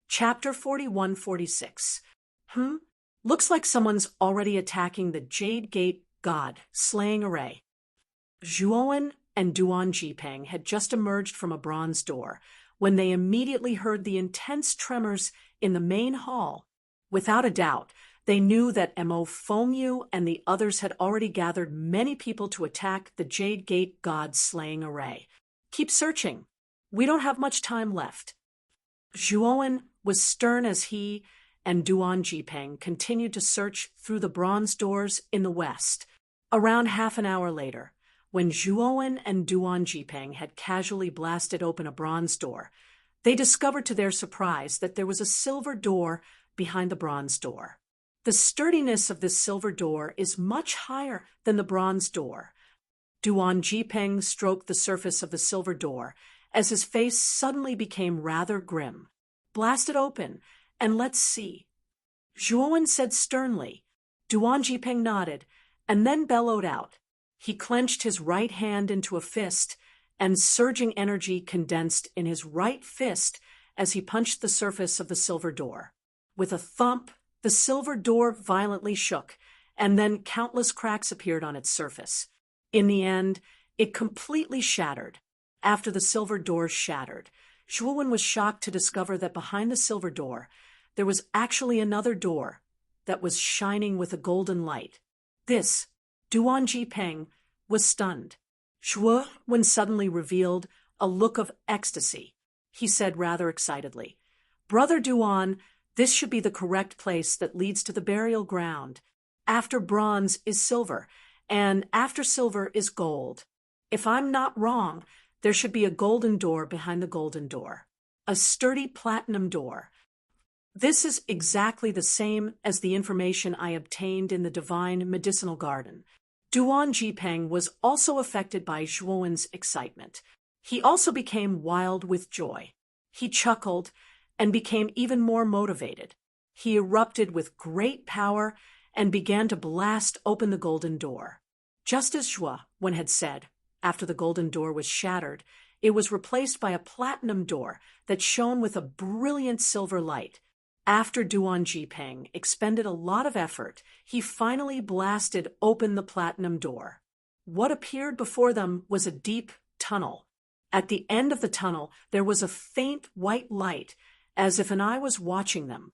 Chapter 41-46. Looks like someone's already attacking the Jade Gate God-slaying array. Zhuowen and Duan Jipeng had just emerged from a bronze door when they immediately heard the intense tremors in the main hall. Without a doubt, they knew that Mo Fengyu and the others had already gathered many people to attack the Jade Gate God-slaying array. Keep searching. We don't have much time left. Zhuowen was stern as he and Duan Jipeng continued to search through the bronze doors in the west. Around half an hour later, when Zhuowen and Duan Jipeng had casually blasted open a bronze door, they discovered to their surprise that there was a silver door behind the bronze door. The sturdiness of this silver door is much higher than the bronze door. Duan Jipeng stroked the surface of the silver door as his face suddenly became rather grim. Blast it open, and let's see. Zhuowen said sternly. Duan Jipeng nodded, and then bellowed out. He clenched his right hand into a fist, and surging energy condensed in his right fist as he punched the surface of the silver door. With a thump, the silver door violently shook, and then countless cracks appeared on its surface. In the end, it completely shattered. After the silver door shattered, Zhuowen was shocked to discover that behind the silver door, there was actually another door that was shining with a golden light. This, Duan Jipeng, was stunned. Zhuowen suddenly revealed a look of ecstasy. He said rather excitedly, "Brother Duan, this should be the correct place that leads to the burial ground. After bronze is silver, and after silver is gold. If I'm not wrong, there should be a golden door behind the golden door. A sturdy platinum door. This is exactly the same as the information I obtained in the divine medicinal garden." Duan Jipeng was also affected by Zhuowen's excitement. He also became wild with joy. He chuckled and became even more motivated. He erupted with great power and began to blast open the golden door. Just as Zhuowen had said, after the golden door was shattered, it was replaced by a platinum door that shone with a brilliant silver light. After Duan Jipeng expended a lot of effort, he finally blasted open the platinum door. What appeared before them was a deep tunnel. At the end of the tunnel, there was a faint white light, as if an eye was watching them.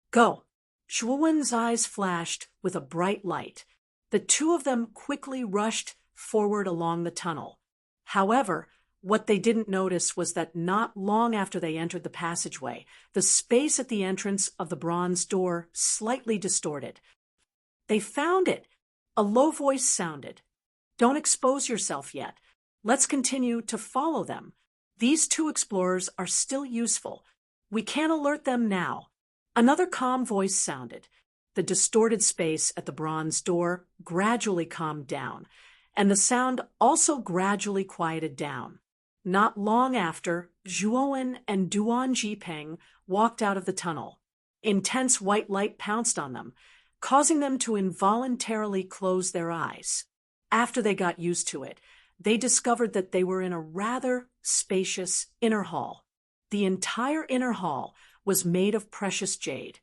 "Go!" Zhuowen's eyes flashed with a bright light. The two of them quickly rushed forward along the tunnel. However, what they didn't notice was that not long after they entered the passageway, the space at the entrance of the bronze door slightly distorted. "They found it!" A low voice sounded. "Don't expose yourself yet. Let's continue to follow them. These two explorers are still useful. We can't alert them now." Another calm voice sounded. The distorted space at the bronze door gradually calmed down, and the sound also gradually quieted down. Not long after, Zhuowen and Duan Jipeng walked out of the tunnel. Intense white light pounced on them, causing them to involuntarily close their eyes. After they got used to it, they discovered that they were in a rather spacious inner hall. The entire inner hall was made of precious jade,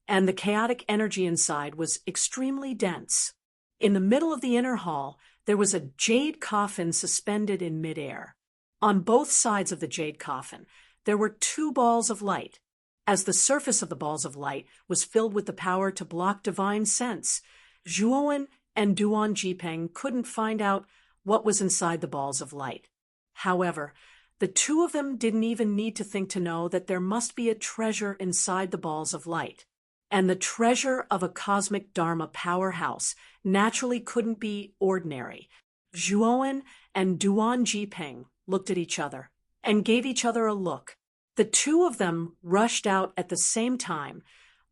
and the chaotic energy inside was extremely dense. In the middle of the inner hall, there was a jade coffin suspended in midair. On both sides of the jade coffin, there were two balls of light. As the surface of the balls of light was filled with the power to block divine sense, Zhuowen and Duan Jipeng couldn't find out what was inside the balls of light. However, the two of them didn't even need to think to know that there must be a treasure inside the balls of light. And the treasure of a cosmic Dharma powerhouse naturally couldn't be ordinary. Zhuowen and Duan Jipeng looked at each other and gave each other a look. The two of them rushed out at the same time,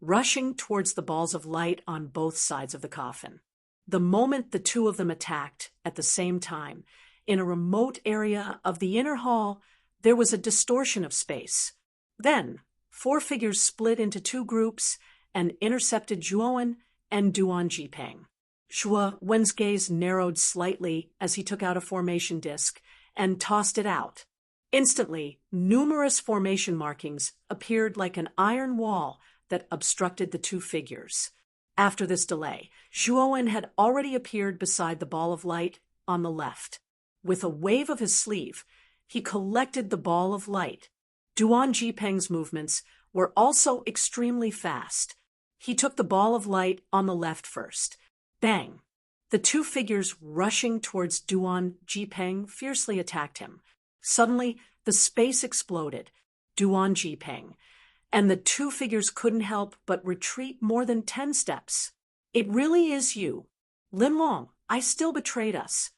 rushing towards the balls of light on both sides of the coffin. The moment the two of them attacked at the same time, in a remote area of the inner hall, there was a distortion of space. Then, four figures split into two groups and intercepted Zhuowen and Duan Jipeng. Zhuowen's gaze narrowed slightly as he took out a formation disc and tossed it out. Instantly, numerous formation markings appeared like an iron wall that obstructed the two figures. After this delay, Zhuowen had already appeared beside the ball of light on the left. With a wave of his sleeve, he collected the ball of light. Duan Jipeng's movements were also extremely fast. He took the ball of light on the left first. Bang! The two figures rushing towards Duan Jipeng fiercely attacked him. Suddenly, the space exploded. Duan Jipeng, and the two figures couldn't help but retreat more than 10 steps. It really is you. Lin Long, I still betrayed us.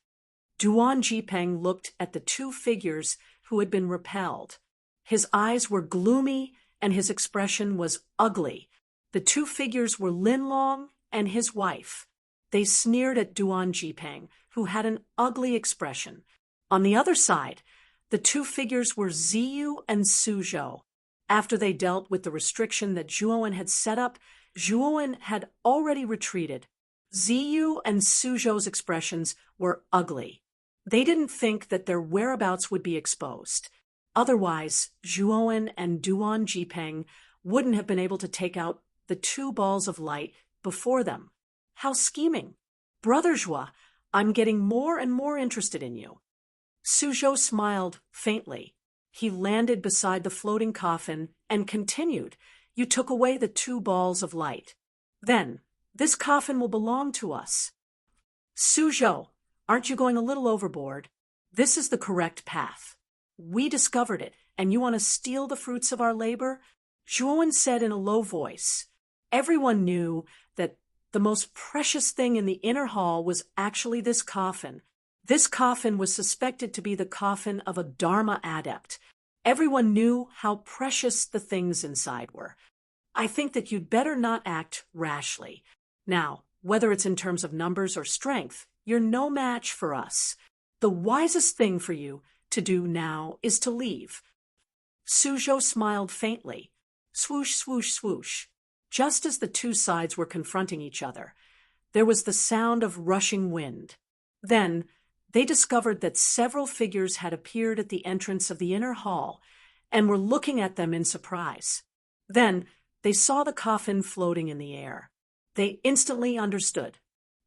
Duan Jipeng looked at the two figures who had been repelled. His eyes were gloomy and his expression was ugly. The two figures were Lin Long and his wife. They sneered at Duan Jipeng, who had an ugly expression. On the other side, the two figures were Ziyu and Suzhou. After they dealt with the restriction that Zhuowen had set up, Zhuowen had already retreated. Ziyu and Suzhou's expressions were ugly. They didn't think that their whereabouts would be exposed. Otherwise, Zhuowen and Duan Jipeng wouldn't have been able to take out the two balls of light before them. How scheming! Brother Zhua, I'm getting more and more interested in you. Suzhou smiled faintly. He landed beside the floating coffin and continued, You took away the two balls of light. Then, this coffin will belong to us. Suzhou, aren't you going a little overboard? This is the correct path. We discovered it, and you want to steal the fruits of our labor? Zhuowen said in a low voice. Everyone knew that the most precious thing in the inner hall was actually this coffin. This coffin was suspected to be the coffin of a Dharma adept. Everyone knew how precious the things inside were. I think that you'd better not act rashly. Now, whether it's in terms of numbers or strength, you're no match for us. The wisest thing for you to do now is to leave. Suzhou smiled faintly. Swoosh, swoosh, swoosh. Just as the two sides were confronting each other, there was the sound of rushing wind. Then, they discovered that several figures had appeared at the entrance of the inner hall and were looking at them in surprise. Then, they saw the coffin floating in the air. They instantly understood.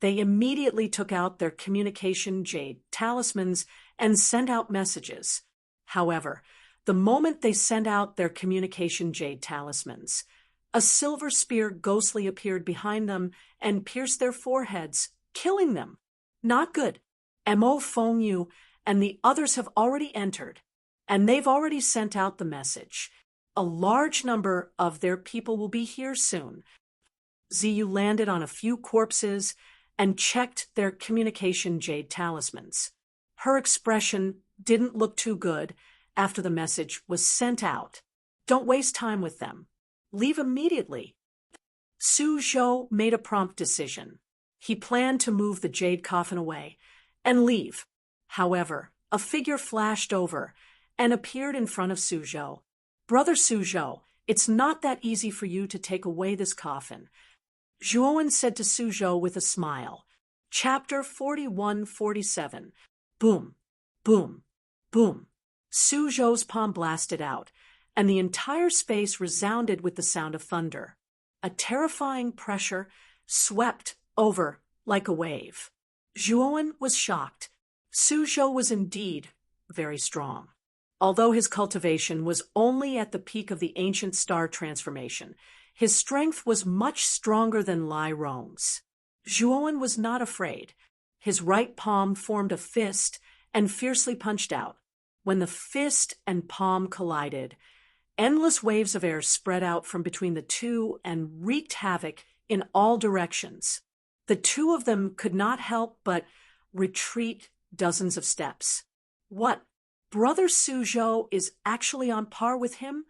They immediately took out their communication jade talismans and sent out messages. However, the moment they sent out their communication jade talismans, a silver spear ghostly appeared behind them and pierced their foreheads, killing them. Not good. Mo Fengyu and the others have already entered, and they've already sent out the message. A large number of their people will be here soon. Ziyu landed on a few corpses and checked their communication jade talismans. Her expression didn't look too good after the message was sent out. Don't waste time with them. Leave immediately. Suzhou made a prompt decision. He planned to move the jade coffin away and leave. However, a figure flashed over and appeared in front of Suzhou. Brother Suzhou, it's not that easy for you to take away this coffin. Zhuowen said to Suzhou with a smile. Chapter 41-47. Boom, boom, boom. Suzhou's palm blasted out, and the entire space resounded with the sound of thunder. A terrifying pressure swept over like a wave. Zhuowen was shocked. Suzhou was indeed very strong. Although his cultivation was only at the peak of the ancient star transformation, his strength was much stronger than Lai Rong's. Zhuowen was not afraid. His right palm formed a fist and fiercely punched out. When the fist and palm collided, endless waves of air spread out from between the two and wreaked havoc in all directions. The two of them could not help but retreat dozens of steps. What? Brother Suzhou is actually on par with him?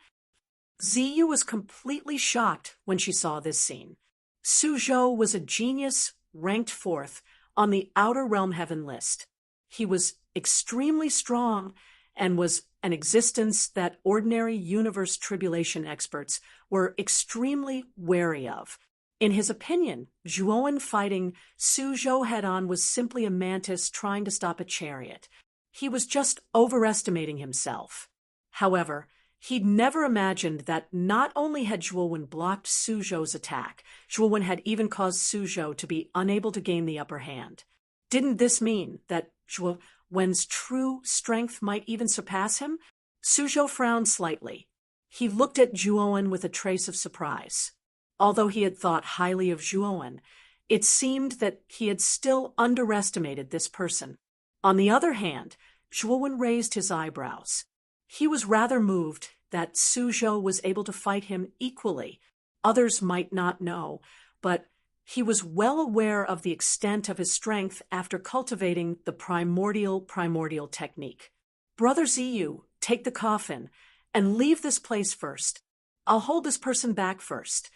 Ziyu was completely shocked when she saw this scene. Suzhou was a genius ranked 4th on the Outer Realm Heaven list. He was extremely strong and was an existence that ordinary universe tribulation experts were extremely wary of. In his opinion, Zhuowen fighting Suzhou head-on was simply a mantis trying to stop a chariot. He was just overestimating himself. However, he'd never imagined that not only had Zhuowen blocked Suzhou's attack, Zhuowen had even caused Suzhou to be unable to gain the upper hand. Didn't this mean that Zhuowen's true strength might even surpass him? Suzhou frowned slightly. He looked at Zhuowen with a trace of surprise. Although he had thought highly of Zhuowen, it seemed that he had still underestimated this person. On the other hand, Zhuowen raised his eyebrows. He was rather moved that Suzhou was able to fight him equally. Others might not know, but he was well aware of the extent of his strength after cultivating the primordial technique. Brother Ziyu, take the coffin and leave this place first. I'll hold this person back first.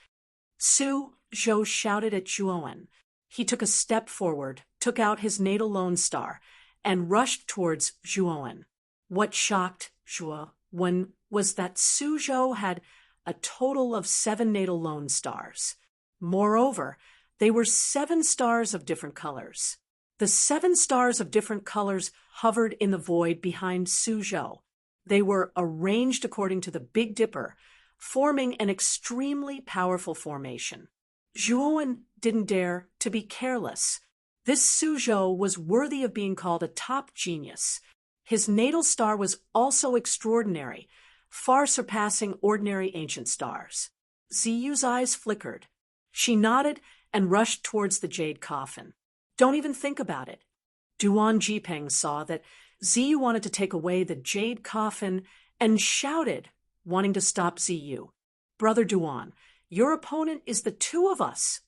Suzhou shouted at Zhuowen. He took a step forward, took out his natal lone star, and rushed towards Zhuowen. What shocked Zhuowen was that Suzhou had a total of 7 natal lone stars. Moreover, they were 7 stars of different colors. The 7 stars of different colors hovered in the void behind Suzhou. They were arranged according to the Big Dipper, forming an extremely powerful formation. Zhuowen didn't dare to be careless. This Suzhou was worthy of being called a top genius. His natal star was also extraordinary, far surpassing ordinary ancient stars. Ziyu's eyes flickered. She nodded and rushed towards the jade coffin. Don't even think about it. Duan Jipeng saw that Ziyu wanted to take away the jade coffin and shouted, wanting to stop Ziyu. Brother Duan, your opponent is the 2 of us.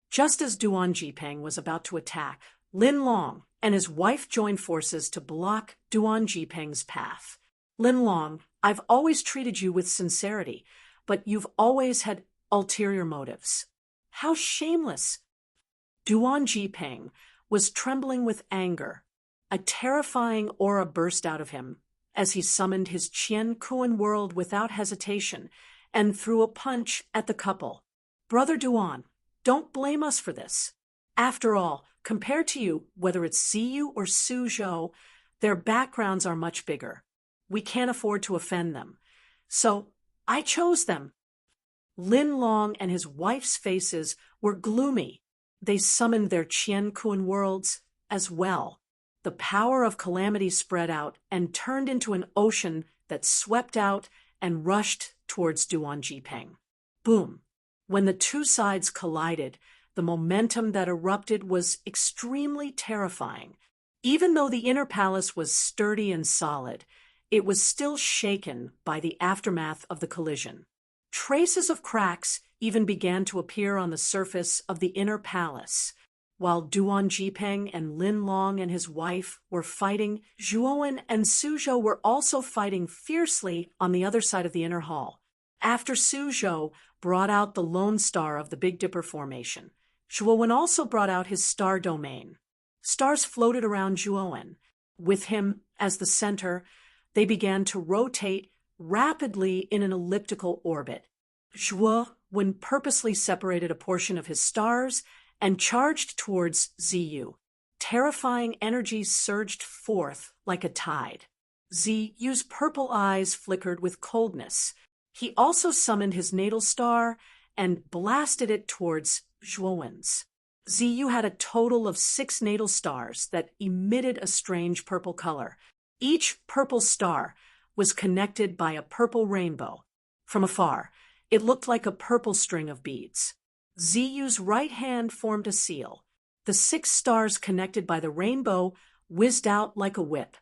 Just as Duan Jipeng was about to attack, Lin Long and his wife joined forces to block Duan Jipeng's path. Lin Long, I've always treated you with sincerity, but you've always had ulterior motives. How shameless! Duan Jipeng was trembling with anger. A terrifying aura burst out of him as he summoned his Qian Kuan world without hesitation and threw a punch at the couple. Brother Duan, don't blame us for this. After all, compared to you, whether it's Ziyu or Suzhou, their backgrounds are much bigger. We can't afford to offend them. So, I chose them. Lin Long and his wife's faces were gloomy. They summoned their Qian Kuan worlds as well. The power of calamity spread out and turned into an ocean that swept out and rushed towards Duan Jipeng. Boom! When the 2 sides collided, the momentum that erupted was extremely terrifying. Even though the inner palace was sturdy and solid, it was still shaken by the aftermath of the collision. Traces of cracks even began to appear on the surface of the inner palace. While Duan Jipeng and Lin Long and his wife were fighting, Zhuowen and Suzhou were also fighting fiercely on the other side of the inner hall. After Suzhou brought out the lone star of the Big Dipper formation, Zhuowen also brought out his star domain. Stars floated around Zhuowen. With him as the center, they began to rotate rapidly in an elliptical orbit. Zhuowen purposely separated a portion of his stars and charged towards Ziyu. Terrifying energies surged forth like a tide. Ziyu's purple eyes flickered with coldness. He also summoned his natal star and blasted it towards Zhuowen's. Ziyu had a total of 6 natal stars that emitted a strange purple color. Each purple star was connected by a purple rainbow. From afar, it looked like a purple string of beads. Ziyu's right hand formed a seal. The 6 stars connected by the rainbow whizzed out like a whip.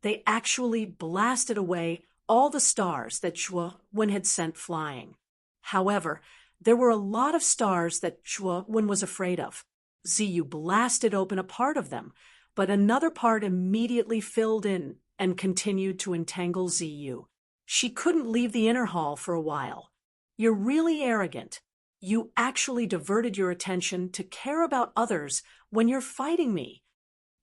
They actually blasted away all the stars that Zhuowen had sent flying. However, there were a lot of stars that Zhuowen was afraid of. Ziyu blasted open a part of them, but another part immediately filled in and continued to entangle Ziyu. She couldn't leave the inner hall for a while. You're really arrogant. You actually diverted your attention to care about others when you're fighting me.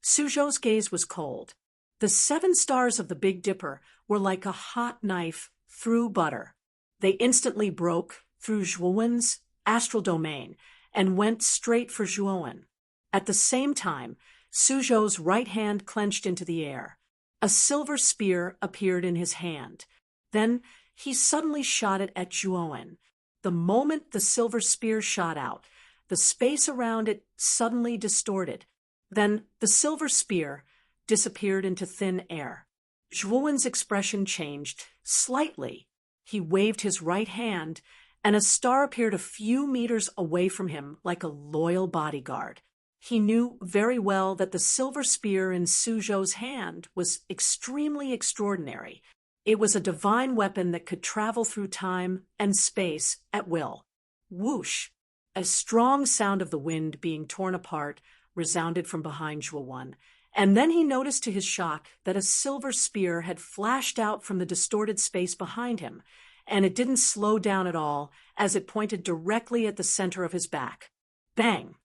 Suzhou's gaze was cold. The 7 stars of the Big Dipper were like a hot knife through butter. They instantly broke through Zhuowen's astral domain and went straight for Zhuowen. At the same time, Suzhou's right hand clenched into the air. A silver spear appeared in his hand. Then he suddenly shot it at Zhuowen. The moment the silver spear shot out, the space around it suddenly distorted. Then the silver spear disappeared into thin air. Zhuowen's expression changed slightly. He waved his right hand, and a star appeared a few meters away from him like a loyal bodyguard. He knew very well that the silver spear in Suzhou's hand was extremely extraordinary. It was a divine weapon that could travel through time and space at will. Whoosh! A strong sound of the wind being torn apart resounded from behind Zhuowen, and then he noticed to his shock that a silver spear had flashed out from the distorted space behind him, and it didn't slow down at all as it pointed directly at the center of his back. Bang!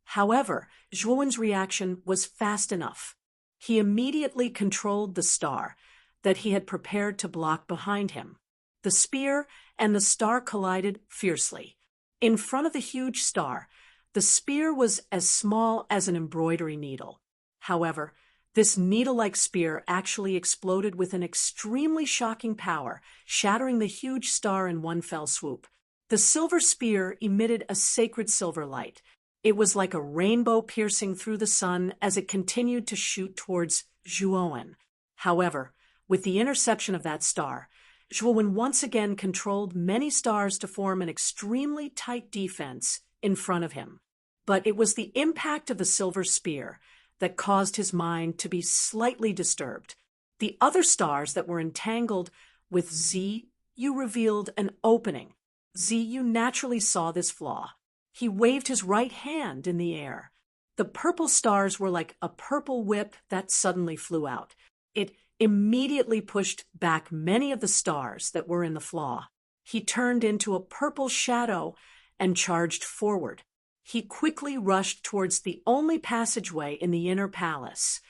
However, Zhuowen's reaction was fast enough. He immediately controlled the star that he had prepared to block behind him. The spear and the star collided fiercely. In front of the huge star, the spear was as small as an embroidery needle. However, this needle-like spear actually exploded with an extremely shocking power, shattering the huge star in one fell swoop. The silver spear emitted a sacred silver light. It was like a rainbow piercing through the sun as it continued to shoot towards Zhuowen. However, with the interception of that star, Zhuowen once again controlled many stars to form an extremely tight defense in front of him. But it was the impact of the silver spear that caused his mind to be slightly disturbed. The other stars that were entangled with Ziyu revealed an opening. Ziyu naturally saw this flaw. He waved his right hand in the air. The purple stars were like a purple whip that suddenly flew out. It immediately pushed back many of the stars that were in the flaw. He turned into a purple shadow and charged forward. He quickly rushed towards the only passageway in the inner palace.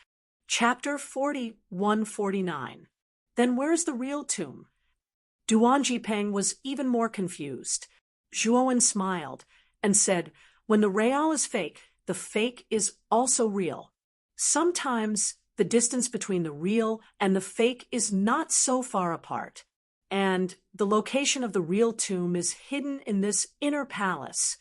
Chapter 4149. Then where's the real tomb? Duan Jipeng was even more confused. Zhuowen smiled and said, when the real is fake, the fake is also real. Sometimes the distance between the real and the fake is not so far apart, and the location of the real tomb is hidden in this inner palace.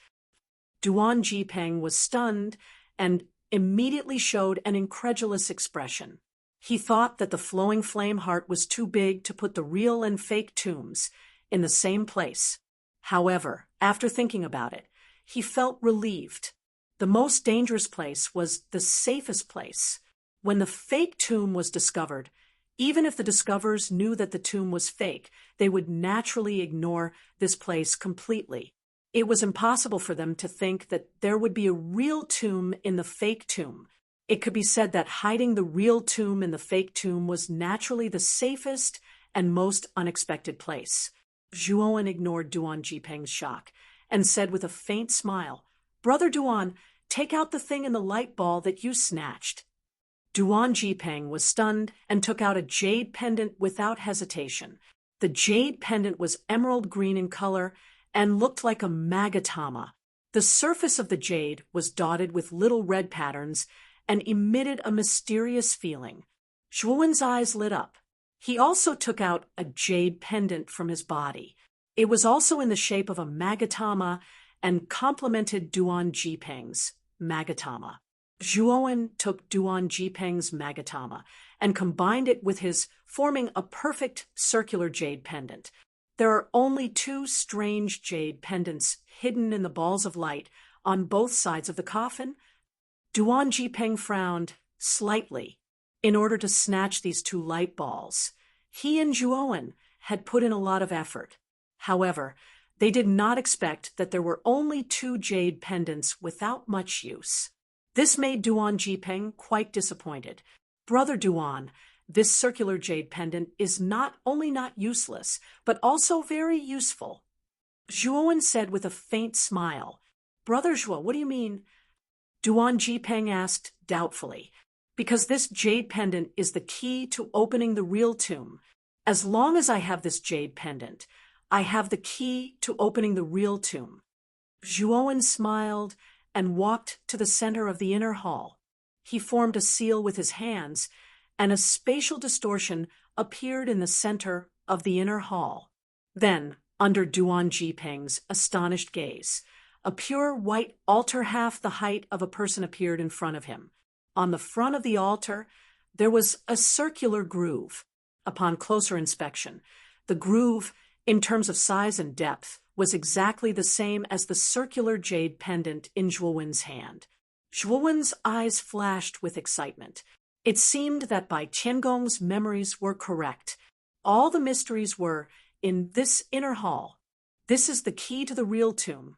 Duan Jipeng was stunned and immediately showed an incredulous expression. He thought that the flowing flame heart was too big to put the real and fake tombs in the same place. However, after thinking about it, he felt relieved. The most dangerous place was the safest place. When the fake tomb was discovered, even if the discoverers knew that the tomb was fake, they would naturally ignore this place completely. It was impossible for them to think that there would be a real tomb in the fake tomb. It could be said that hiding the real tomb in the fake tomb was naturally the safest and most unexpected place. Zhuowen ignored Duan Jipeng's shock and said with a faint smile, "Brother Duan, take out the thing in the light ball that you snatched." Duan Jipeng was stunned and took out a jade pendant without hesitation. The jade pendant was emerald green in color and looked like a magatama. The surface of the jade was dotted with little red patterns and emitted a mysterious feeling. Zhuowen's eyes lit up. He also took out a jade pendant from his body. It was also in the shape of a magatama and complemented Duan Jipeng's magatama. Zhuowen took Duan Jipeng's magatama and combined it with his, forming a perfect circular jade pendant. There are only two strange jade pendants hidden in the balls of light on both sides of the coffin. Duan Jipeng frowned slightly in order to snatch these two light balls. He and Zhuowen had put in a lot of effort. However, they did not expect that there were only two jade pendants without much use. This made Duan Jipeng quite disappointed. "Brother Duan, this circular jade pendant is not only not useless, but also very useful." Zhuowen said with a faint smile. "Brother Zhuo, what do you mean?" Duan Jipeng asked doubtfully. "Because this jade pendant is the key to opening the real tomb. As long as I have this jade pendant, I have the key to opening the real tomb." Zhuowen smiled and walked to the center of the inner hall. He formed a seal with his hands and a spatial distortion appeared in the center of the inner hall. Then, under Duan Jipeng's astonished gaze, a pure white altar half the height of a person appeared in front of him. On the front of the altar, there was a circular groove. Upon closer inspection, the groove, in terms of size and depth, was exactly the same as the circular jade pendant in Zhuowen's hand. Zhuowen's eyes flashed with excitement. It seemed that Bai Tiangong's memories were correct. All the mysteries were in this inner hall. This is the key to the real tomb.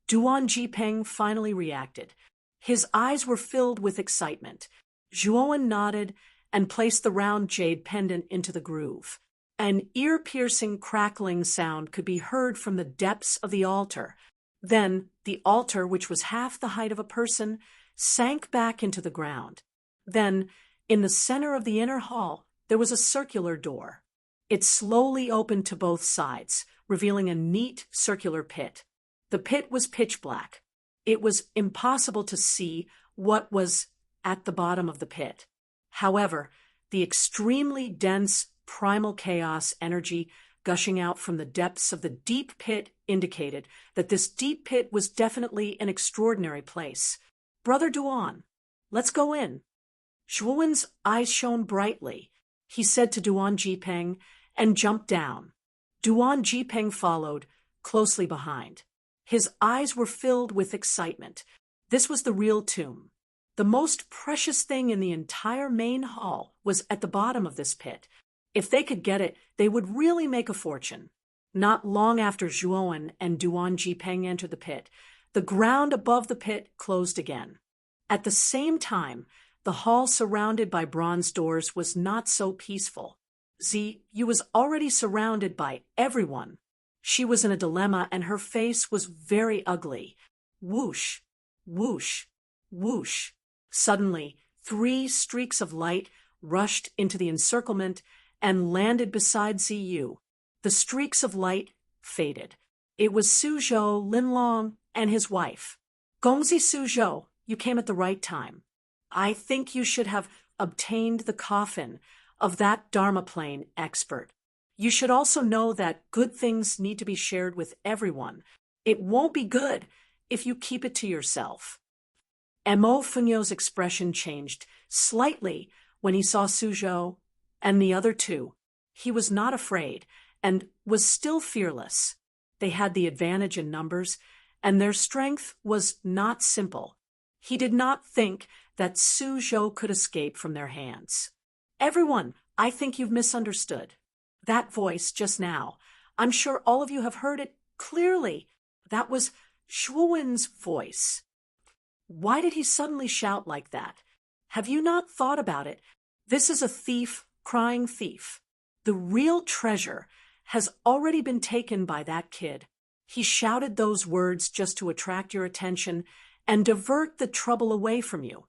Duan Jipeng finally reacted. His eyes were filled with excitement. Zhuowen nodded and placed the round jade pendant into the groove. An ear-piercing crackling sound could be heard from the depths of the altar. Then, the altar, which was half the height of a person, sank back into the ground. Then, in the center of the inner hall, there was a circular door. It slowly opened to both sides, revealing a neat circular pit. The pit was pitch black. It was impossible to see what was at the bottom of the pit. However, the extremely dense primal chaos energy gushing out from the depths of the deep pit indicated that this deep pit was definitely an extraordinary place. "Brother Duan, let's go in." Zhuowen's eyes shone brightly. He said to Duan Jipeng and jumped down. Duan Jipeng followed, closely behind. His eyes were filled with excitement. This was the real tomb. The most precious thing in the entire main hall was at the bottom of this pit. If they could get it, they would really make a fortune. Not long after Zhuowen and Duan Jipeng entered the pit, the ground above the pit closed again. At the same time, the hall surrounded by bronze doors was not so peaceful. Ziyu was already surrounded by everyone. She was in a dilemma and her face was very ugly. Whoosh, whoosh, whoosh. Suddenly, 3 streaks of light rushed into the encirclement and landed beside Ziyu. The streaks of light faded. It was Suzhou Linlong and his wife. "Gongzi Suzhou, you came at the right time. I think you should have obtained the coffin of that Dharma plane expert. You should also know that good things need to be shared with everyone. It won't be good if you keep it to yourself." Mo Fugnot's expression changed slightly when he saw Suzhou and the other 2. He was not afraid and was still fearless. They had the advantage in numbers, and their strength was not simple. He did not think that Suzhou could escape from their hands. "Everyone, I think you've misunderstood. That voice just now, I'm sure all of you have heard it clearly. That was Zhuowen's voice. Why did he suddenly shout like that? Have you not thought about it? This is a thief crying thief. The real treasure has already been taken by that kid. He shouted those words just to attract your attention and divert the trouble away from you.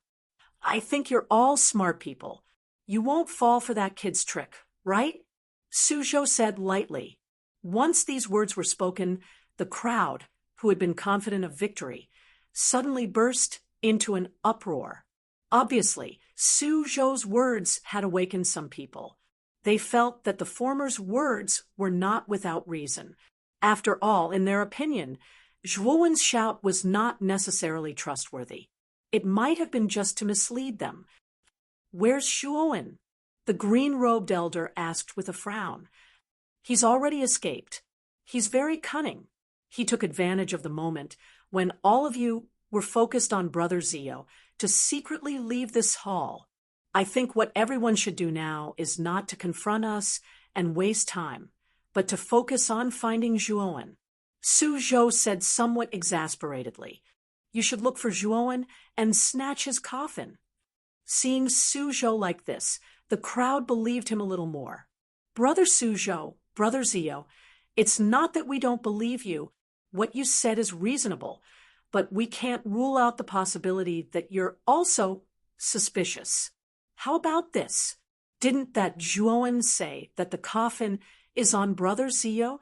I think you're all smart people. You won't fall for that kid's trick, right?" Suzhou said lightly. Once these words were spoken, the crowd, who had been confident of victory, suddenly burst into an uproar. Obviously, Suzhou's words had awakened some people. They felt that the former's words were not without reason. After all, in their opinion, Zhuowen's shout was not necessarily trustworthy. It might have been just to mislead them. "Where's Zhuowen?" the green-robed elder asked with a frown. "He's already escaped. He's very cunning. He took advantage of the moment when all of you were focused on Brother Zio to secretly leave this hall. I think what everyone should do now is not to confront us and waste time, but to focus on finding Zhuowen." Suzhou said somewhat exasperatedly, "You should look for Zhuowen and snatch his coffin." Seeing Suzhou like this, the crowd believed him a little more. "Brother Suzhou, Brother Zio, it's not that we don't believe you. What you said is reasonable, but we can't rule out the possibility that you're also suspicious. How about this? Didn't that Zhuowen say that the coffin is on Brother Zio?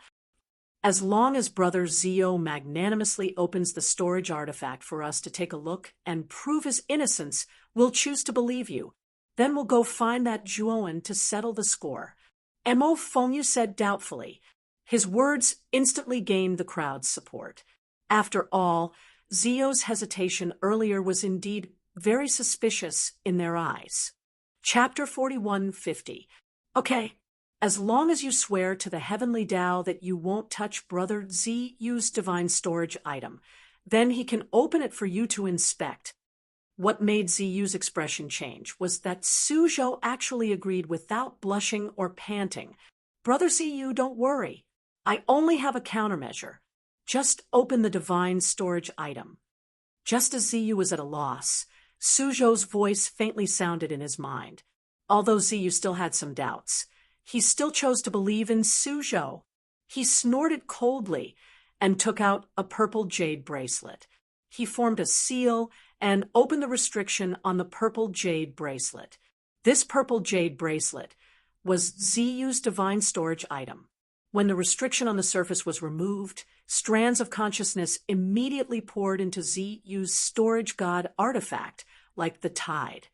As long as Brother Zio magnanimously opens the storage artifact for us to take a look and prove his innocence, we'll choose to believe you. Then we'll go find that Zhuowen to settle the score. Mo Fengyu said doubtfully. His words instantly gained the crowd's support. After all, Zio's hesitation earlier was indeed very suspicious in their eyes. Chapter 41:50. Okay, as long as you swear to the heavenly Tao that you won't touch Brother Ziyu's divine storage item, then he can open it for you to inspect. What made Ziyu's expression change was that Suzhou actually agreed without blushing or panting. Brother Ziyu, don't worry. I only have a countermeasure. Just open the divine storage item. Just as Ziyu was at a loss, Suzhou's voice faintly sounded in his mind. Although Ziyu still had some doubts, he still chose to believe in Suzhou. He snorted coldly and took out a purple jade bracelet. He formed a seal and opened the restriction on the purple jade bracelet. This purple jade bracelet was Ziyu's divine storage item. When the restriction on the surface was removed, strands of consciousness immediately poured into Ziyu's storage god artifact, like the tide.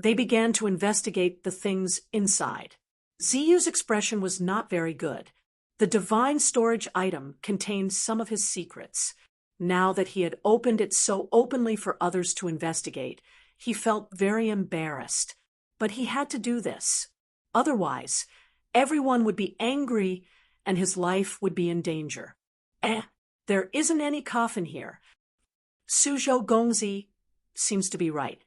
They began to investigate the things inside. Ziyu's expression was not very good. The divine storage item contained some of his secrets. Now that he had opened it so openly for others to investigate, he felt very embarrassed. But he had to do this. Otherwise, everyone would be angry and his life would be in danger. There isn't any coffin here. Suzhou Gongzi seems to be right.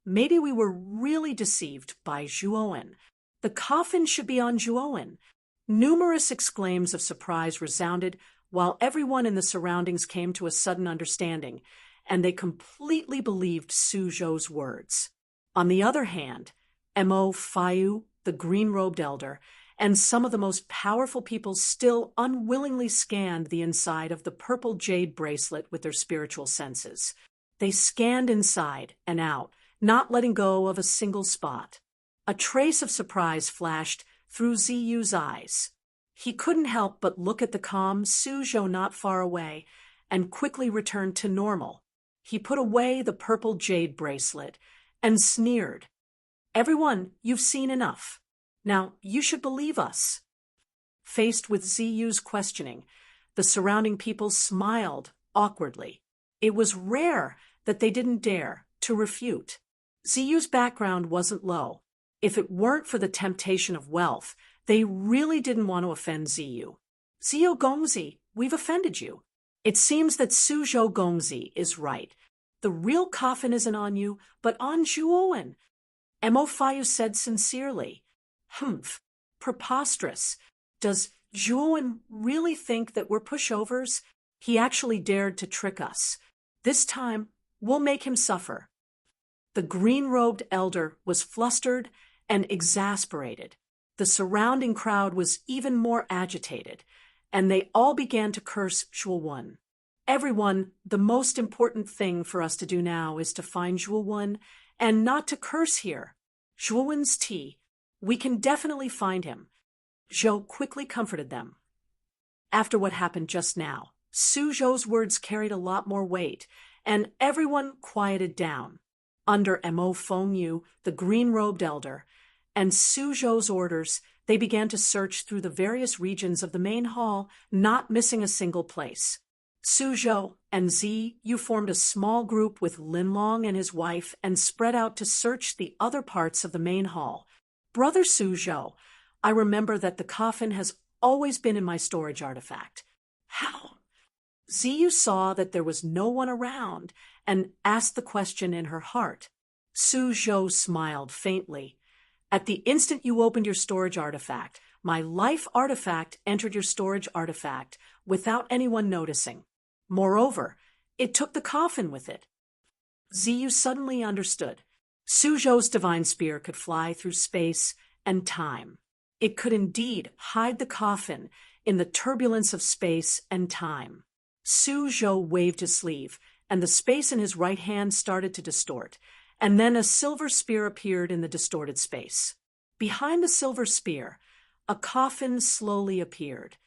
Maybe we were really deceived by Zhuowen. The coffin should be on Zhuowen. Numerous exclaims of surprise resounded, while everyone in the surroundings came to a sudden understanding, and they completely believed Suzhou's words. On the other hand, Mo Fengyu, the green-robed elder, and some of the most powerful people still unwillingly scanned the inside of the purple jade bracelet with their spiritual senses. They scanned inside and out, not letting go of a single spot. A trace of surprise flashed through Ziyu's eyes. He couldn't help but look at the calm Suzhou not far away and quickly returned to normal. He put away the purple jade bracelet and sneered. "Everyone, you've seen enough. Now, you should believe us." Faced with Ziyu's questioning, the surrounding people smiled awkwardly. It was rare that they didn't dare to refute. Ziyu's background wasn't low. If it weren't for the temptation of wealth, they really didn't want to offend Ziyu. "Ziyu Gongzi, we've offended you. It seems that Suzhou Gongzi is right. The real coffin isn't on you, but on Zhuowen." Mo Fengyu said sincerely. Preposterous. Does Zhuowen really think that we're pushovers? He actually dared to trick us. This time, we'll make him suffer. The green-robed elder was flustered and exasperated. The surrounding crowd was even more agitated, and they all began to curse Zhuowen. "Everyone, the most important thing for us to do now is to find Zhuowen and not to curse here. Zhuowen's tea. We can definitely find him." Zhou quickly comforted them. After what happened just now, Suzhou's words carried a lot more weight, and everyone quieted down. Under Mo Fengyu, the green-robed elder, and Suzhou's orders, they began to search through the various regions of the main hall, not missing a single place. Suzhou and Ziyu formed a small group with Linlong and his wife and spread out to search the other parts of the main hall. "Brother Suzhou, I remember that the coffin has always been in my storage artifact." "How?" Ziyu saw that there was no one around and asked the question in her heart. Suzhou smiled faintly. "At the instant you opened your storage artifact, my life artifact entered your storage artifact without anyone noticing. Moreover, it took the coffin with it." Ziyu suddenly understood. Suzhou's divine spear could fly through space and time. It could indeed hide the coffin in the turbulence of space and time. Suzhou waved his sleeve, and the space in his right hand started to distort, and then a silver spear appeared in the distorted space. Behind the silver spear, a coffin slowly appeared.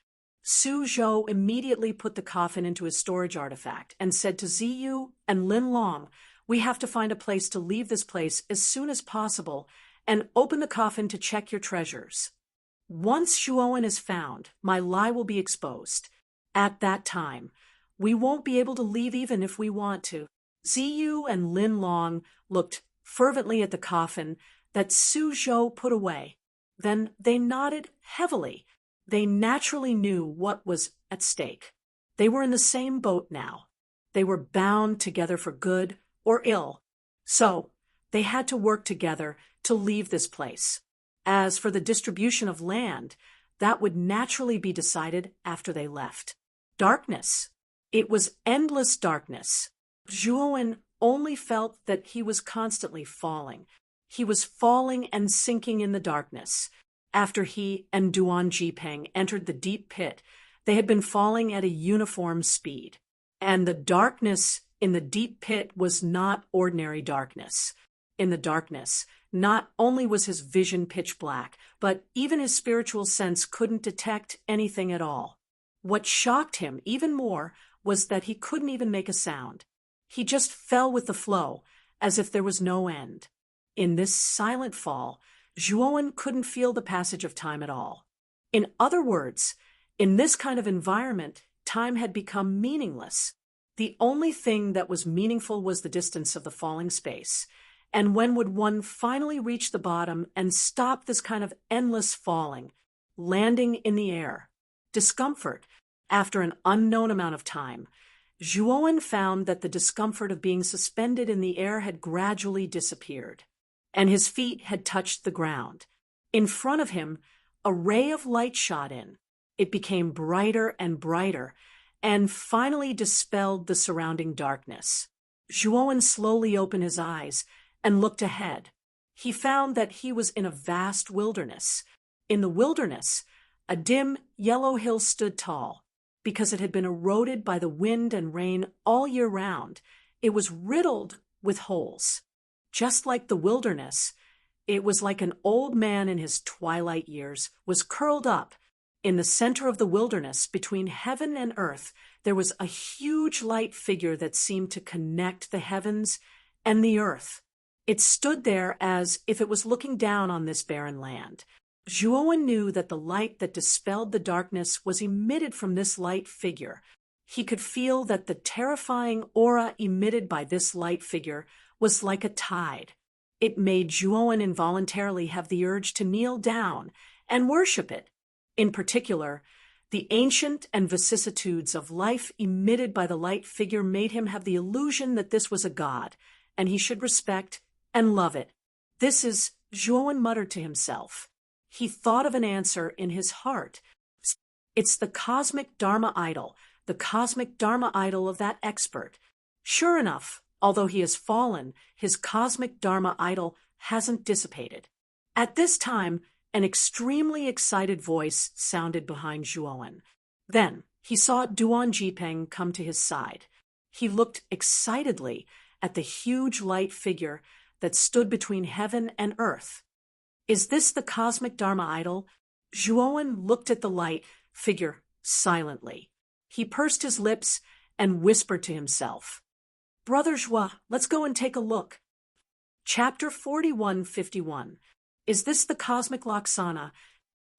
Suzhou immediately put the coffin into his storage artifact and said to Ziyu and Linlong, "We have to find a place to leave this place as soon as possible and open the coffin to check your treasures. Once Zhuowen is found, my lie will be exposed. At that time, we won't be able to leave even if we want to." Ziyu and Lin Long looked fervently at the coffin that Su Zhou put away. Then they nodded heavily. They naturally knew what was at stake. They were in the same boat now. They were bound together for good or ill. So they had to work together to leave this place. As for the distribution of land, that would naturally be decided after they left. Darkness. It was endless darkness. Zhuowen only felt that he was constantly falling. He was falling and sinking in the darkness. After he and Duan Jipeng entered the deep pit, they had been falling at a uniform speed. And the darkness in the deep pit was not ordinary darkness. In the darkness, not only was his vision pitch black, but even his spiritual sense couldn't detect anything at all. What shocked him even more was that he couldn't even make a sound. He just fell with the flow, as if there was no end. In this silent fall, Zhuowen couldn't feel the passage of time at all. In other words, in this kind of environment, time had become meaningless. The only thing that was meaningful was the distance of the falling space. And when would one finally reach the bottom and stop this kind of endless falling, landing in the air? Discomfort. After an unknown amount of time, Zhuowen found that the discomfort of being suspended in the air had gradually disappeared, and his feet had touched the ground. In front of him, a ray of light shot in. It became brighter and brighter, and finally dispelled the surrounding darkness. Zhuowen slowly opened his eyes and looked ahead. He found that he was in a vast wilderness. In the wilderness, a dim yellow hill stood tall. Because it had been eroded by the wind and rain all year round, it was riddled with holes. Just like the wilderness, it was like an old man in his twilight years was curled up. In the center of the wilderness, between heaven and earth, there was a huge light figure that seemed to connect the heavens and the earth. It stood there as if it was looking down on this barren land. Zhuowen knew that the light that dispelled the darkness was emitted from this light figure. He could feel that the terrifying aura emitted by this light figure was like a tide. It made Zhuowen involuntarily have the urge to kneel down and worship it. In particular, the ancient and vicissitudes of life emitted by the light figure made him have the illusion that this was a god, and he should respect and love it. "This is," Zhuowen muttered to himself. He thought of an answer in his heart. "It's the cosmic Dharma idol, the cosmic Dharma idol of that expert." Sure enough, although he has fallen, his cosmic Dharma idol hasn't dissipated. At this time, an extremely excited voice sounded behind Zhuowen. Then he saw Duan Jipeng come to his side. He looked excitedly at the huge light figure that stood between heaven and earth. "Is this the cosmic Dharma idol?" Zhuowen looked at the light figure silently. He pursed his lips and whispered to himself, "Brother Zhua, let's go and take a look." Chapter 4151. Is this the cosmic Laksana?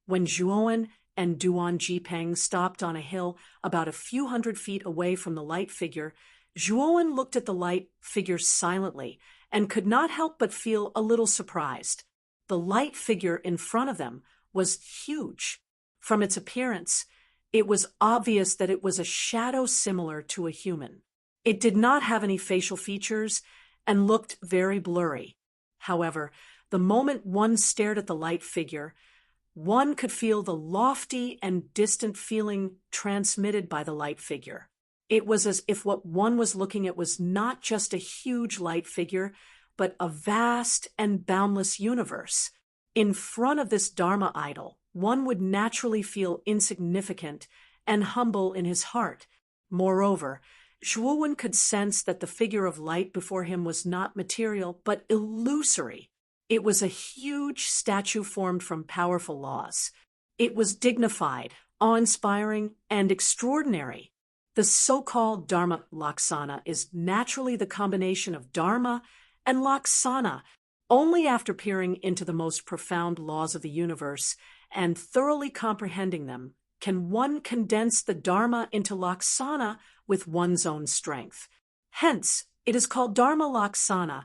When Zhuowen and Duan Jipeng stopped on a hill about a few hundred feet away from the light figure, Zhuowen looked at the light figure silently and could not help but feel a little surprised. The light figure in front of them was huge. From its appearance, it was obvious that it was a shadow similar to a human. It did not have any facial features and looked very blurry. However, the moment one stared at the light figure, one could feel the lofty and distant feeling transmitted by the light figure. It was as if what one was looking at was not just a huge light figure, but a vast and boundless universe. In front of this Dharma idol, one would naturally feel insignificant and humble in his heart. Moreover, Zhuowen could sense that the figure of light before him was not material, but illusory. It was a huge statue formed from powerful laws. It was dignified, awe-inspiring, and extraordinary. The so-called Dharma Laksana is naturally the combination of Dharma and Laksana, Only after peering into the most profound laws of the universe and thoroughly comprehending them can one condense the Dharma into Laksana with one's own strength. Hence, it is called Dharma Laksana.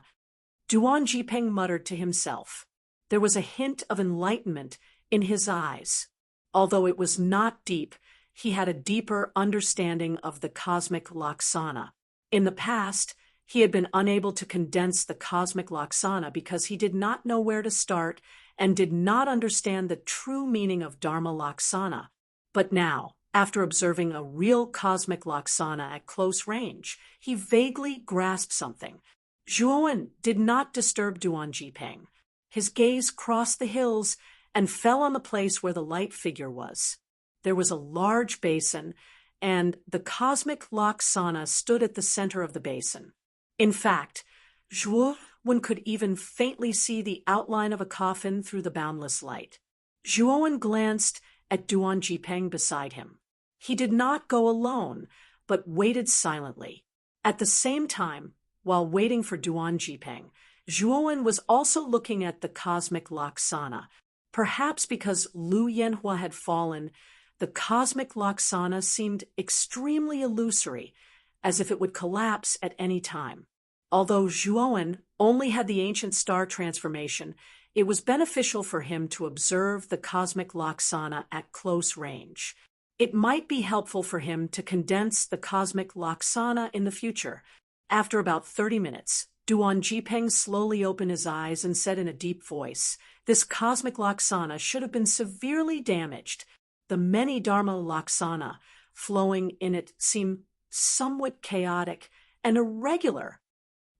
Duan Jipeng muttered to himself. There was a hint of enlightenment in his eyes. Although it was not deep, he had a deeper understanding of the cosmic Laksana. In the past, he had been unable to condense the cosmic Laksana because he did not know where to start and did not understand the true meaning of Dharma Laksana. But now, after observing a real cosmic Laksana at close range, he vaguely grasped something. Zhuowen did not disturb Duan Jipeng. His gaze crossed the hills and fell on the place where the light figure was. There was a large basin, and the cosmic Laksana stood at the center of the basin. In fact, Zhuowen could even faintly see the outline of a coffin through the boundless light. Zhuowen glanced at Duan Jipeng beside him. He did not go alone, but waited silently. At the same time, while waiting for Duan Jipeng, Zhuowen was also looking at the cosmic Laksana. Perhaps because Lu Yanhua had fallen, the cosmic Laksana seemed extremely illusory, as if it would collapse at any time. Although Zhuowen only had the ancient star transformation, it was beneficial for him to observe the cosmic Laksana at close range. It might be helpful for him to condense the cosmic Laksana in the future. After about 30 minutes, Duan Jipeng slowly opened his eyes and said in a deep voice, "This cosmic Laksana should have been severely damaged. The many Dharma Laksana flowing in it seem somewhat chaotic and irregular.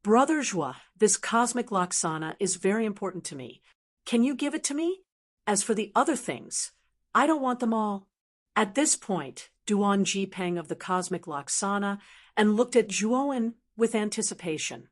Brother Zhua, this cosmic Laksana is very important to me. Can you give it to me? As for the other things, I don't want them all." At this point, Duan Jipeng of the cosmic Laksana and looked at Zhuowen with anticipation.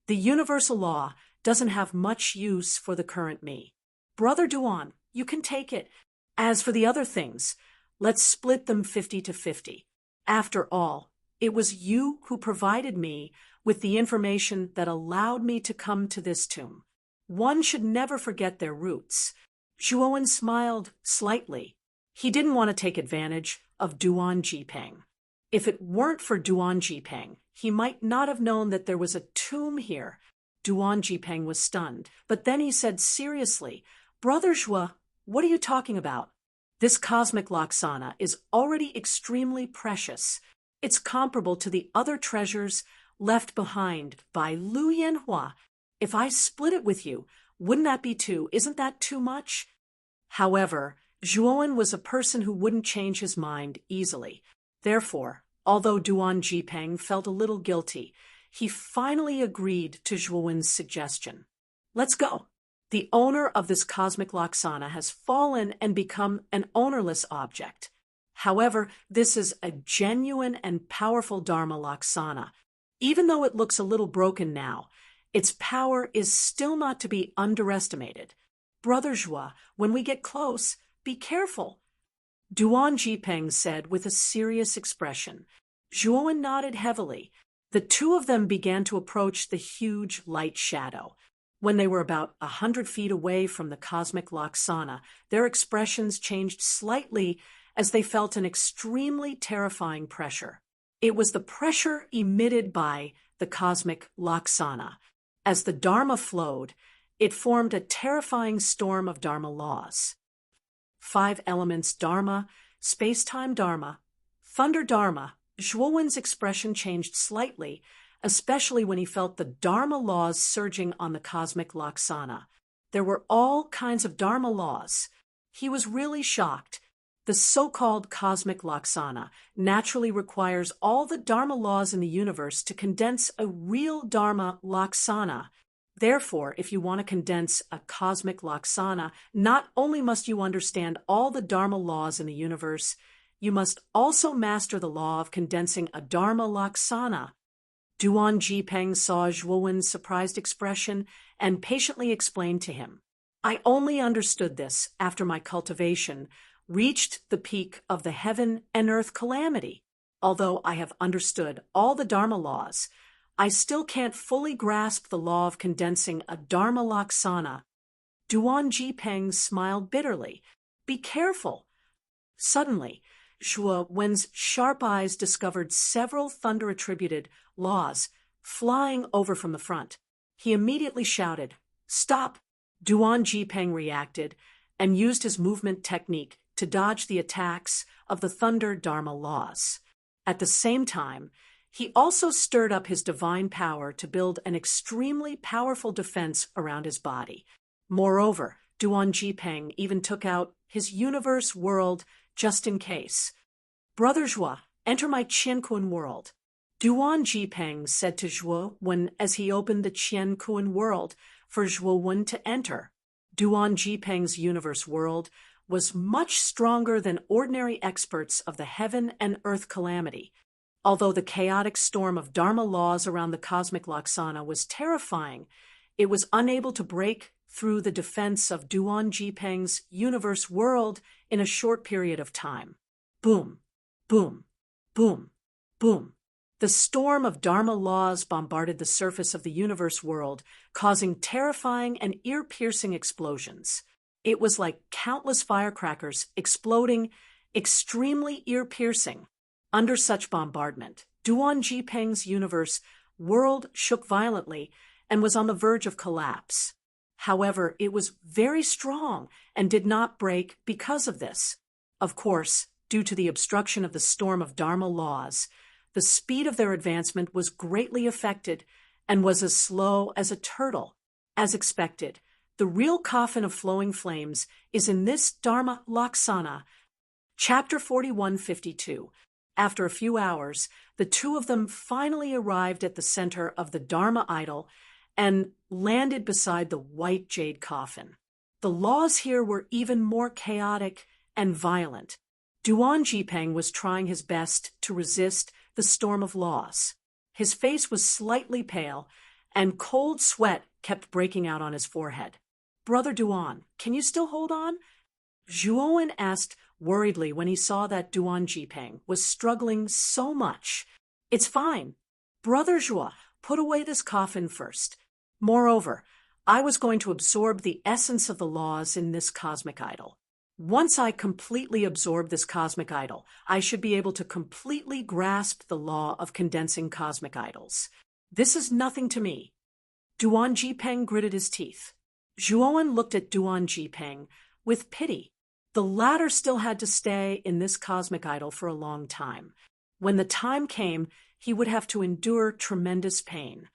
The universal law doesn't have much use for the current me. Brother Duan, you can take it. As for the other things, let's split them 50-50. After all, it was you who provided me with the information that allowed me to come to this tomb. One should never forget their roots. Zhuowen smiled slightly. He didn't want to take advantage of Duan Jipeng. If it weren't for Duan Jipeng, he might not have known that there was a tomb here. Duan Jipeng was stunned, but then he said seriously, "Brother Zhua, what are you talking about? This cosmic Laksana is already extremely precious. It's comparable to the other treasures left behind by Lu Yanhua. If I split it with you, wouldn't that be isn't that too much?" However, Zhuowen was a person who wouldn't change his mind easily. Therefore, although Duan Jipeng felt a little guilty, he finally agreed to Zhuowen's suggestion. "Let's go. The owner of this cosmic Laksana has fallen and become an ownerless object. However, this is a genuine and powerful Dharma Laksana. Even though it looks a little broken now, its power is still not to be underestimated. Brother Zhua, when we get close, be careful." Duan Jipeng said with a serious expression. Zhuowen nodded heavily. The two of them began to approach the huge light shadow. When they were about 100 feet away from the cosmic Laksana, their expressions changed slightly as they felt an extremely terrifying pressure. It was the pressure emitted by the cosmic Laksana. As the Dharma flowed, it formed a terrifying storm of Dharma laws. 5 elements Dharma, space-time Dharma, thunder Dharma. Zhuowen's expression changed slightly, especially when he felt the Dharma laws surging on the cosmic Laksana. There were all kinds of Dharma laws. He was really shocked. The so-called cosmic Laksana naturally requires all the Dharma laws in the universe to condense a real Dharma Laksana. Therefore, if you want to condense a cosmic Laksana, not only must you understand all the Dharma laws in the universe, you must also master the law of condensing a Dharma Laksana. Duan Jipeng saw Zhuowen's surprised expression and patiently explained to him, "I only understood this after my cultivation reached the peak of the heaven and earth calamity. Although I have understood all the Dharma laws, I still can't fully grasp the law of condensing a Dharma Laksana. Duan Jipeng smiled bitterly. Be careful. Suddenly, Zhuo Wen's sharp eyes discovered several thunder-attributed laws flying over from the front. He immediately shouted, Stop! Duan Jipeng reacted and used his movement technique to dodge the attacks of the Thunder Dharma laws. At the same time, he also stirred up his divine power to build an extremely powerful defense around his body. Moreover, Duan Jipeng even took out his universe world just in case. Brother Zhuo, enter my Qiankuan world. Duan Jipeng said to Zhuo Wen as he opened the Qiankuan world for Zhuo Wen to enter. Duan Jipeng's universe world was much stronger than ordinary experts of the heaven and earth calamity. Although the chaotic storm of Dharma laws around the cosmic Laksana was terrifying, it was unable to break through the defense of Duan Jipeng's universe world in a short period of time. Boom, boom, boom, boom. The storm of Dharma laws bombarded the surface of the universe world, causing terrifying and ear-piercing explosions. It was like countless firecrackers exploding, extremely ear-piercing. Under such bombardment, Duan Jipeng's universe world shook violently and was on the verge of collapse. However, it was very strong and did not break because of this. Of course, due to the obstruction of the storm of Dharma laws, the speed of their advancement was greatly affected and was as slow as a turtle. As expected, the real coffin of flowing flames is in this Dharma Laksana. Chapter 4152. After a few hours, the two of them finally arrived at the center of the Dharma idol and landed beside the white jade coffin. The laws here were even more chaotic and violent. Duan Jipeng was trying his best to resist the storm of laws. His face was slightly pale, and cold sweat kept breaking out on his forehead. Brother Duan, can you still hold on? Zhuowen asked worriedly when he saw that Duan Jipeng was struggling so much. It's fine. Brother Zhuo, put away this coffin first. Moreover, I was going to absorb the essence of the laws in this cosmic idol. Once I completely absorb this cosmic idol, I should be able to completely grasp the law of condensing cosmic idols. This is nothing to me. Duan Jipeng gritted his teeth. Zhuowen looked at Duan Jipeng with pity. The latter still had to stay in this cosmic idol for a long time. When the time came, he would have to endure tremendous pain.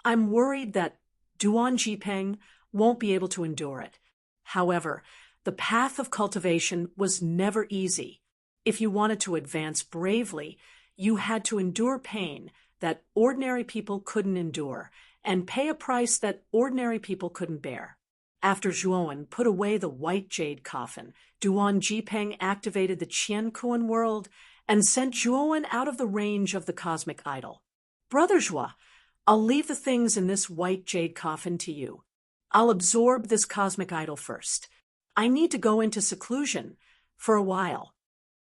I'm worried that Duan Jipeng won't be able to endure it. However, the path of cultivation was never easy. If you wanted to advance bravely, you had to endure pain that ordinary people couldn't endure and pay a price that ordinary people couldn't bear. After Zhuowen put away the white jade coffin, Duan Jipeng activated the Qiankuan world and sent Zhuowen out of the range of the cosmic idol. Brother Zhuo, I'll leave the things in this white jade coffin to you. I'll absorb this cosmic idol first. I need to go into seclusion for a while.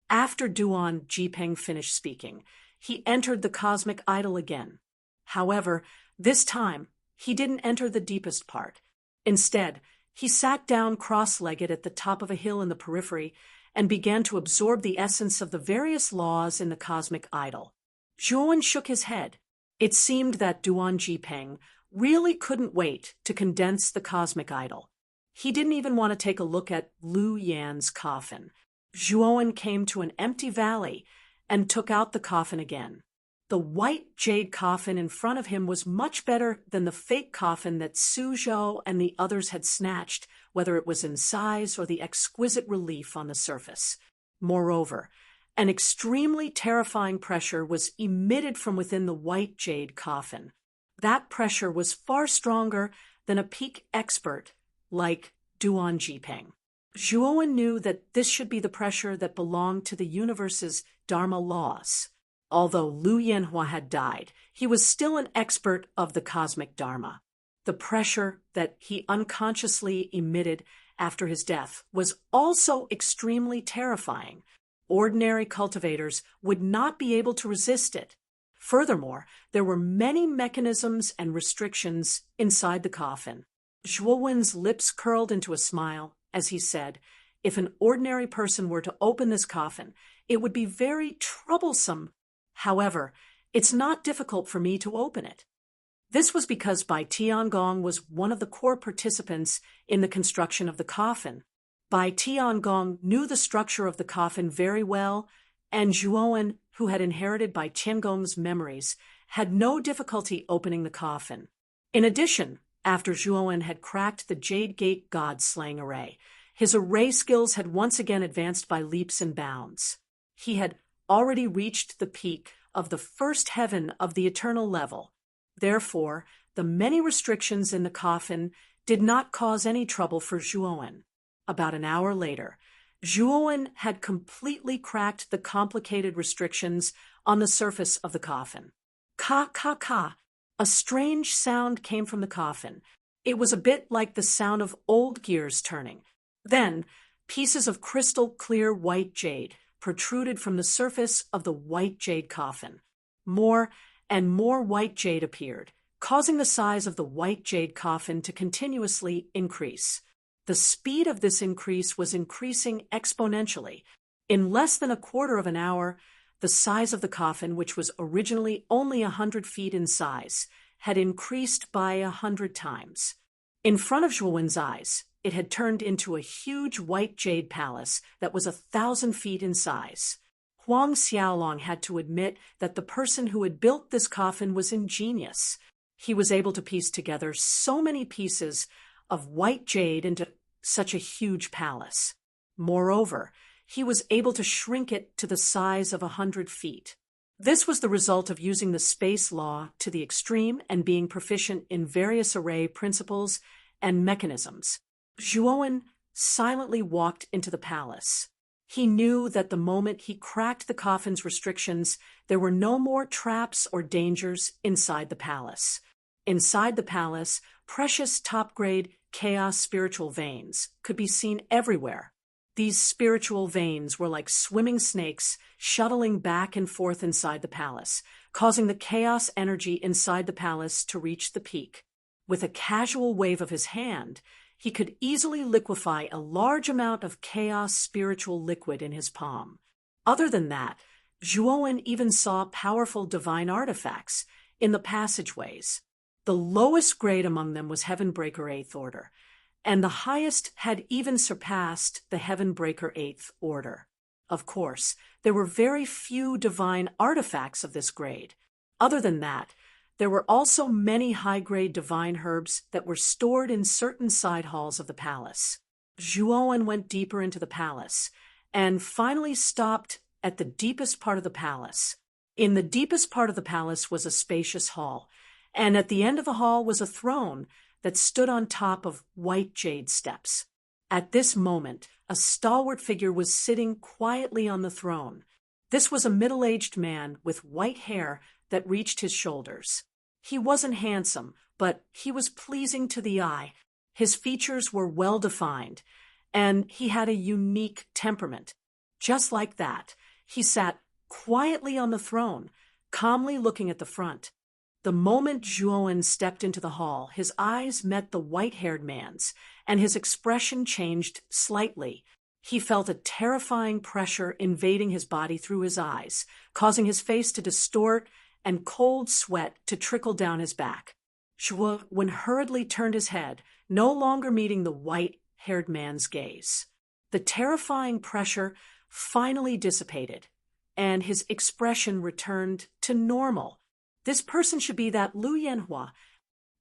After Duan Jipeng finished speaking, he entered the cosmic idol again. However, this time, he didn't enter the deepest part. Instead, he sat down cross-legged at the top of a hill in the periphery and began to absorb the essence of the various laws in the cosmic idol. Zhuowen shook his head. It seemed that Duan Jipeng really couldn't wait to condense the cosmic idol. He didn't even want to take a look at Lu Yan's coffin. Zhuowen came to an empty valley and took out the coffin again. The white jade coffin in front of him was much better than the fake coffin that Suzhou and the others had snatched, whether it was in size or the exquisite relief on the surface. Moreover, an extremely terrifying pressure was emitted from within the white jade coffin. That pressure was far stronger than a peak expert like Duan Jipeng. Zhuowen knew that this should be the pressure that belonged to the universe's Dharma laws. Although Lu Yanhua had died, he was still an expert of the cosmic Dharma. The pressure that he unconsciously emitted after his death was also extremely terrifying. Ordinary cultivators would not be able to resist it. Furthermore, there were many mechanisms and restrictions inside the coffin. Zhuowen's lips curled into a smile as he said, "If an ordinary person were to open this coffin, it would be very troublesome. However, it's not difficult for me to open it." This was because Bai Tiangong was one of the core participants in the construction of the coffin. Bai Tiangong knew the structure of the coffin very well, and Zhuowen, who had inherited Bai Tiangong's memories, had no difficulty opening the coffin. In addition, after Zhuowen had cracked the Jade Gate God-slaying array, his array skills had once again advanced by leaps and bounds. He had already reached the peak of the first heaven of the eternal level. Therefore, the many restrictions in the coffin did not cause any trouble for Zhuowen. About an hour later, Zhuowen had completely cracked the complicated restrictions on the surface of the coffin. Ka ka ka! A strange sound came from the coffin. It was a bit like the sound of old gears turning. Then, pieces of crystal-clear white jade protruded from the surface of the white jade coffin. More and more white jade appeared, causing the size of the white jade coffin to continuously increase. The speed of this increase was increasing exponentially. In less than a quarter of an hour, the size of the coffin, which was originally only 100 feet in size, had increased by 100 times. In front of Zhuowen's eyes, it had turned into a huge white jade palace that was 1,000 feet in size. Huang Xiaolong had to admit that the person who had built this coffin was ingenious. He was able to piece together so many pieces of white jade into such a huge palace. Moreover, he was able to shrink it to the size of 100 feet. This was the result of using the space law to the extreme and being proficient in various array principles and mechanisms. Zhuowen silently walked into the palace. He knew that the moment he cracked the coffin's restrictions, there were no more traps or dangers inside the palace. Inside the palace, precious top-grade chaos spiritual veins could be seen everywhere. These spiritual veins were like swimming snakes shuttling back and forth inside the palace, causing the chaos energy inside the palace to reach the peak. With a casual wave of his hand, he could easily liquefy a large amount of chaos spiritual liquid in his palm. Other than that, Zhuowen even saw powerful divine artifacts in the passageways. The lowest grade among them was Heavenbreaker 8th Order, and the highest had even surpassed the Heavenbreaker 8th Order. Of course, there were very few divine artifacts of this grade. Other than that, there were also many high-grade divine herbs that were stored in certain side halls of the palace. Zhuowen went deeper into the palace and finally stopped at the deepest part of the palace. In the deepest part of the palace was a spacious hall, and at the end of the hall was a throne that stood on top of white jade steps. At this moment, a stalwart figure was sitting quietly on the throne. This was a middle-aged man with white hair that reached his shoulders. He wasn't handsome, but he was pleasing to the eye. His features were well-defined, and he had a unique temperament. Just like that, he sat quietly on the throne, calmly looking at the front. The moment Zhuowen stepped into the hall, his eyes met the white-haired man's, and his expression changed slightly. He felt a terrifying pressure invading his body through his eyes, causing his face to distort and cold sweat to trickle down his back. Zhuowen hurriedly turned his head, no longer meeting the white-haired man's gaze. The terrifying pressure finally dissipated, and his expression returned to normal. This person should be that Lu Yanhua.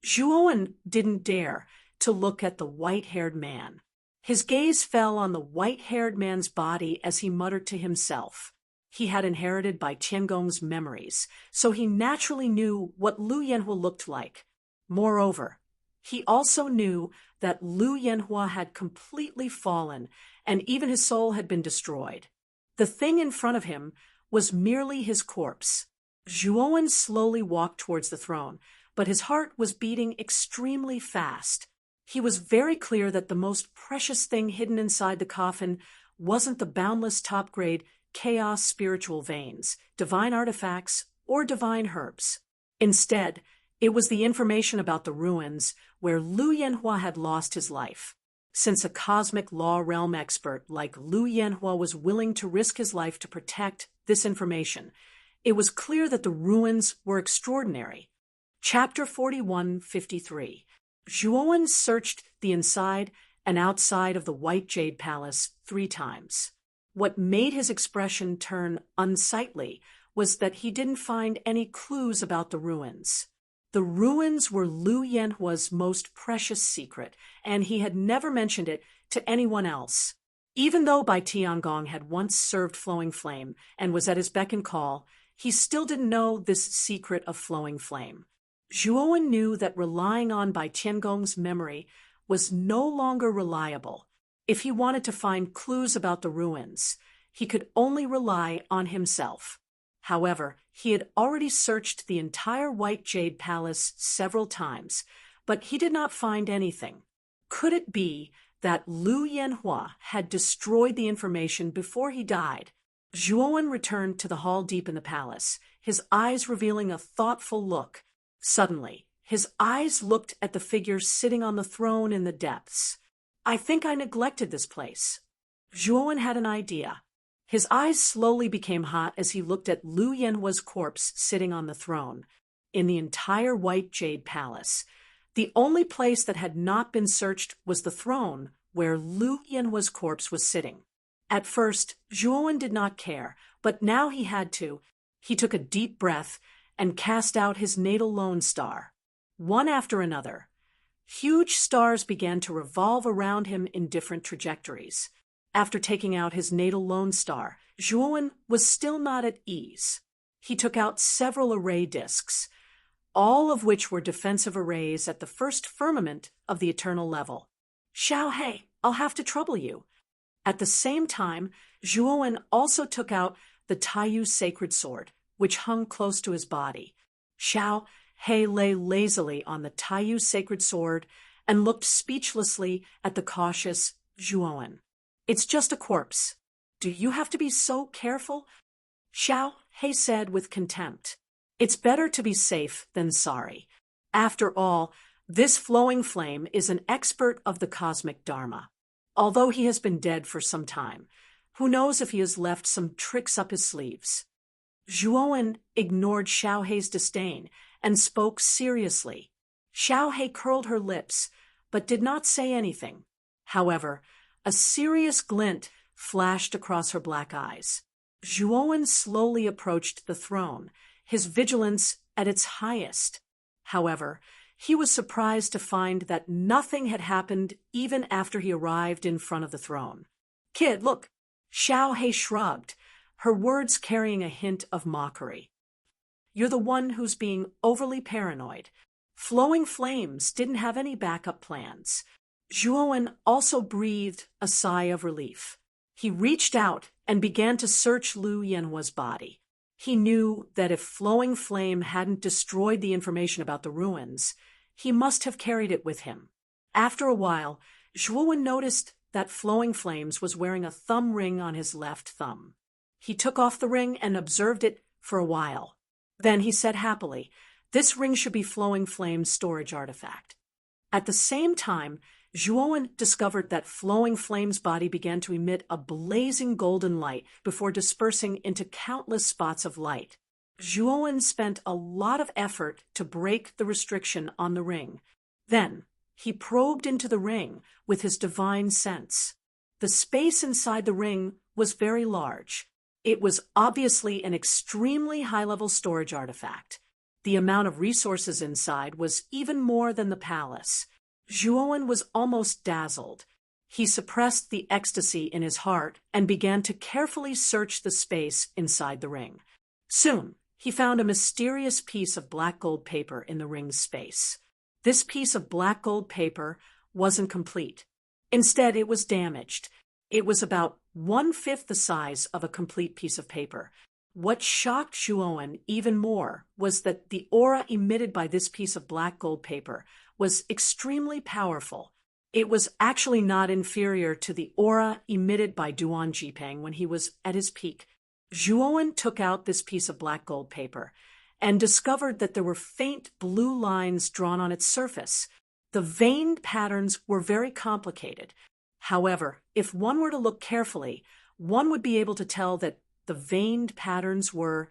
Zhuowen didn't dare to look at the white-haired man. His gaze fell on the white-haired man's body as he muttered to himself. He had inherited Bai Tiangong's memories, so he naturally knew what Lu Yanhua looked like. Moreover, he also knew that Lu Yanhua had completely fallen, and even his soul had been destroyed. The thing in front of him was merely his corpse. Zhuowen slowly walked towards the throne, but his heart was beating extremely fast. He was very clear that the most precious thing hidden inside the coffin wasn't the boundless top-grade chaos spiritual veins, divine artifacts, or divine herbs. Instead, it was the information about the ruins where Lu Yanhua had lost his life. Since a cosmic law realm expert like Lu Yanhua was willing to risk his life to protect this information, it was clear that the ruins were extraordinary. Chapter 41:53. Zhuowen searched the inside and outside of the White Jade Palace 3 times. What made his expression turn unsightly was that he didn't find any clues about the ruins. The ruins were Lu Yanhua's most precious secret, and he had never mentioned it to anyone else. Even though Bai Tiangong had once served Flowing Flame and was at his beck and call, he still didn't know this secret of Flowing Flame. Zhuowen knew that relying on Bai Tiangong's memory was no longer reliable. If he wanted to find clues about the ruins, he could only rely on himself. However, he had already searched the entire White Jade Palace several times, but he did not find anything. Could it be that Lu Yanhua had destroyed the information before he died? Zhuowen returned to the hall deep in the palace, his eyes revealing a thoughtful look. Suddenly, his eyes looked at the figure sitting on the throne in the depths. I think I neglected this place. Zhuowen had an idea. His eyes slowly became hot as he looked at Lu Yanhua's corpse sitting on the throne. In the entire White Jade Palace, the only place that had not been searched was the throne where Lu Yanhua's corpse was sitting. At first, Zhuowen did not care, but now he had to. He took a deep breath and cast out his natal lone star. One after another, huge stars began to revolve around him in different trajectories. After taking out his natal lone star, Zhuowen was still not at ease. He took out several array discs, all of which were defensive arrays at the first firmament of the eternal level. Xiao He, I'll have to trouble you. At the same time, Zhuowen also took out the Taiyu sacred sword, which hung close to his body. Xiao He lay lazily on the Taiyu sacred sword and looked speechlessly at the cautious Zhuowen. It's just a corpse. Do you have to be so careful? Xiao He said with contempt. It's better to be safe than sorry. After all, this Flowing Flame is an expert of the cosmic dharma. Although he has been dead for some time, who knows if he has left some tricks up his sleeves? Zhuowen ignored Xiao He's disdain and spoke seriously. Xiao He curled her lips, but did not say anything. However, a serious glint flashed across her black eyes. Zhuowen slowly approached the throne, his vigilance at its highest. However, he was surprised to find that nothing had happened even after he arrived in front of the throne. Kid, look! Xiao He shrugged, her words carrying a hint of mockery. You're the one who's being overly paranoid. Flowing Flames didn't have any backup plans. Zhuowen also breathed a sigh of relief. He reached out and began to search Lu Yanhua's body. He knew that if Flowing Flame hadn't destroyed the information about the ruins, he must have carried it with him. After a while, Zhuowen noticed that Flowing Flames was wearing a thumb ring on his left thumb. He took off the ring and observed it for a while. Then he said happily, "This ring should be Flowing Flame's storage artifact." At the same time, Zhuowen discovered that Flowing Flame's body began to emit a blazing golden light before dispersing into countless spots of light. Zhuowen spent a lot of effort to break the restriction on the ring. Then, he probed into the ring with his divine sense. The space inside the ring was very large. It was obviously an extremely high-level storage artifact. The amount of resources inside was even more than the palace. Zhuowen was almost dazzled. He suppressed the ecstasy in his heart and began to carefully search the space inside the ring. Soon, he found a mysterious piece of black gold paper in the ring's space. This piece of black gold paper wasn't complete. Instead, it was damaged. It was about 1/5 the size of a complete piece of paper. What shocked Zhuowen even more was that the aura emitted by this piece of black gold paper was extremely powerful. It was actually not inferior to the aura emitted by Duan Jipeng when he was at his peak. Zhuowen took out this piece of black gold paper and discovered that there were faint blue lines drawn on its surface. The veined patterns were very complicated. However, if one were to look carefully, one would be able to tell that the veined patterns were,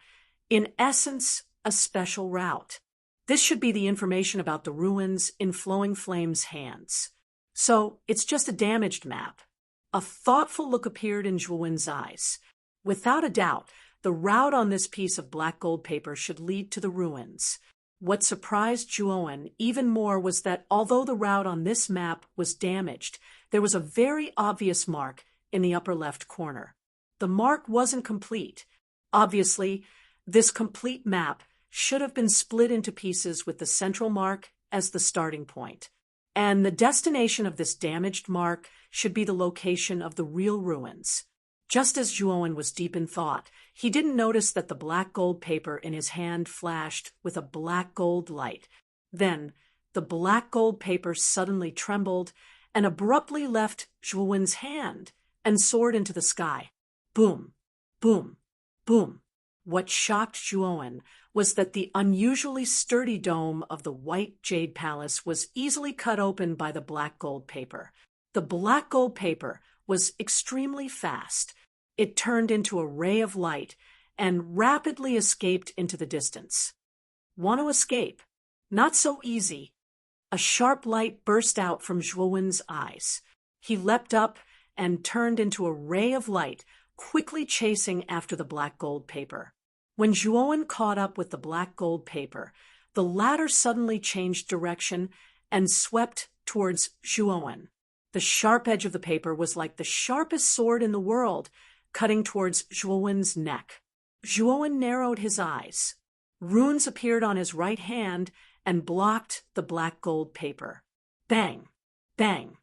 in essence, a special route. This should be the information about the ruins in Flowing Flame's hands. So, it's just a damaged map. A thoughtful look appeared in Zhuowen's eyes. Without a doubt, the route on this piece of black gold paper should lead to the ruins. What surprised Zhuowen even more was that although the route on this map was damaged, there was a very obvious mark in the upper left corner. The mark wasn't complete. Obviously, this complete map should have been split into pieces with the central mark as the starting point. And the destination of this damaged mark should be the location of the real ruins. Just as Zhuowen was deep in thought, he didn't notice that the black gold paper in his hand flashed with a black gold light. Then, the black gold paper suddenly trembled and abruptly left Zhuowen's hand and soared into the sky. Boom, boom, boom. What shocked Zhuowen was that the unusually sturdy dome of the white jade palace was easily cut open by the black gold paper. The black gold paper was extremely fast. It turned into a ray of light and rapidly escaped into the distance. Want to escape? Not so easy. A sharp light burst out from Zhuowen's eyes. He leapt up and turned into a ray of light, quickly chasing after the black gold paper. When Zhuowen caught up with the black gold paper, the latter suddenly changed direction and swept towards Zhuowen. The sharp edge of the paper was like the sharpest sword in the world, cutting towards Zhuowen's neck. Zhuowen narrowed his eyes. Runes appeared on his right hand and blocked the black gold paper. Bang, bang,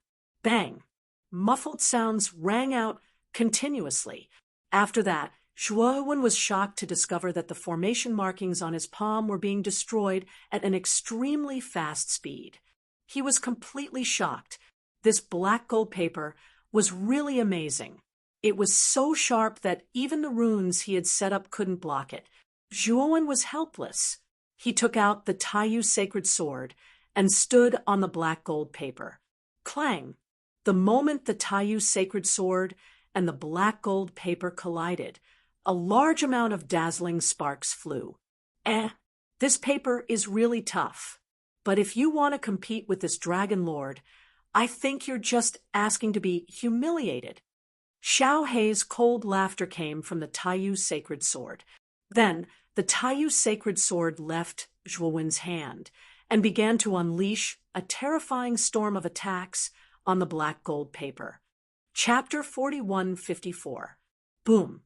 bang. Muffled sounds rang out continuously. After that, Zhuowen was shocked to discover that the formation markings on his palm were being destroyed at an extremely fast speed. He was completely shocked. This black gold paper was really amazing. It was so sharp that even the runes he had set up couldn't block it. Zhuowen was helpless. He took out the Taiyu sacred sword and stood on the black gold paper. Clang! The moment the Taiyu sacred sword and the black gold paper collided, a large amount of dazzling sparks flew. This paper is really tough. But if you want to compete with this dragon lord, I think you're just asking to be humiliated. Xiao Hei's cold laughter came from the Taiyu sacred sword. Then, the Taiyu sacred sword left Zhuowen's hand and began to unleash a terrifying storm of attacks on the black gold paper. Chapter 4154. Boom.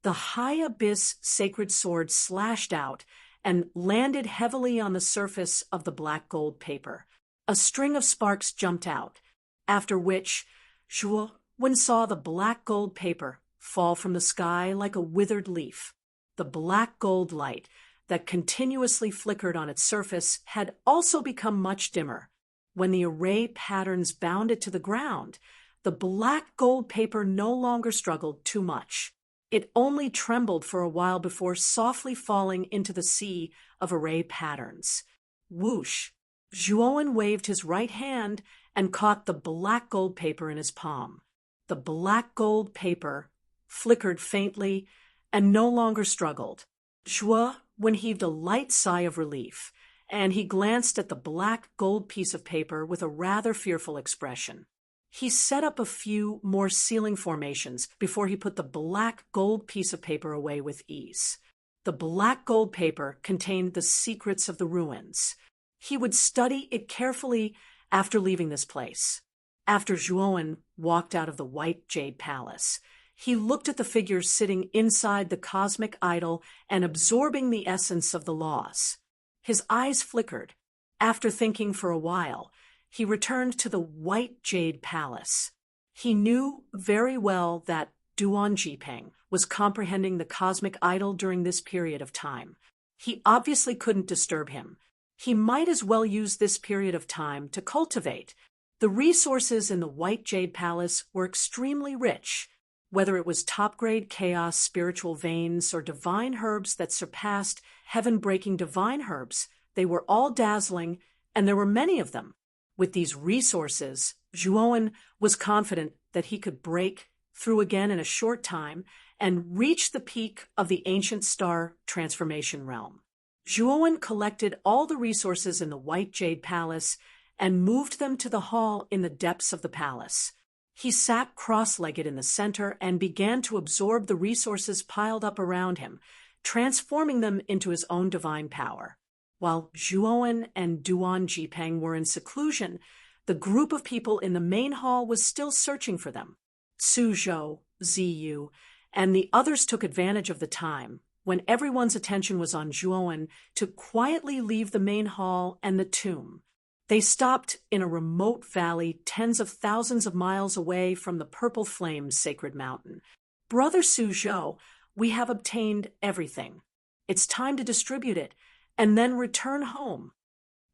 The high abyss sacred sword slashed out and landed heavily on the surface of the black gold paper. A string of sparks jumped out, after which Zhuowen saw the black gold paper fall from the sky like a withered leaf. The black gold light that continuously flickered on its surface had also become much dimmer. When the array patterns bounded to the ground, the black gold paper no longer struggled too much. It only trembled for a while before softly falling into the sea of array patterns. Whoosh! Zhuowen waved his right hand and caught the black gold paper in his palm. The black gold paper flickered faintly and no longer struggled. Zhuowen heaved a light sigh of relief, and he glanced at the black gold piece of paper with a rather fearful expression. He set up a few more ceiling formations before he put the black gold piece of paper away with ease. The black gold paper contained the secrets of the ruins. He would study it carefully after leaving this place. After Zhuowen walked out of the white jade palace, he looked at the figures sitting inside the cosmic idol and absorbing the essence of the laws. His eyes flickered. After thinking for a while, he returned to the white jade palace. He knew very well that Duan Jipeng was comprehending the cosmic idol during this period of time. He obviously couldn't disturb him. He might as well use this period of time to cultivate. The resources in the white jade palace were extremely rich, whether it was top-grade chaos spiritual veins or divine herbs that surpassed heaven-breaking divine herbs. They were all dazzling, and there were many of them. With these resources, Zhuowen was confident that he could break through again in a short time and reach the peak of the ancient star transformation realm. Zhuowen collected all the resources in the White Jade Palace and moved them to the hall in the depths of the palace. He sat cross-legged in the center and began to absorb the resources piled up around him, transforming them into his own divine power. While Zhuowen and Duan Jipeng were in seclusion, the group of people in the main hall was still searching for them. Suzhou, Ziyu, and the others took advantage of the time, when everyone's attention was on Zhuowen, to quietly leave the main hall and the tomb. They stopped in a remote valley tens of thousands of miles away from the Purple Flames sacred mountain. "Brother Suzhou, we have obtained everything. It's time to distribute it, and then return home."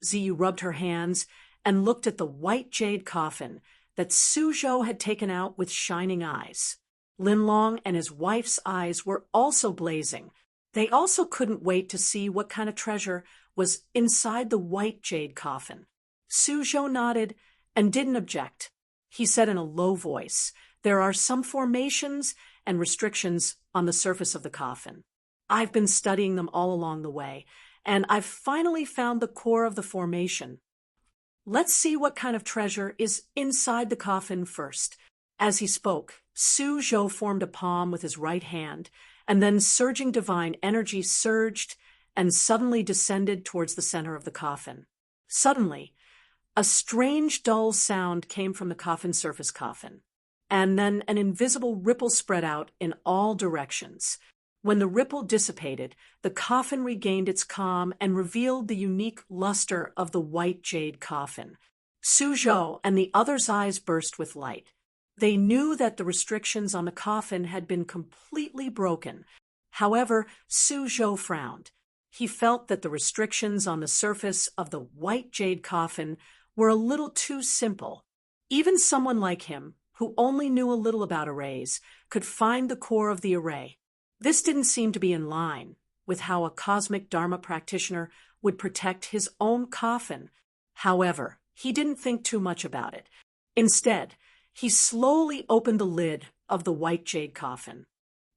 Ziyu rubbed her hands and looked at the white jade coffin that Suzhou had taken out with shining eyes. Linlong and his wife's eyes were also blazing. They also couldn't wait to see what kind of treasure was inside the white jade coffin. Suzhou nodded and didn't object. He said in a low voice, "There are some formations and restrictions on the surface of the coffin. I've been studying them all along the way, and I've finally found the core of the formation. Let's see what kind of treasure is inside the coffin first." As he spoke, Suzhou formed a palm with his right hand, and then surging divine energy surged and suddenly descended towards the center of the coffin. Suddenly, a strange dull sound came from the coffin's surface coffin, and then an invisible ripple spread out in all directions. When the ripple dissipated, the coffin regained its calm and revealed the unique luster of the white jade coffin. Suzhou and the others' eyes burst with light. They knew that the restrictions on the coffin had been completely broken. However, Suzhou frowned. He felt that the restrictions on the surface of the white jade coffin were a little too simple. Even someone like him, who only knew a little about arrays, could find the core of the array. This didn't seem to be in line with how a cosmic Dharma practitioner would protect his own coffin. However, he didn't think too much about it. Instead, he slowly opened the lid of the white jade coffin.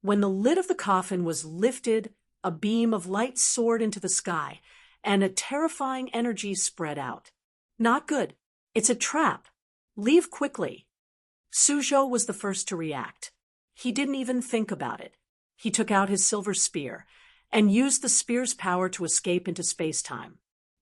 When the lid of the coffin was lifted, a beam of light soared into the sky, and a terrifying energy spread out. "Not good. It's a trap. Leave quickly." Suzhou was the first to react. He didn't even think about it. He took out his silver spear and used the spear's power to escape into space-time.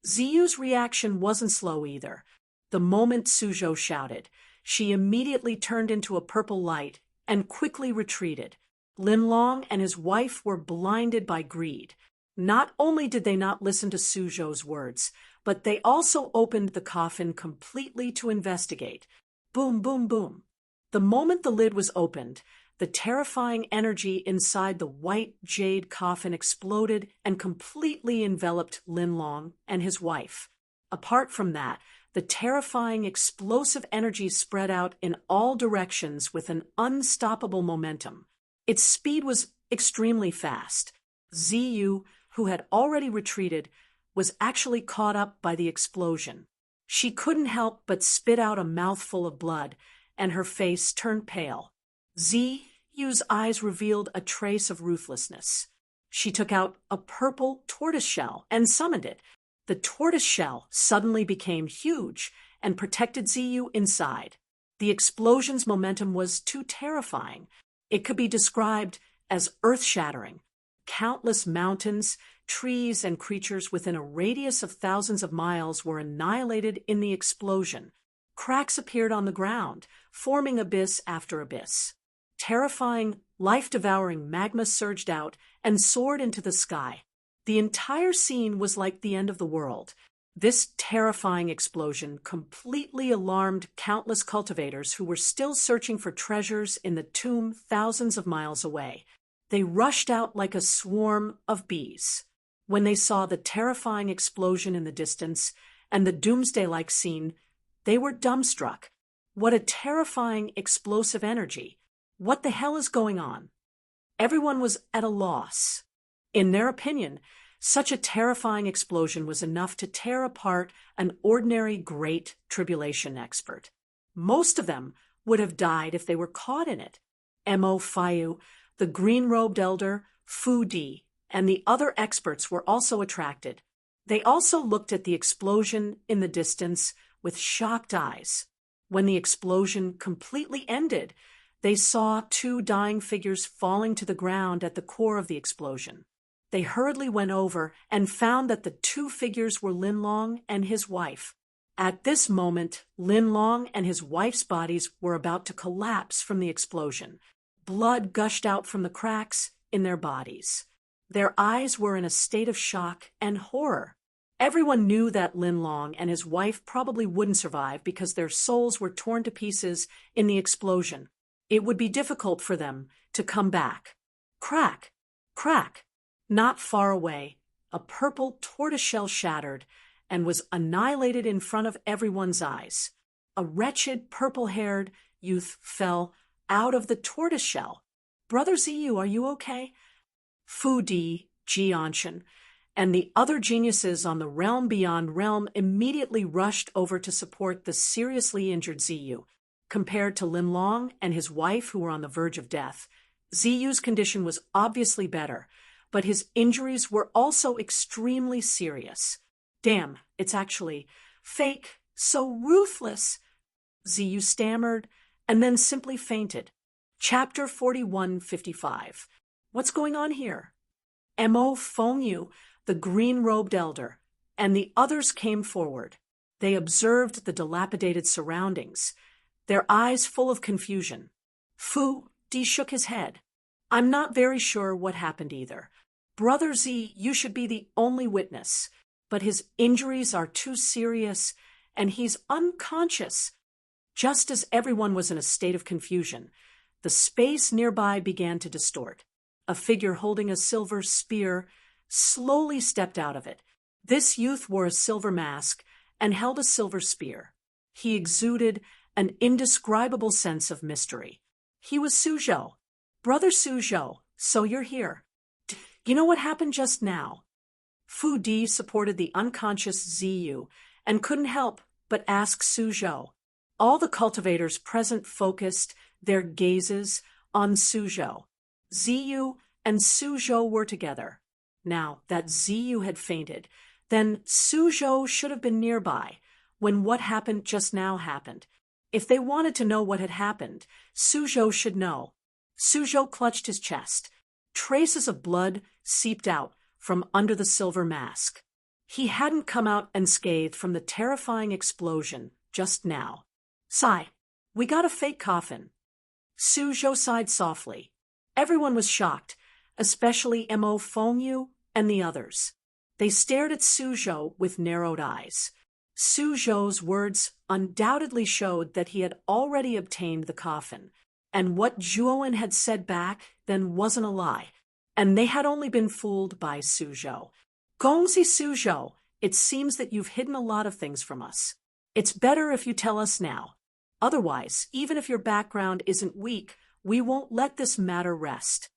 Ziyu's reaction wasn't slow either. The moment Suzhou shouted, she immediately turned into a purple light and quickly retreated. Linlong and his wife were blinded by greed. Not only did they not listen to Suzhou's words, but they also opened the coffin completely to investigate. Boom, boom, boom. The moment the lid was opened, the terrifying energy inside the white jade coffin exploded and completely enveloped Linlong and his wife. Apart from that, the terrifying explosive energy spread out in all directions with an unstoppable momentum. Its speed was extremely fast. Ziyu, who had already retreated, was actually caught up by the explosion. She couldn't help but spit out a mouthful of blood, and her face turned pale. Ziyu's eyes revealed a trace of ruthlessness. She took out a purple tortoiseshell and summoned it. The tortoiseshell suddenly became huge and protected Ziyu inside. The explosion's momentum was too terrifying. It could be described as earth-shattering. Countless mountains, trees, and creatures within a radius of thousands of miles were annihilated in the explosion. Cracks appeared on the ground, forming abyss after abyss. Terrifying, life-devouring magma surged out and soared into the sky. The entire scene was like the end of the world. This terrifying explosion completely alarmed countless cultivators who were still searching for treasures in the tomb thousands of miles away. They rushed out like a swarm of bees. When they saw the terrifying explosion in the distance and the doomsday-like scene, they were dumbstruck. What a terrifying, explosive energy. What the hell is going on? Everyone was at a loss. In their opinion, Such a terrifying explosion was enough to tear apart an ordinary Great Tribulation expert. Most of them would have died if they were caught in it. Mo Fayu, the green-robed elder, Fu Di, and the other experts were also attracted. They also looked at the explosion in the distance with shocked eyes. When the explosion completely ended, they saw two dying figures falling to the ground at the core of the explosion. They hurriedly went over and found that the two figures were Lin Long and his wife. At this moment, Lin Long and his wife's bodies were about to collapse from the explosion. Blood gushed out from the cracks in their bodies. Their eyes were in a state of shock and horror. Everyone knew that Lin Long and his wife probably wouldn't survive because their souls were torn to pieces in the explosion. It would be difficult for them to come back. Crack! Crack! Not far away, a purple tortoiseshell shattered and was annihilated in front of everyone's eyes. A wretched purple-haired youth fell out of the tortoiseshell. Brother Ziyu, are you okay? Fu Di, Jianshan, and the other geniuses on the realm beyond realm immediately rushed over to support the seriously injured Ziyu. Compared to Lin Long and his wife, who were on the verge of death, Ziyu's condition was obviously better, but his injuries were also extremely serious. Damn, it's actually fake, so ruthless, Ziyu stammered, and then simply fainted. Chapter 4155. What's going on here? Mo Fengyu, the green-robed elder, and the others came forward. They observed the dilapidated surroundings, their eyes full of confusion. Fu Di shook his head. I'm not very sure what happened either. Brother Z, you should be the only witness, but his injuries are too serious, and he's unconscious. Just as everyone was in a state of confusion, the space nearby began to distort. A figure holding a silver spear slowly stepped out of it. This youth wore a silver mask and held a silver spear. He exuded an indescribable sense of mystery. He was Suzhou. Brother Suzhou, so you're here. You know what happened just now? Fu Di supported the unconscious Ziyu and couldn't help but ask Suzhou. All the cultivators present focused their gazes on Suzhou. Ziyu and Suzhou were together. Now that Ziyu had fainted, then Suzhou should have been nearby when what happened just now happened. If they wanted to know what had happened, Suzhou should know. Suzhou clutched his chest. Traces of blood seeped out from under the silver mask. He hadn't come out unscathed from the terrifying explosion just now. Sigh, we got a fake coffin. Suzhou sighed softly. Everyone was shocked, especially Mo Fengyu and the others. They stared at Suzhou with narrowed eyes. Suzhou's words undoubtedly showed that he had already obtained the coffin, and what Zhuowen had said back then wasn't a lie, and they had only been fooled by Suzhou. Gongzi Suzhou, it seems that you've hidden a lot of things from us. It's better if you tell us now. Otherwise, even if your background isn't weak, we won't let this matter rest.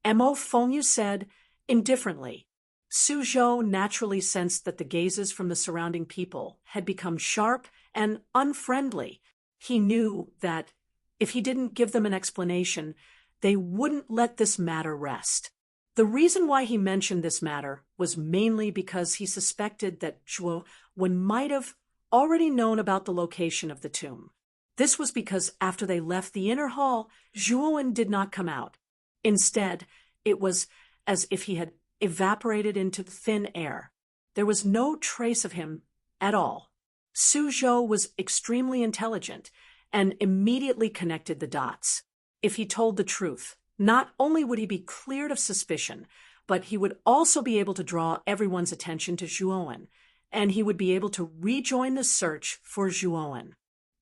Mo Fengyu said, indifferently. Suzhou naturally sensed that the gazes from the surrounding people had become sharp and unfriendly. He knew that if he didn't give them an explanation, they wouldn't let this matter rest. The reason why he mentioned this matter was mainly because he suspected that Zhuowen might have already known about the location of the tomb. This was because after they left the inner hall, Zhuowen did not come out. Instead, it was as if he had evaporated into thin air. There was no trace of him at all. Suzhou was extremely intelligent and immediately connected the dots. If he told the truth, not only would he be cleared of suspicion, but he would also be able to draw everyone's attention to Zhuowen, and he would be able to rejoin the search for Zhuowen.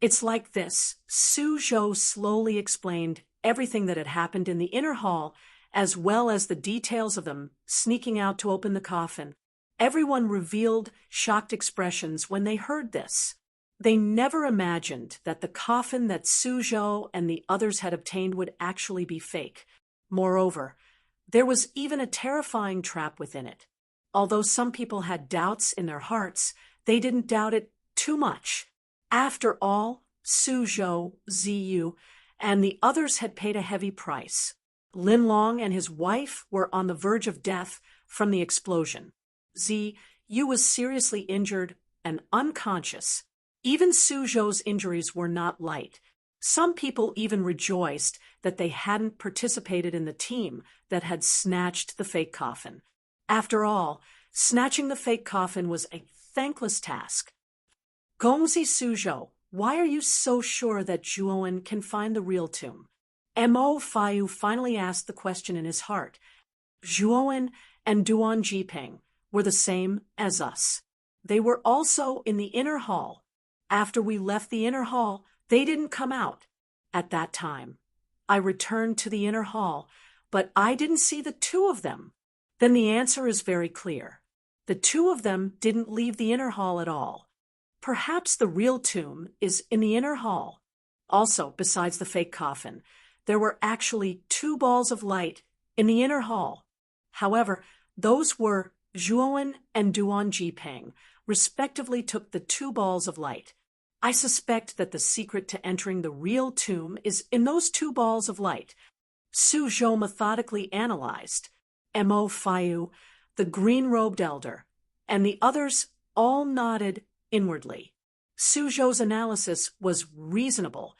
It's like this. Suzhou slowly explained everything that had happened in the inner hall, as well as the details of them sneaking out to open the coffin. Everyone revealed shocked expressions when they heard this. They never imagined that the coffin that Suzhou and the others had obtained would actually be fake. Moreover, there was even a terrifying trap within it. Although some people had doubts in their hearts, they didn't doubt it too much. After all, Suzhou, Ziyu, and the others had paid a heavy price. Lin Long and his wife were on the verge of death from the explosion. Ziyu was seriously injured and unconscious. Even Suzhou's injuries were not light. Some people even rejoiced that they hadn't participated in the team that had snatched the fake coffin. After all, snatching the fake coffin was a thankless task. Gongzi Suzhou, why are you so sure that Zhuowen can find the real tomb? Mo Faiyu finally asked the question in his heart. Zhuowen and Duan Jiping were the same as us. They were also in the inner hall. After we left the inner hall, they didn't come out. At that time, I returned to the inner hall, but I didn't see the two of them. Then the answer is very clear. The two of them didn't leave the inner hall at all. Perhaps the real tomb is in the inner hall. Also, besides the fake coffin, there were actually two balls of light in the inner hall. However, those were Zhuowen and Duan Jiping, respectively took the two balls of light. I suspect that the secret to entering the real tomb is in those two balls of light. Suzhou methodically analyzed. Mo Faiyu, the green-robed elder, and the others all nodded inwardly. Suzhou's analysis was reasonable.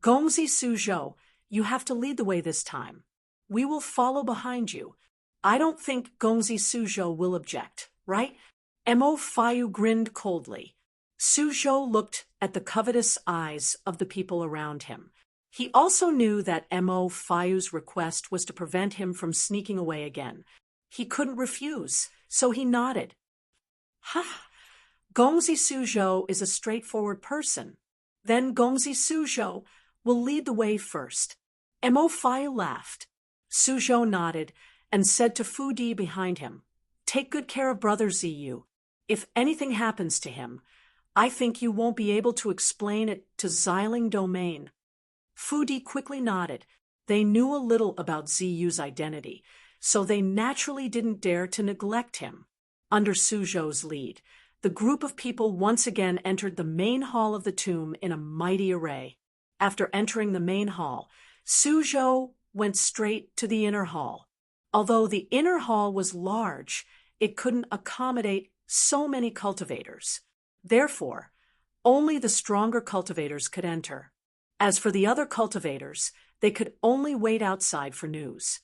Gongzi Suzhou, you have to lead the way this time. We will follow behind you. I don't think Gongzi Suzhou will object, right? Mo Faiyu grinned coldly. Suzhou looked at the covetous eyes of the people around him. He also knew that Mo Faiyu's request was to prevent him from sneaking away again. He couldn't refuse, so he nodded. Ha! Gongzi Suzhou is a straightforward person. Then Gongzi Suzhou will lead the way first. Mo Faiyu laughed. Suzhou nodded and said to Fu Di behind him, "Take good care of Brother Ziyu. If anything happens to him, I think you won't be able to explain it to Xiling Domain." Fu Di quickly nodded. They knew a little about Ziyu's identity, so they naturally didn't dare to neglect him. Under Suzhou's lead, the group of people once again entered the main hall of the tomb in a mighty array. After entering the main hall, Suzhou went straight to the inner hall. Although the inner hall was large, it couldn't accommodate so many cultivators. Therefore, only the stronger cultivators could enter. As for the other cultivators, they could only wait outside for news.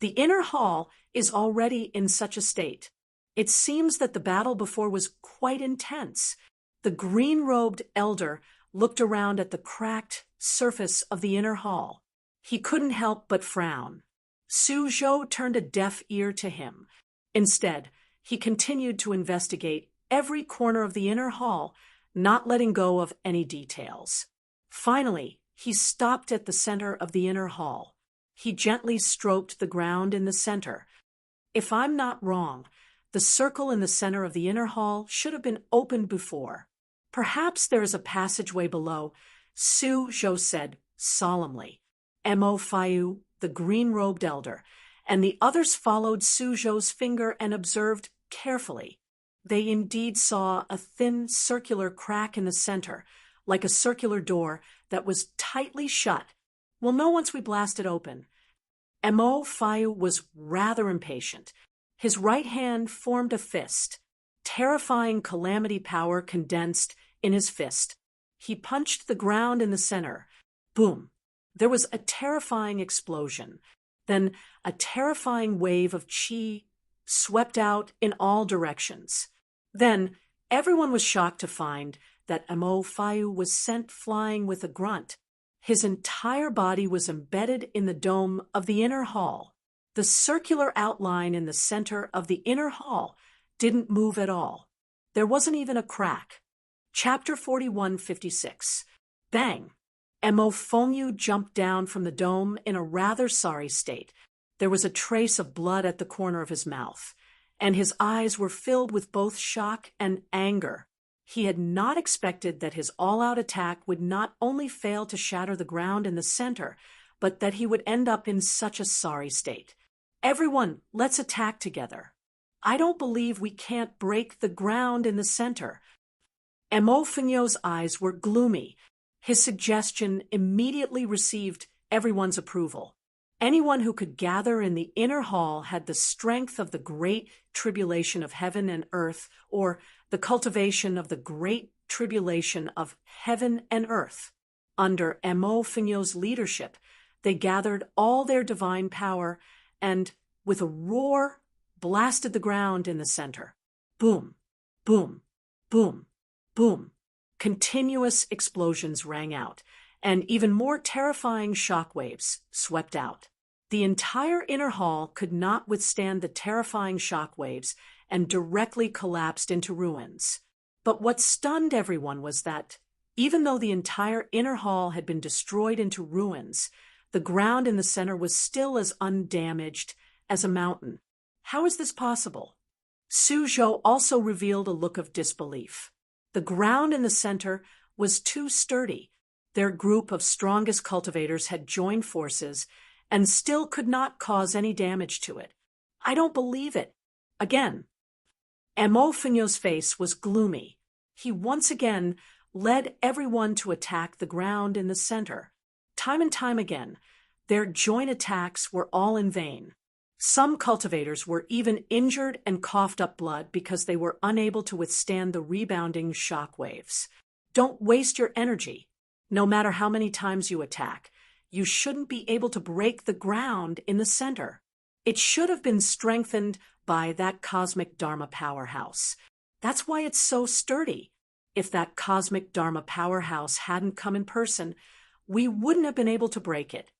The inner hall is already in such a state. It seems that the battle before was quite intense. The green-robed elder looked around at the cracked surface of the inner hall. He couldn't help but frown. Suzhou turned a deaf ear to him. Instead, he continued to investigate every corner of the inner hall, not letting go of any details. Finally, he stopped at the center of the inner hall. He gently stroked the ground in the center. If I'm not wrong, the circle in the center of the inner hall should have been opened before. Perhaps there is a passageway below, Suzhou said solemnly. Mo Faiyu, the green-robed elder, and the others followed Suzhou's finger and observed carefully. They indeed saw a thin circular crack in the center, like a circular door that was tightly shut. We'll know once we blast it open. Mo Faiyu was rather impatient. His right hand formed a fist. Terrifying calamity power condensed in his fist. He punched the ground in the center. Boom! There was a terrifying explosion. Then a terrifying wave of qi swept out in all directions. Then everyone was shocked to find that Mo Faiyu was sent flying with a grunt. His entire body was embedded in the dome of the inner hall. The circular outline in the center of the inner hall didn't move at all. There wasn't even a crack. Chapter 41:56. Bang! Mo Fengyu jumped down from the dome in a rather sorry state. There was a trace of blood at the corner of his mouth, and his eyes were filled with both shock and anger. He had not expected that his all-out attack would not only fail to shatter the ground in the center, but that he would end up in such a sorry state. "Everyone, let's attack together." I don't believe we can't break the ground in the center. Mo Figno's eyes were gloomy. His suggestion immediately received everyone's approval. Anyone who could gather in the inner hall had the strength of the great tribulation of heaven and earth, or the cultivation of the great tribulation of heaven and earth. Under Mo Figno's leadership, they gathered all their divine power and, with a roar, blasted the ground in the center. Boom, boom, boom, boom. Continuous explosions rang out, and even more terrifying shockwaves swept out. The entire inner hall could not withstand the terrifying shockwaves and directly collapsed into ruins. But what stunned everyone was that, even though the entire inner hall had been destroyed into ruins, the ground in the center was still as undamaged as a mountain. How is this possible? Suzhou also revealed a look of disbelief. The ground in the center was too sturdy. Their group of strongest cultivators had joined forces and still could not cause any damage to it. I don't believe it. Again. Mo Figno's face was gloomy. He once again led everyone to attack the ground in the center. Time and time again, their joint attacks were all in vain. Some cultivators were even injured and coughed up blood because they were unable to withstand the rebounding shock waves. Don't waste your energy. No matter how many times you attack, you shouldn't be able to break the ground in the center. It should have been strengthened by that cosmic Dharma powerhouse. That's why it's so sturdy. If that cosmic Dharma powerhouse hadn't come in person, we wouldn't have been able to break it.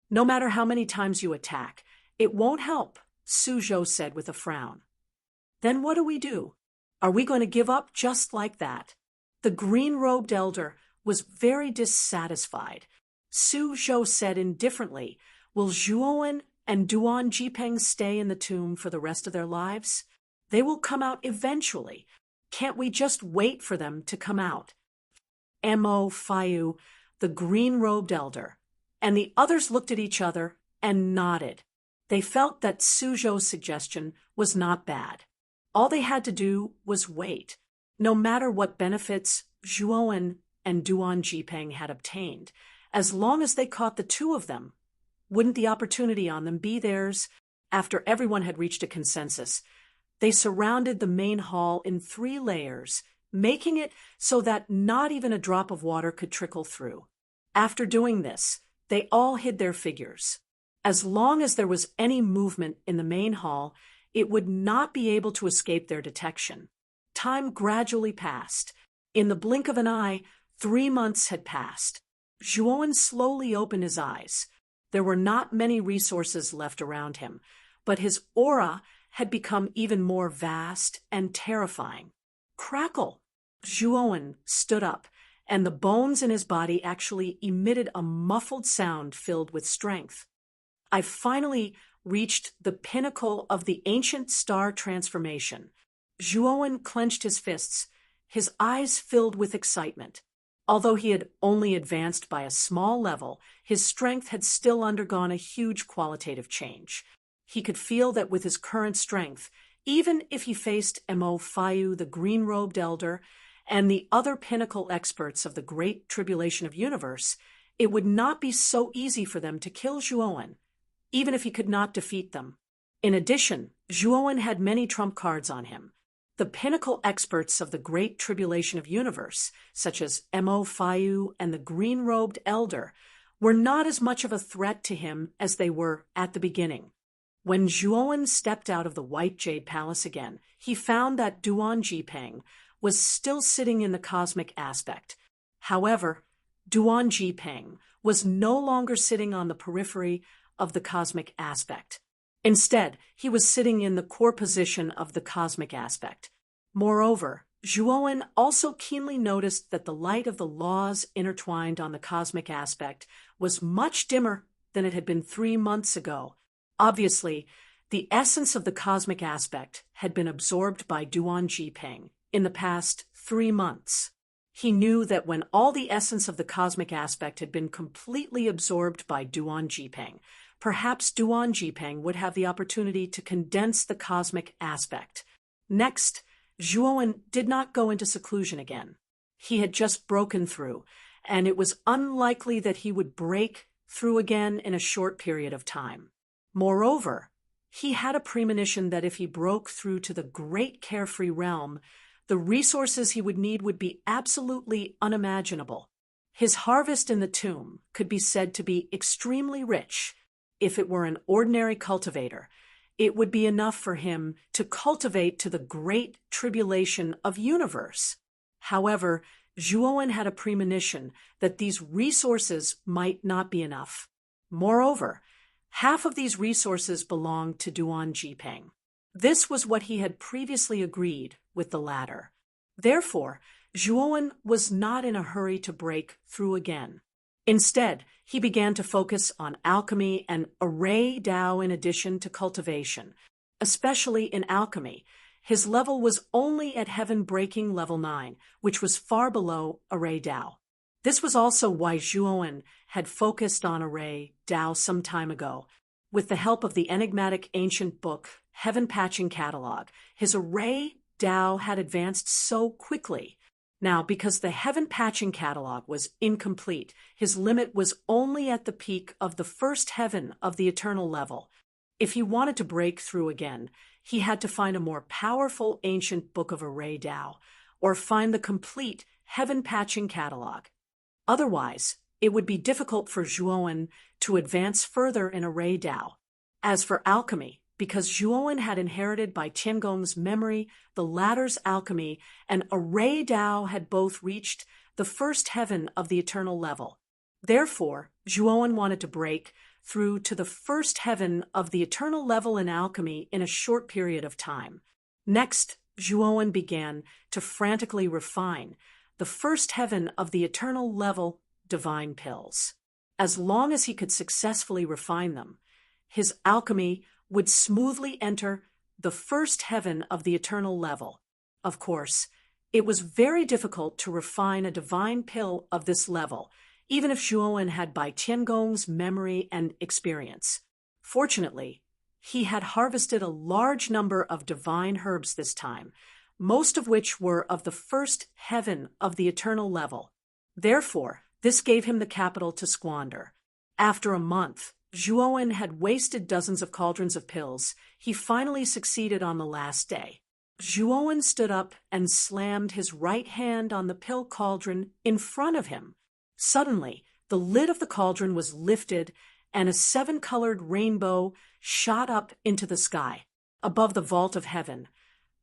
No matter how many times you attack, it won't help, Suzhou said with a frown. Then what do? Are we going to give up just like that? The green-robed elder was very dissatisfied. Suzhou said indifferently, will Zhuowen and Duan Jipeng stay in the tomb for the rest of their lives? They will come out eventually. Can't we just wait for them to come out? Mo Faiyu, the green-robed elder, and the others looked at each other and nodded. They felt that Suzhou's suggestion was not bad. All they had to do was wait. No matter what benefits Zhuowen and Duan Jipeng had obtained, as long as they caught the two of them, wouldn't the opportunity on them be theirs? After everyone had reached a consensus, they surrounded the main hall in 3 layers, making it so that not even a drop of water could trickle through. After doing this, they all hid their figures. As long as there was any movement in the main hall, it would not be able to escape their detection. Time gradually passed. In the blink of an eye, 3 months had passed. Zhuowen slowly opened his eyes. There were not many resources left around him, but his aura had become even more vast and terrifying. Crackle! Zhuowen stood up, and the bones in his body actually emitted a muffled sound filled with strength. I finally reached the pinnacle of the ancient star transformation. Zhuowen clenched his fists, his eyes filled with excitement. Although he had only advanced by a small level, his strength had still undergone a huge qualitative change. He could feel that with his current strength, even if he faced Mo Faiyu, the green-robed elder, and the other pinnacle experts of the Great Tribulation of Universe, it would not be so easy for them to kill Zhuowen, even if he could not defeat them. In addition, Zhuowen had many trump cards on him. The pinnacle experts of the Great Tribulation of Universe, such as Mo Faiyu and the green-robed elder, were not as much of a threat to him as they were at the beginning. When Zhuowen stepped out of the White Jade Palace again, he found that Duan Jipeng was still sitting in the cosmic aspect. However, Duan Jipeng was no longer sitting on the periphery of the cosmic aspect. Instead, he was sitting in the core position of the cosmic aspect. Moreover, Zhuowen also keenly noticed that the light of the laws intertwined on the cosmic aspect was much dimmer than it had been 3 months ago. Obviously, the essence of the cosmic aspect had been absorbed by Duan Jipeng in the past 3 months. He knew that when all the essence of the cosmic aspect had been completely absorbed by Duan Jipeng, perhaps Duan Jipeng would have the opportunity to condense the cosmic aspect. Next, Zhuowen did not go into seclusion again. He had just broken through, and it was unlikely that he would break through again in a short period of time. Moreover, he had a premonition that if he broke through to the great carefree realm, the resources he would need would be absolutely unimaginable. His harvest in the tomb could be said to be extremely rich. If it were an ordinary cultivator, it would be enough for him to cultivate to the great tribulation of universe. However, Zhuowen had a premonition that these resources might not be enough. Moreover, half of these resources belonged to Duan Jipeng. This was what he had previously agreed with the latter. Therefore, Zhuowen was not in a hurry to break through again. Instead, he began to focus on alchemy and array Dao in addition to cultivation. Especially in alchemy, his level was only at heaven-breaking level 9, which was far below array Dao. This was also why Zhuowen had focused on array Dao some time ago. With the help of the enigmatic ancient book, Heaven Patching Catalog, his array Dao had advanced so quickly. Now, because the Heaven Patching Catalog was incomplete, his limit was only at the peak of the first heaven of the eternal level. If he wanted to break through again, he had to find a more powerful ancient book of array Dao, or find the complete Heaven Patching Catalog. Otherwise, it would be difficult for Zhuowen to advance further in array Dao. As for alchemy, because Zhuowen had inherited by Tiangong's memory the latter's alchemy, and array Dao had both reached the first heaven of the eternal level. Therefore, Zhuowen wanted to break through to the first heaven of the eternal level in alchemy in a short period of time. Next, Zhuowen began to frantically refine the first heaven of the eternal level divine pills. As long as he could successfully refine them, his alchemy would smoothly enter the first heaven of the eternal level. Of course, it was very difficult to refine a divine pill of this level, even if Zhuowen had Bai Tiangong's memory and experience. Fortunately, he had harvested a large number of divine herbs this time, most of which were of the first heaven of the eternal level. Therefore, this gave him the capital to squander. After a month, Zhuowen had wasted dozens of cauldrons of pills. He finally succeeded on the last day. Zhuowen stood up and slammed his right hand on the pill cauldron in front of him. Suddenly, the lid of the cauldron was lifted, and a 7-colored rainbow shot up into the sky. Above the vault of heaven,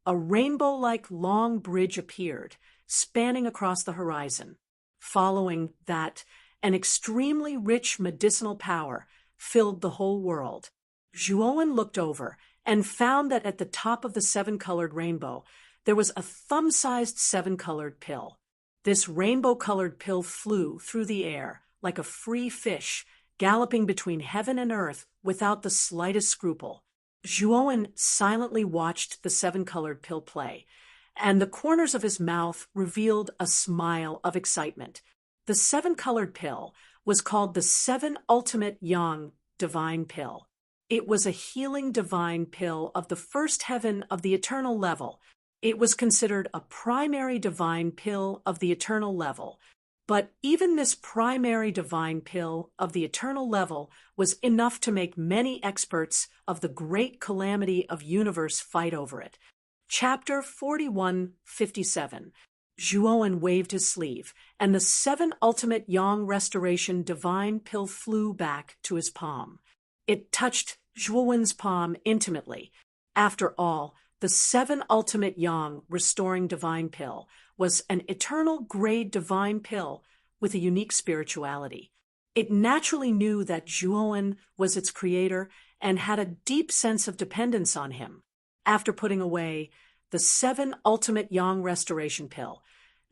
a rainbow-like long bridge appeared, spanning across the horizon. Following that, an extremely rich medicinal power filled the whole world. Zhuowen looked over and found that at the top of the 7-colored rainbow, there was a thumb-sized 7-colored pill. This rainbow-colored pill flew through the air like a free fish, galloping between heaven and earth without the slightest scruple. Zhuowen silently watched the 7-colored pill play, and the corners of his mouth revealed a smile of excitement. The 7-colored pill was called the 7 Ultimate Yang Divine Pill. It was a healing divine pill of the first heaven of the eternal level. It was considered a primary divine pill of the eternal level. But even this primary divine pill of the eternal level was enough to make many experts of the great calamity of universe fight over it. Chapter 4157. Zhuowen waved his sleeve, and the 7 Ultimate Yang Restoration Divine Pill flew back to his palm. It touched Zhuowen's palm intimately. After all, the 7 Ultimate Yang Restoring Divine Pill was an eternal grade divine pill with a unique spirituality. It naturally knew that Zhuowen was its creator and had a deep sense of dependence on him. After putting away the 7 Ultimate Yang Restoration Pill,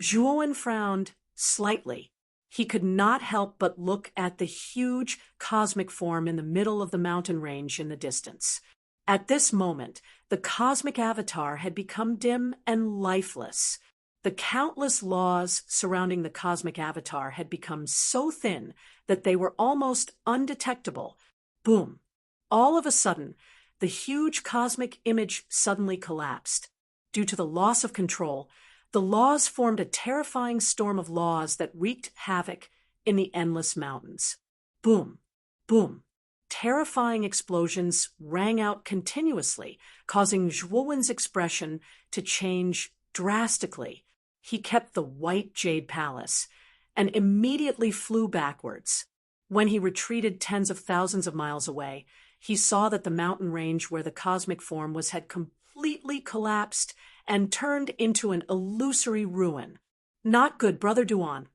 Zhuowen frowned slightly. He could not help but look at the huge cosmic form in the middle of the mountain range in the distance. At this moment, the cosmic avatar had become dim and lifeless. The countless laws surrounding the cosmic avatar had become so thin that they were almost undetectable. Boom. All of a sudden, the huge cosmic image suddenly collapsed. Due to the loss of control, the laws formed a terrifying storm of laws that wreaked havoc in the endless mountains. Boom, boom. Terrifying explosions rang out continuously, causing Zhuowen's expression to change drastically. He kept the white jade palace and immediately flew backwards. When he retreated tens of thousands of miles away, he saw that the mountain range where the cosmic form was had completely collapsed and turned into an illusory ruin. Not good, Brother Duan.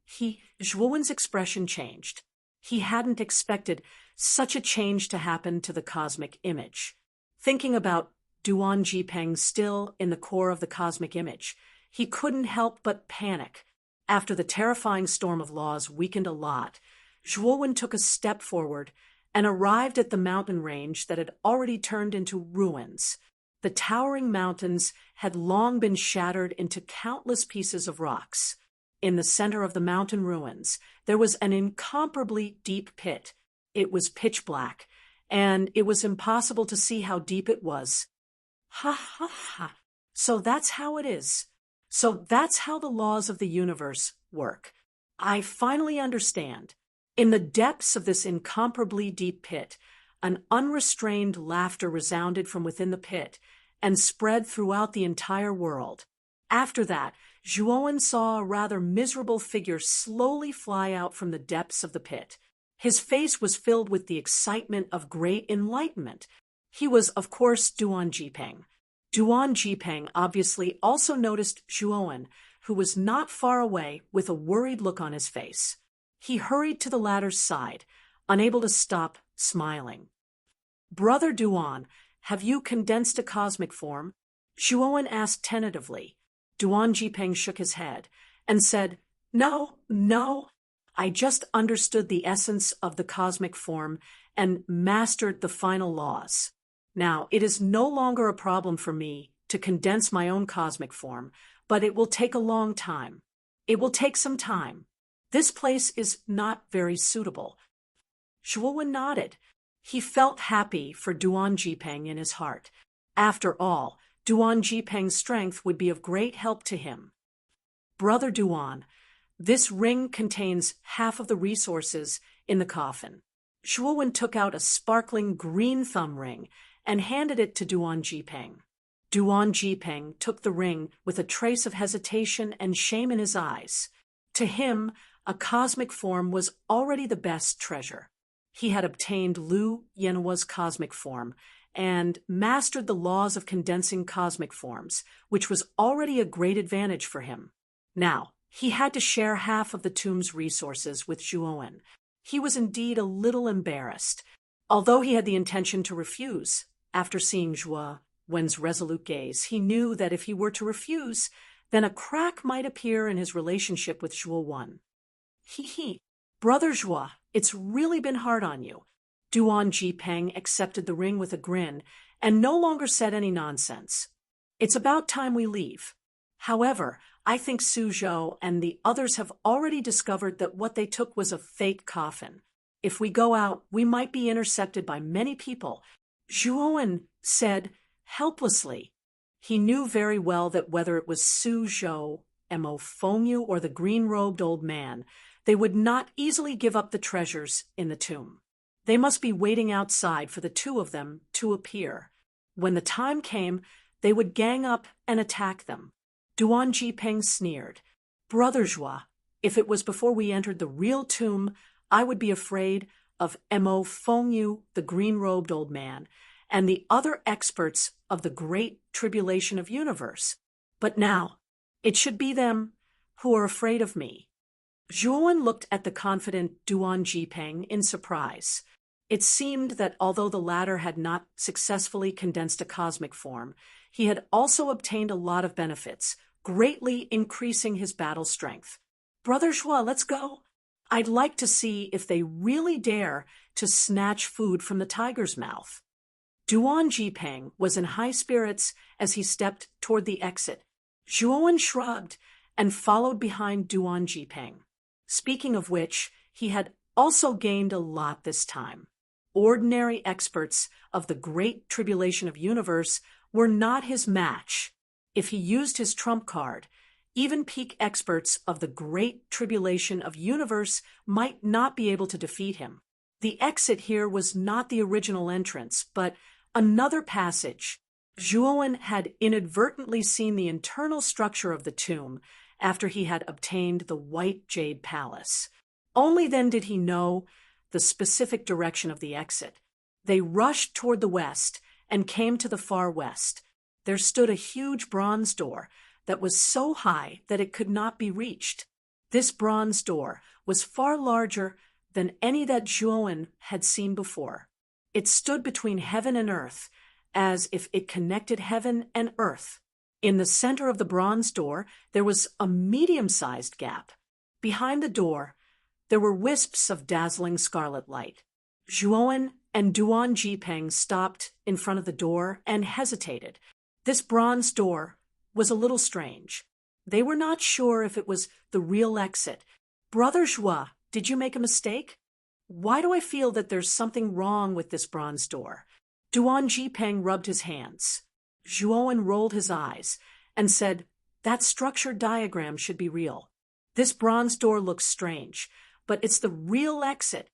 Zhuowen's expression changed. He hadn't expected such a change to happen to the cosmic image. Thinking about Duan Jipeng still in the core of the cosmic image, he couldn't help but panic. After the terrifying storm of laws weakened a lot, Zhuowen took a step forward and arrived at the mountain range that had already turned into ruins. The towering mountains had long been shattered into countless pieces of rocks. In the center of the mountain ruins, there was an incomparably deep pit. It was pitch black, and it was impossible to see how deep it was. Ha ha ha. So that's how it is. So that's how the laws of the universe work. I finally understand. In the depths of this incomparably deep pit, an unrestrained laughter resounded from within the pit and spread throughout the entire world. After that, Zhuowen saw a rather miserable figure slowly fly out from the depths of the pit. His face was filled with the excitement of great enlightenment. He was, of course, Duan Jipeng. Duan Jipeng obviously also noticed Zhuowen, who was not far away with a worried look on his face. He hurried to the latter's side, unable to stop smiling. Brother Duan, have you condensed a cosmic form? Zhuowen asked tentatively. Duan Jipeng shook his head and said, No. I just understood the essence of the cosmic form and mastered the final laws. Now, it is no longer a problem for me to condense my own cosmic form, but it will take a long time. It will take some time. This place is not very suitable. Zhuowen nodded. He felt happy for Duan Jipeng in his heart. After all, Duan Jipeng's strength would be of great help to him. Brother Duan, this ring contains half of the resources in the coffin. Zhuowen took out a sparkling green thumb ring and handed it to Duan Jipeng. Duan Jipeng took the ring with a trace of hesitation and shame in his eyes. To him, a cosmic form was already the best treasure. He had obtained Lu Yenhua's cosmic form and mastered the laws of condensing cosmic forms, which was already a great advantage for him. Now, he had to share half of the tomb's resources with Zhuowen. He was indeed a little embarrassed, although he had the intention to refuse. After seeing Zhuowen's resolute gaze, he knew that if he were to refuse, then a crack might appear in his relationship with Zhuowen. Brother Zhuo, it's really been hard on you. Duan Jipeng accepted the ring with a grin and no longer said any nonsense. It's about time we leave. However, I think Suzhou and the others have already discovered that what they took was a fake coffin. If we go out, we might be intercepted by many people, Zhuowen said helplessly. He knew very well that whether it was Suzhou, Mo Fengyu, or the green-robed old man, they would not easily give up the treasures in the tomb. They must be waiting outside for the two of them to appear. When the time came, they would gang up and attack them. Duan Jipeng sneered. Brother Zhuo, if it was before we entered the real tomb, I would be afraid of Mo Fengyu, the green-robed old man, and the other experts of the great tribulation of universe. But now, it should be them who are afraid of me. Zhuowen looked at the confident Duan Jipeng in surprise. It seemed that although the latter had not successfully condensed a cosmic form, he had also obtained a lot of benefits, greatly increasing his battle strength. Brother Zhuo, let's go. I'd like to see if they really dare to snatch food from the tiger's mouth. Duan Jipeng was in high spirits as he stepped toward the exit. Zhuowen shrugged and followed behind Duan Jipeng. Speaking of which, he had also gained a lot this time. ordinary experts of the Great Tribulation of Universe were not his match. If he used his trump card, even peak experts of the Great Tribulation of Universe might not be able to defeat him. The exit here was not the original entrance, but another passage. Zhuowen had inadvertently seen the internal structure of the tomb after he had obtained the White Jade Palace. Only then did he know the specific direction of the exit. They rushed toward the west and came to the far west. There stood a huge bronze door that was so high that it could not be reached. This bronze door was far larger than any that Zhuowen had seen before. It stood between heaven and earth, as if it connected heaven and earth. In the center of the bronze door, there was a medium-sized gap. Behind the door, there were wisps of dazzling scarlet light. Zhuowen and Duan Jipeng stopped in front of the door and hesitated. This bronze door was a little strange. They were not sure if it was the real exit. "Brother Zhua, did you make a mistake? Why do I feel that there's something wrong with this bronze door?" Duan Jipeng rubbed his hands. Zhuowen rolled his eyes and said, "That structure diagram should be real. This bronze door looks strange, but it's the real exit."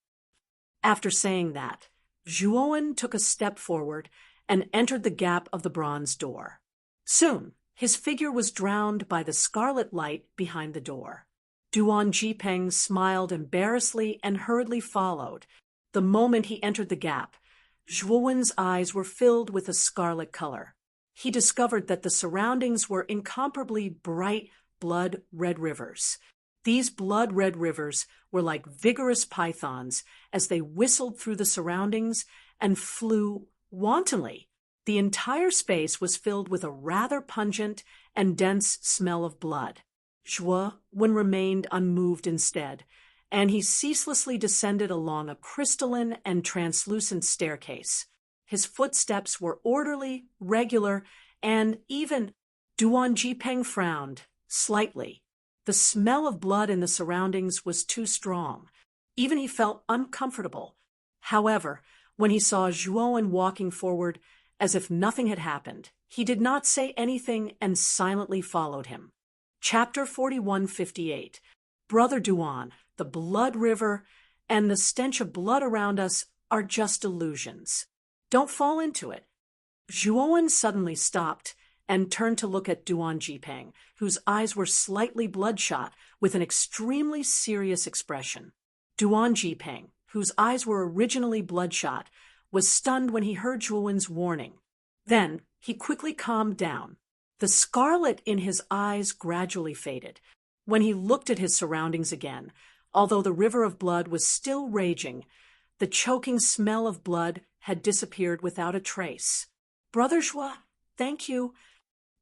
After saying that, Zhuowen took a step forward and entered the gap of the bronze door. Soon, his figure was drowned by the scarlet light behind the door. Duan Jipeng smiled embarrassedly and hurriedly followed. The moment he entered the gap, Zhuowen's eyes were filled with a scarlet color. He discovered that the surroundings were incomparably bright blood-red rivers. These blood-red rivers were like vigorous pythons as they whistled through the surroundings and flew wantonly. The entire space was filled with a rather pungent and dense smell of blood. Zhuowen remained unmoved instead, and he ceaselessly descended along a crystalline and translucent staircase. His footsteps were orderly, regular, and even Duan Jipeng frowned slightly. The smell of blood in the surroundings was too strong. Even he felt uncomfortable. However, when he saw Zhuowen walking forward as if nothing had happened, he did not say anything and silently followed him. Chapter 4158. Brother Duan, the blood river and the stench of blood around us are just illusions. Don't fall into it. Zhuowen suddenly stopped and turned to look at Duan Jipeng, whose eyes were slightly bloodshot with an extremely serious expression. Duan Jipeng, whose eyes were originally bloodshot, was stunned when he heard Zhuowen's warning. Then he quickly calmed down. The scarlet in his eyes gradually faded. When he looked at his surroundings again, although the river of blood was still raging, the choking smell of blood had disappeared without a trace. "Brother Zhua, thank you."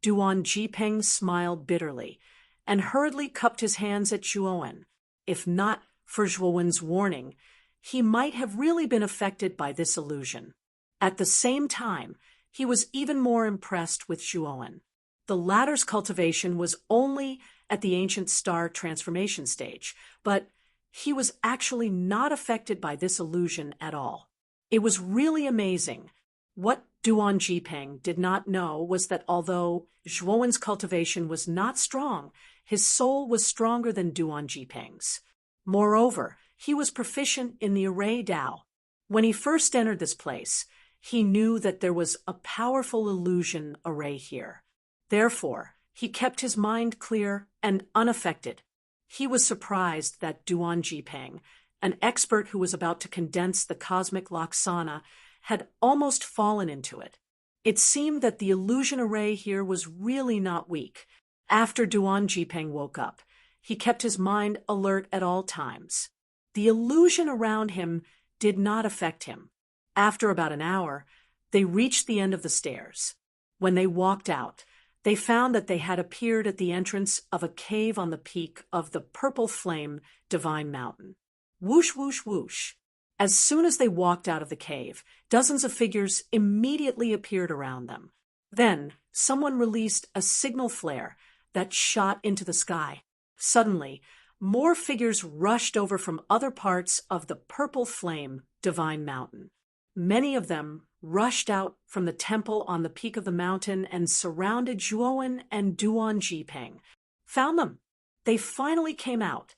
Duan Jipeng smiled bitterly and hurriedly cupped his hands at Zhuowen. If not for Zhuowen's warning, he might have really been affected by this illusion. At the same time, he was even more impressed with Zhuowen. The latter's cultivation was only at the ancient star transformation stage, but he was actually not affected by this illusion at all. It was really amazing. What Duan Jipeng did not know was that although Zhuowen's cultivation was not strong, his soul was stronger than Duan Jipeng's. Moreover, he was proficient in the array Dao. When he first entered this place, he knew that there was a powerful illusion array here. Therefore, he kept his mind clear and unaffected. He was surprised that Duan Jipeng, an expert who was about to condense the cosmic Laksana, had almost fallen into it. It seemed that the illusion array here was really not weak. After Duan Jipeng woke up, he kept his mind alert at all times. The illusion around him did not affect him. After about an hour, they reached the end of the stairs. When they walked out, they found that they had appeared at the entrance of a cave on the peak of the Purple Flame Divine Mountain. Whoosh, whoosh, whoosh. As soon as they walked out of the cave, dozens of figures immediately appeared around them. Then, someone released a signal flare that shot into the sky. Suddenly, more figures rushed over from other parts of the Purple Flame Divine Mountain. Many of them rushed out from the temple on the peak of the mountain and surrounded Zhuowen and Duan Jipeng. Found them. They finally came out.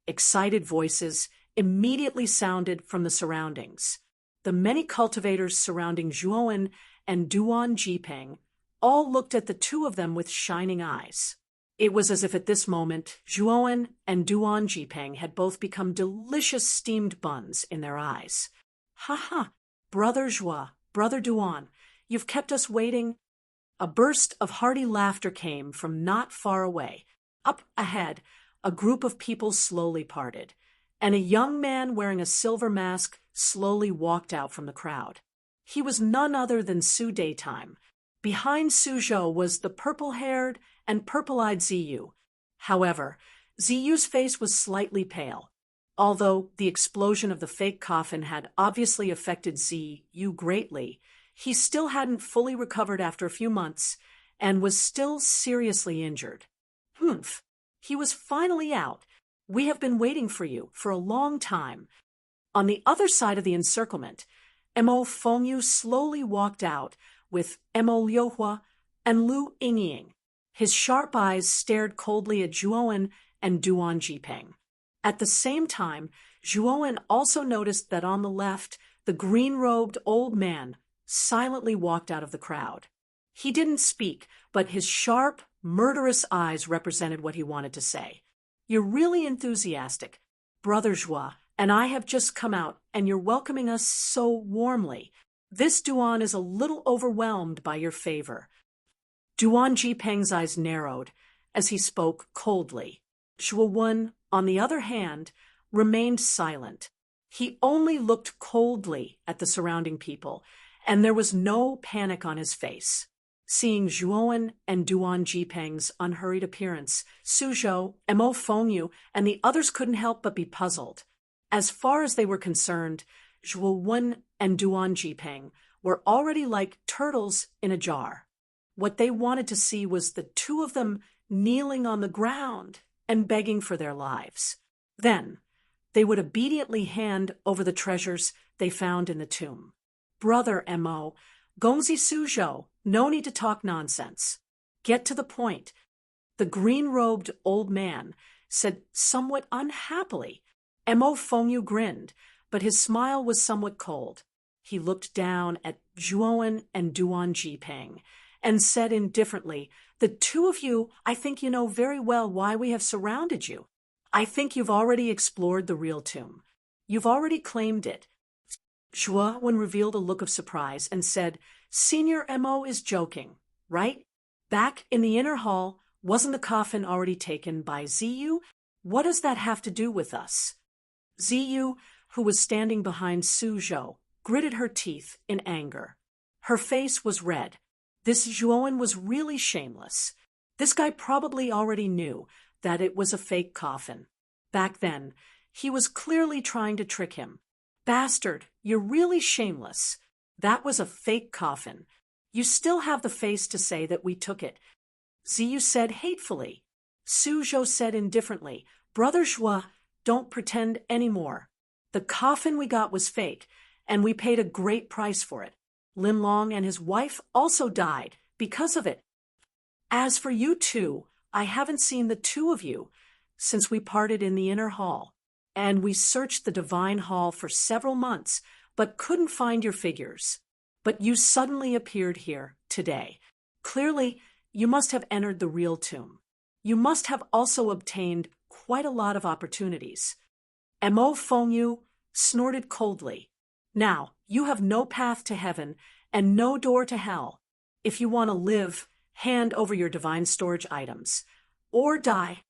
Excited voices immediately sounded from the surroundings. The many cultivators surrounding Zhuowen and Duan Jipeng all looked at the two of them with shining eyes. It was as if at this moment, Zhuowen and Duan Jipeng had both become delicious steamed buns in their eyes. "Ha ha, Brother Zhua, Brother Duan, you've kept us waiting." A burst of hearty laughter came from not far away. Up ahead, a group of people slowly parted, and a young man wearing a silver mask slowly walked out from the crowd. He was none other than Su Daytime. Behind Su Zhou was the purple-haired and purple-eyed Ziyu. However, Ziyu's face was slightly pale. Although the explosion of the fake coffin had obviously affected Ziyu greatly, he still hadn't fully recovered after a few months and was still seriously injured. "Humph, he was finally out. We have been waiting for you for a long time." On the other side of the encirclement, Mo Fengyu slowly walked out with Mo Liuhua and Lu Yingying. His sharp eyes stared coldly at Zhuowen and Duan Jipeng. At the same time, Zhuowen also noticed that on the left, the green-robed old man silently walked out of the crowd. He didn't speak, but his sharp, murderous eyes represented what he wanted to say. "You're really enthusiastic, Brother Zhua, and I have just come out, and you're welcoming us so warmly. This Duan is a little overwhelmed by your favor." Duan Jipeng's eyes narrowed as he spoke coldly. Zhuowen, on the other hand, remained silent. He only looked coldly at the surrounding people, and there was no panic on his face. Seeing Zhuowen and Duan Jipeng's unhurried appearance, Su Zhou, Mo Fengyu, and the others couldn't help but be puzzled. As far as they were concerned, Zhuowen and Duan Jipeng were already like turtles in a jar. What they wanted to see was the two of them kneeling on the ground and begging for their lives. Then, they would obediently hand over the treasures they found in the tomb. "Brother Mo, Gongzi Su Zhou, no need to talk nonsense. Get to the point," the green-robed old man said somewhat unhappily. Mo Fengyu grinned, but his smile was somewhat cold. He looked down at Zhuowen and Duan Jipeng and said indifferently, "The two of you, I think you know very well why we have surrounded you. I think you've already explored the real tomb. You've already claimed it." Zhuowen revealed a look of surprise and said, "Senior Mo is joking, right? Back in the inner hall, wasn't the coffin already taken by Ziyu? What does that have to do with us?" Ziyu, who was standing behind Su Zhou, gritted her teeth in anger. Her face was red. This Zhuowen was really shameless. This guy probably already knew that it was a fake coffin. Back then, he was clearly trying to trick him. "Bastard, you're really shameless. That was a fake coffin. You still have the face to say that we took it," Ziyu said hatefully. Su Zhou said indifferently, "Brother Zhua, don't pretend anymore. The coffin we got was fake, and we paid a great price for it. Lin Long and his wife also died because of it. As for you two, I haven't seen the two of you since we parted in the inner hall, and we searched the divine hall for several months, but couldn't find your figures. But you suddenly appeared here today. Clearly, you must have entered the real tomb. You must have also obtained quite a lot of opportunities." Mo Fengyu snorted coldly. "Now, you have no path to heaven and no door to hell. If you want to live, hand over your divine storage items. Or die."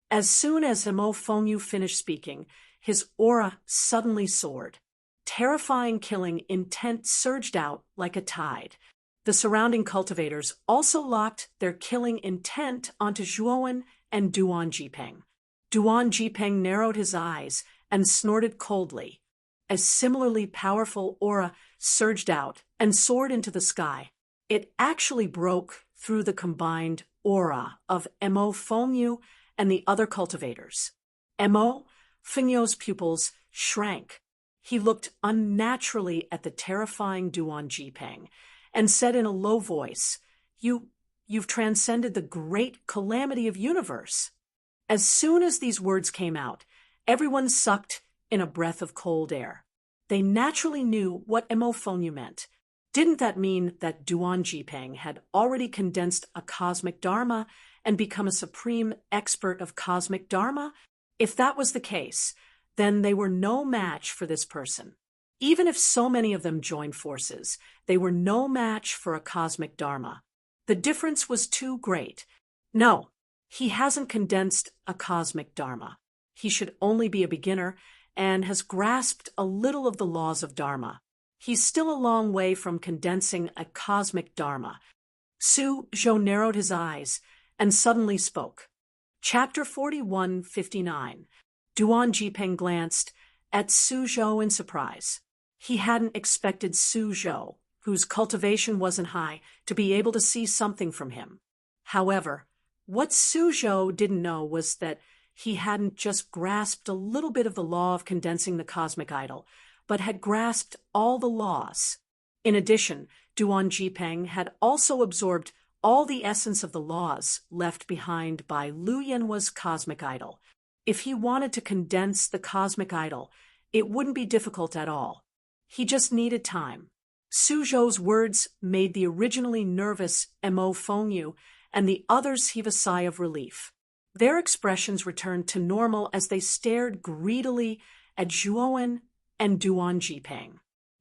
As soon as Mo Fengyu finished speaking, his aura suddenly soared. Terrifying killing intent surged out like a tide. The surrounding cultivators also locked their killing intent onto Zhuowen and Duan Jipeng. Duan Jipeng narrowed his eyes and snorted coldly. A similarly powerful aura surged out and soared into the sky. It actually broke through the combined aura of Mo Fengyu and the other cultivators. Mo Fengyu's pupils shrank. He looked unnaturally at the terrifying Duan Jipeng and said in a low voice, You've transcended the great calamity of universe. As soon as these words came out, everyone sucked in a breath of cold air. They naturally knew what Emofonyu meant. Didn't that mean that Duan Jipeng had already condensed a cosmic dharma and become a supreme expert of cosmic dharma? If that was the case, then they were no match for this person. Even if so many of them joined forces, they were no match for a cosmic dharma. The difference was too great. No, he hasn't condensed a cosmic dharma. He should only be a beginner and has grasped a little of the laws of dharma. He's still a long way from condensing a cosmic dharma. Su Zhou narrowed his eyes and suddenly spoke. Chapter 41:59. Duan Jipeng glanced at Su Zhou in surprise. He hadn't expected Su Zhou, whose cultivation wasn't high, to be able to see something from him. However, what Su Zhou didn't know was that he hadn't just grasped a little bit of the law of condensing the cosmic idol, but had grasped all the laws. In addition, Duan Jipeng had also absorbed all the essence of the laws left behind by Lu Yanhua's cosmic idol. If he wanted to condense the cosmic idol, it wouldn't be difficult at all. He just needed time. Su Zhou's words made the originally nervous Emofonyu and the others heave a sigh of relief. Their expressions returned to normal as they stared greedily at Zhuowen and Duan Jipeng.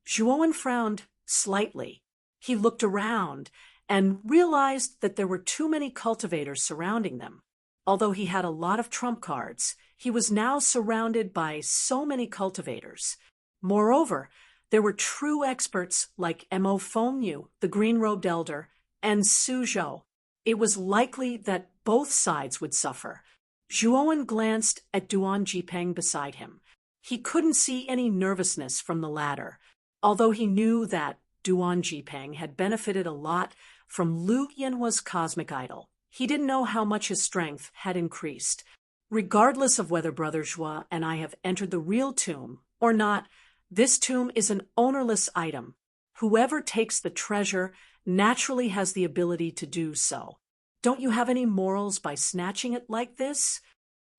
Zhuowen frowned slightly. He looked around and realized that there were too many cultivators surrounding them. Although he had a lot of trump cards, he was now surrounded by so many cultivators. Moreover, there were true experts like Emofonyu, the green-robed elder, and Su Zhou. It was likely that both sides would suffer. Zhuowen glanced at Duan Jipeng beside him. He couldn't see any nervousness from the latter, although he knew that Duan Jipeng had benefited a lot from Lu Yanhua's cosmic idol. He didn't know how much his strength had increased. Regardless of whether Brother Zhua and I have entered the real tomb or not, this tomb is an ownerless item. Whoever takes the treasure naturally has the ability to do so. Don't you have any morals by snatching it like this?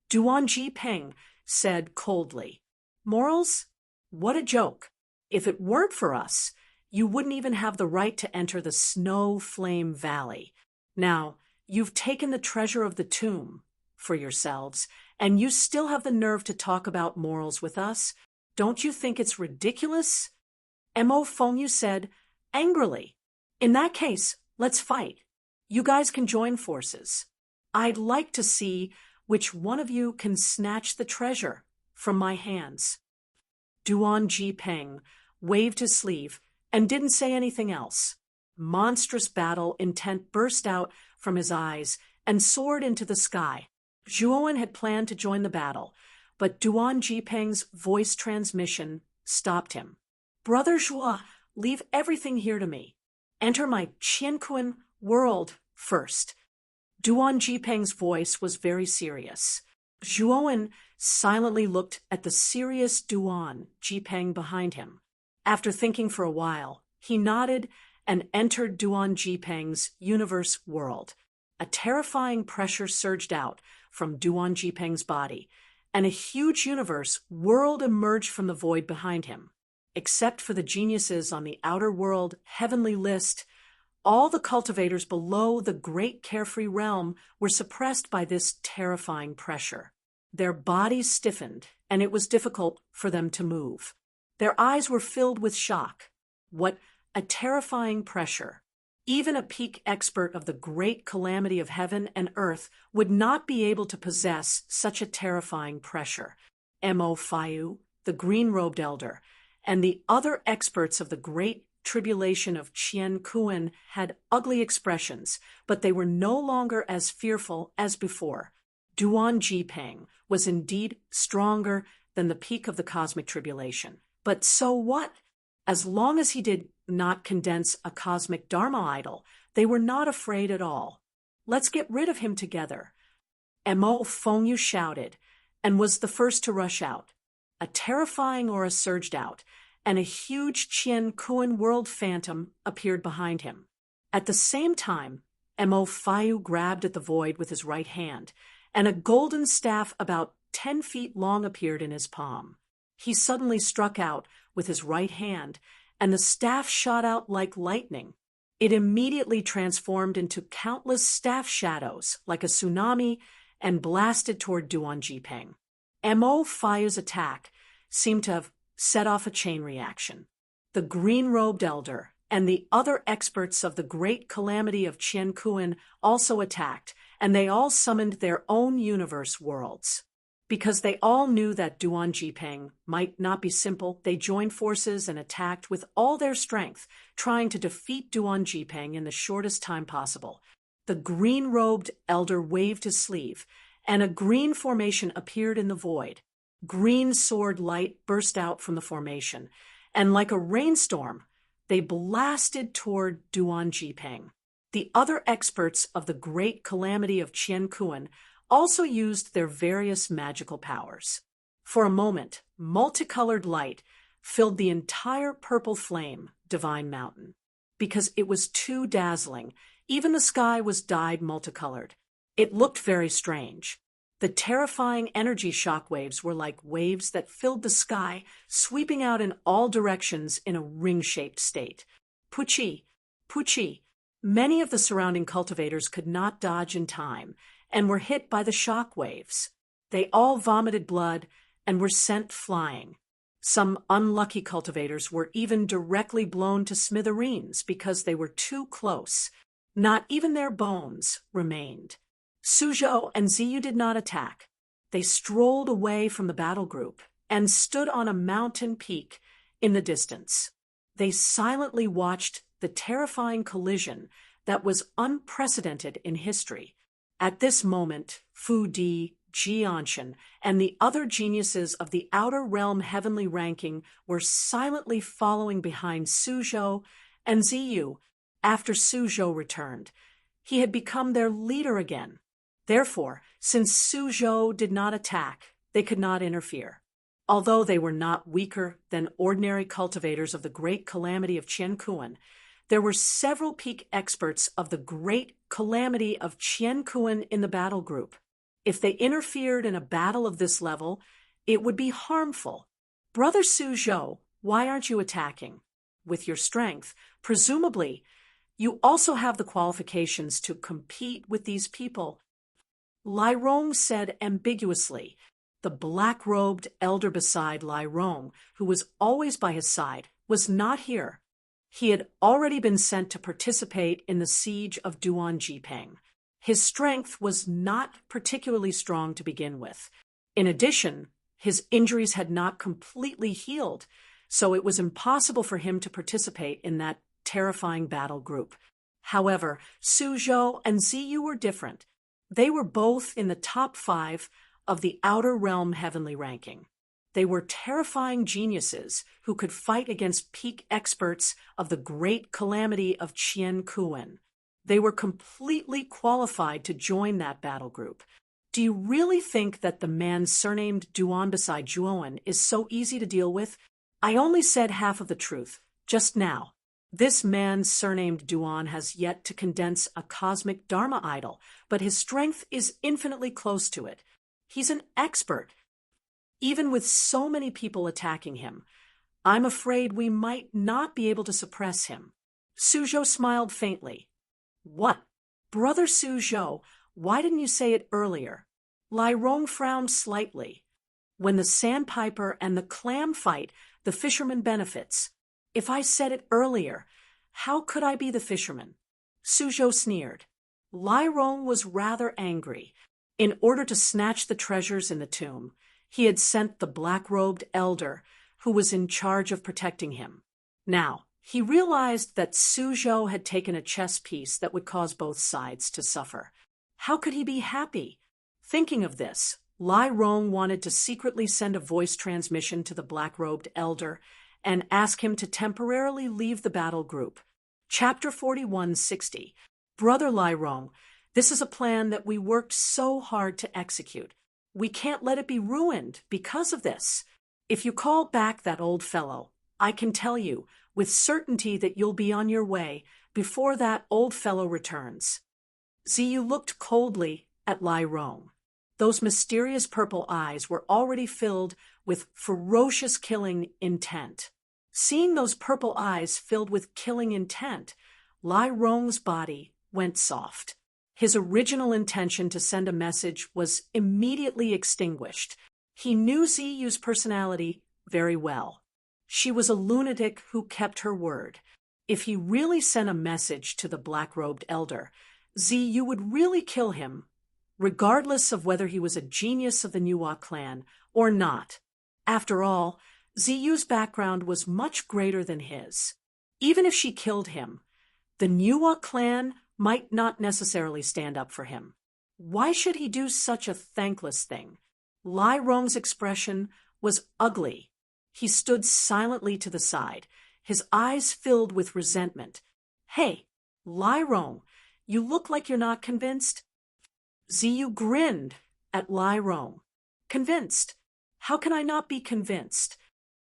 Duan Jipeng said coldly. Morals? What a joke. If it weren't for us, you wouldn't even have the right to enter the Snow Flame Valley. Now, you've taken the treasure of the tomb for yourselves, and you still have the nerve to talk about morals with us? Don't you think it's ridiculous? Emofonyu said angrily. In that case, let's fight. You guys can join forces. I'd like to see which one of you can snatch the treasure from my hands. Duan Jipeng waved his sleeve and didn't say anything else. Monstrous battle intent burst out from his eyes and soared into the sky. Zhuowen had planned to join the battle, but Duan Jipeng's voice transmission stopped him. Brother Zhua, leave everything here to me. Enter my Qiankuan world first. Duan Jipeng's voice was very serious. Zhuowen silently looked at the serious Duan Jipeng behind him. After thinking for a while, he nodded and entered Duan Jipeng's universe world. A terrifying pressure surged out from Duan Jipeng's body, and a huge universe world emerged from the void behind him. Except for the geniuses on the outer world heavenly list, all the cultivators below the great carefree realm were suppressed by this terrifying pressure. Their bodies stiffened, and it was difficult for them to move. Their eyes were filled with shock. What a terrifying pressure! Even a peak expert of the great calamity of heaven and earth would not be able to possess such a terrifying pressure. Mo Fayu, the green-robed elder, and the other experts of the great tribulation of Qian Kuan had ugly expressions, but they were no longer as fearful as before. Duan Jipeng was indeed stronger than the peak of the cosmic tribulation. But so what? As long as he did not condense a cosmic dharma idol, they were not afraid at all. Let's get rid of him together. Emofonyu shouted, and was the first to rush out. a terrifying aura surged out, and a huge Qian Kuan world phantom appeared behind him. At the same time, Mo Fayu grabbed at the void with his right hand, and a golden staff about 10 feet long appeared in his palm. He suddenly struck out with his right hand, and the staff shot out like lightning. It immediately transformed into countless staff shadows, like a tsunami, and blasted toward Duan Jipeng. Mo Fayu's attack seemed to have set off a chain reaction. The green-robed elder and the other experts of the great calamity of Qian Kuan also attacked, and they all summoned their own universe worlds. Because they all knew that Duan Jipeng might not be simple, they joined forces and attacked with all their strength, trying to defeat Duan Jipeng in the shortest time possible. The green-robed elder waved his sleeve, and a green formation appeared in the void. Green sword light burst out from the formation, and like a rainstorm, they blasted toward Duan Jipeng. The other experts of the great calamity of Qian Kuan also used their various magical powers. For a moment, multicolored light filled the entire purple flame divine mountain. Because it was too dazzling, even the sky was dyed multicolored. It looked very strange. The terrifying energy shockwaves were like waves that filled the sky, sweeping out in all directions in a ring-shaped state. Puchi, Puchi. Many of the surrounding cultivators could not dodge in time and were hit by the shock waves. They all vomited blood and were sent flying. Some unlucky cultivators were even directly blown to smithereens because they were too close. Not even their bones remained. Suzhou and Ziyu did not attack. They strolled away from the battle group and stood on a mountain peak in the distance. They silently watched the terrifying collision that was unprecedented in history. At this moment, Fu Di, Jianshan, and the other geniuses of the Outer Realm heavenly ranking were silently following behind Suzhou and Ziyu. After Suzhou returned, he had become their leader again. Therefore, since Suzhou did not attack, they could not interfere. Although they were not weaker than ordinary cultivators of the great calamity of Qian Kuan, there were several peak experts of the great calamity of Qian Kuan in the battle group. If they interfered in a battle of this level, it would be harmful. Brother Suzhou, why aren't you attacking? With your strength, presumably, you also have the qualifications to compete with these people. Lai Rong said ambiguously. The black-robed elder beside Lai Rong, who was always by his side, was not here. He had already been sent to participate in the siege of Duan Jipeng. His strength was not particularly strong to begin with. In addition, his injuries had not completely healed, so it was impossible for him to participate in that terrifying battle group. However, Suzhou and Ziyu were different. They were both in the top 5 of the Outer Realm heavenly ranking. They were terrifying geniuses who could fight against peak experts of the great calamity of Qian Kuan. They were completely qualified to join that battle group. Do you really think that the man surnamed Duan beside Zhuowen is so easy to deal with? I only said half of the truth, just now. This man surnamed Duan has yet to condense a cosmic Dharma idol, but his strength is infinitely close to it. He's an expert. Even with so many people attacking him, I'm afraid we might not be able to suppress him. Suzhou smiled faintly. What? Brother Suzhou, why didn't you say it earlier? Lai Rong frowned slightly. When the sandpiper and the clam fight, the fisherman benefits. If I said it earlier, how could I be the fisherman? Suzhou sneered. Lai Rong was rather angry. In order to snatch the treasures in the tomb, he had sent the black-robed elder, who was in charge of protecting him. Now, he realized that Suzhou had taken a chess piece that would cause both sides to suffer. How could he be happy? Thinking of this, Lai Rong wanted to secretly send a voice transmission to the black-robed elder and ask him to temporarily leave the battle group. Chapter 4160. Brother Lai Rong, this is a plan that we worked so hard to execute. We can't let it be ruined because of this. If you call back that old fellow, I can tell you with certainty that you'll be on your way before that old fellow returns. Ziyu looked coldly at Lai Rong. Those mysterious purple eyes were already filled with ferocious killing intent. Seeing those purple eyes filled with killing intent, Lai Rong's body went soft. His original intention to send a message was immediately extinguished. He knew Ziyu's personality very well. She was a lunatic who kept her word. If he really sent a message to the black-robed elder, Ziyu would really kill him, regardless of whether he was a genius of the Nuwa clan or not. After all, Ziyu's background was much greater than his. Even if she killed him, the Nuwa clan might not necessarily stand up for him. Why should he do such a thankless thing? Lai Rong's expression was ugly. He stood silently to the side, his eyes filled with resentment. Hey, Lai Rong, you look like you're not convinced. Ziyu grinned at Lai Rong. Convinced? How can I not be convinced?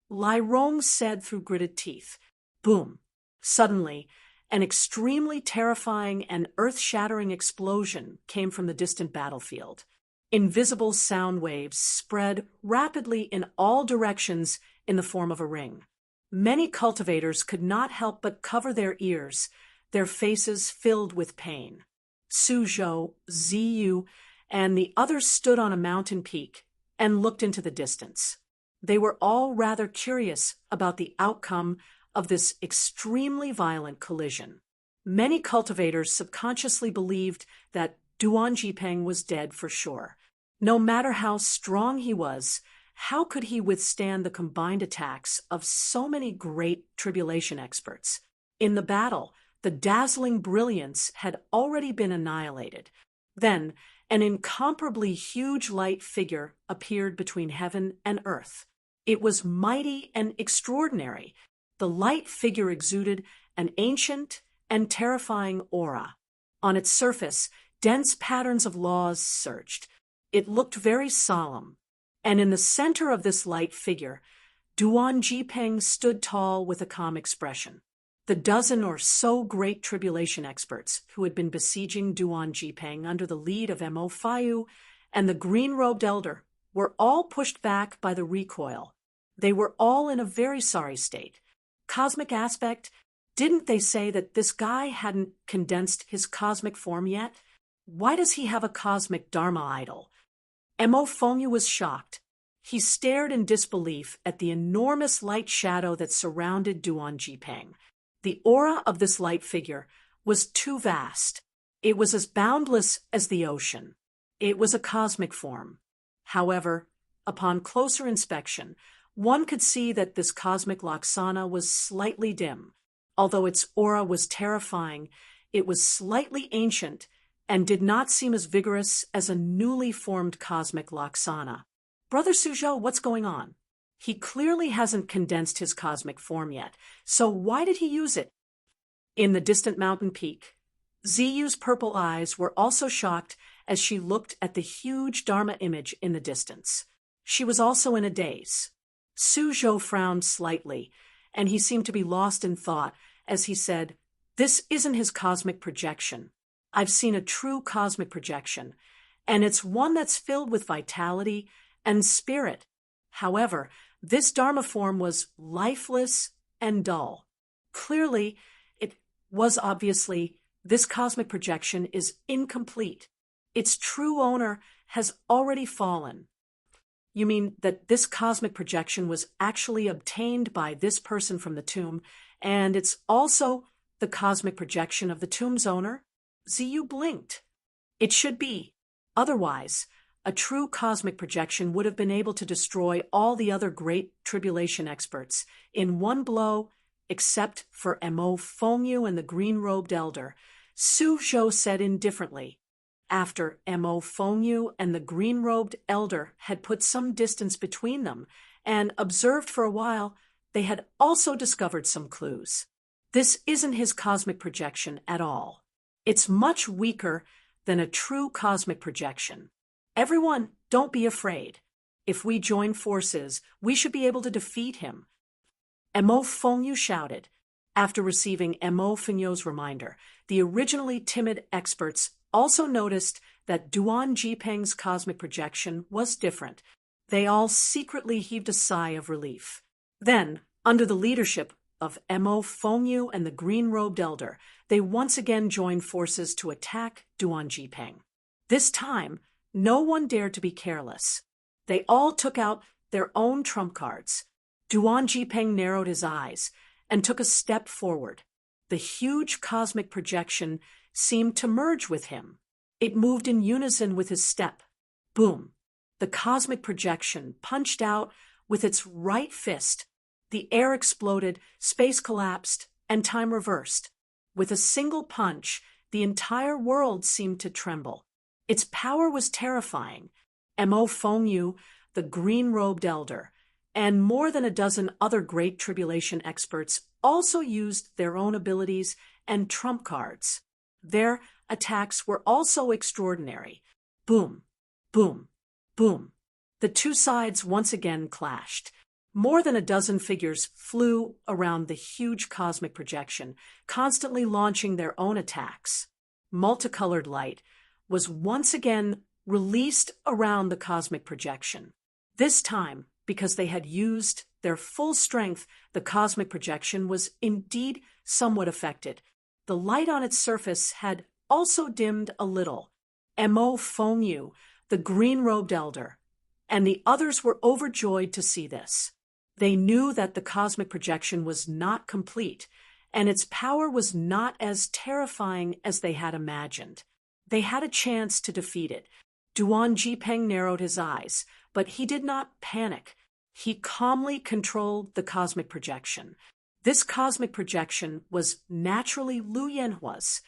Lai Rong said through gritted teeth. Boom. Suddenly, an extremely terrifying and earth-shattering explosion came from the distant battlefield. Invisible sound waves spread rapidly in all directions in the form of a ring. Many cultivators could not help but cover their ears, their faces filled with pain. Suzhou, Ziyu, and the others stood on a mountain peak and looked into the distance. They were all rather curious about the outcome of this extremely violent collision. Many cultivators subconsciously believed that Duan Jipeng was dead for sure. No matter how strong he was, how could he withstand the combined attacks of so many great tribulation experts? In the battle, the dazzling brilliance had already been annihilated. Then, an incomparably huge light figure appeared between heaven and earth. It was mighty and extraordinary. The light figure exuded an ancient and terrifying aura. On its surface, dense patterns of laws surged. It looked very solemn. And in the center of this light figure, Duan Jipeng stood tall with a calm expression. The dozen or so great tribulation experts who had been besieging Duan Jipeng under the lead of Mo Fayu and the green-robed elder were all pushed back by the recoil. They were all in a very sorry state. Cosmic aspect, didn't they say that this guy hadn't condensed his cosmic form yet? Why does he have a cosmic Dharma idol? Mo Fengyu was shocked. He stared in disbelief at the enormous light shadow that surrounded Duan Jipeng. The aura of this light figure was too vast. It was as boundless as the ocean. It was a cosmic form. However, upon closer inspection, one could see that this cosmic Laksana was slightly dim. Although its aura was terrifying, it was slightly ancient and did not seem as vigorous as a newly formed cosmic Laksana. Brother Suzhou, what's going on? He clearly hasn't condensed his cosmic form yet, so why did he use it? In the distant mountain peak, Ziyu's purple eyes were also shocked as she looked at the huge Dharma image in the distance. She was also in a daze. Suzhou frowned slightly, and he seemed to be lost in thought as he said, "This isn't his cosmic projection. I've seen a true cosmic projection, and it's one that's filled with vitality and spirit. However, this Dharma form was lifeless and dull. Clearly, obviously, this cosmic projection is incomplete. Its true owner has already fallen." You mean that this cosmic projection was actually obtained by this person from the tomb, and it's also the cosmic projection of the tomb's owner? Ziyu blinked. It should be. Otherwise, a true cosmic projection would have been able to destroy all the other great tribulation experts in one blow, except for Mo Fengyu and the green-robed elder. Suzhou said indifferently. After Mo Fengyu and the green-robed elder had put some distance between them and observed for a while, they had also discovered some clues. This isn't his cosmic projection at all. It's much weaker than a true cosmic projection. Everyone, don't be afraid. If we join forces, we should be able to defeat him. Mo Fengyu shouted. After receiving Mo Fengyu's reminder, the originally timid experts also noticed that Duan Jipeng's cosmic projection was different. They all secretly heaved a sigh of relief. Then, under the leadership of Mo Fengyu and the green-robed elder, they once again joined forces to attack Duan Jipeng. This time, no one dared to be careless. They all took out their own trump cards. Duan Jipeng narrowed his eyes and took a step forward. The huge cosmic projection seemed to merge with him. It moved in unison with his step. Boom! The cosmic projection punched out with its right fist. The air exploded, space collapsed, and time reversed. With a single punch, the entire world seemed to tremble. Its power was terrifying. Mo Fengyu, the green-robed elder, and more than a dozen other Great Tribulation experts also used their own abilities and trump cards. Their attacks were also extraordinary. Boom, boom, boom. The two sides once again clashed. More than a dozen figures flew around the huge cosmic projection, constantly launching their own attacks. Multicolored light was once again released around the cosmic projection. This time, because they had used their full strength, the cosmic projection was indeed somewhat affected. The light on its surface had also dimmed a little. Mo Fengyu, the green-robed elder, and the others were overjoyed to see this. They knew that the cosmic projection was not complete, and its power was not as terrifying as they had imagined. They had a chance to defeat it. Duan Jipeng narrowed his eyes, but he did not panic. He calmly controlled the cosmic projection. This cosmic projection was naturally Lu Yanhua's.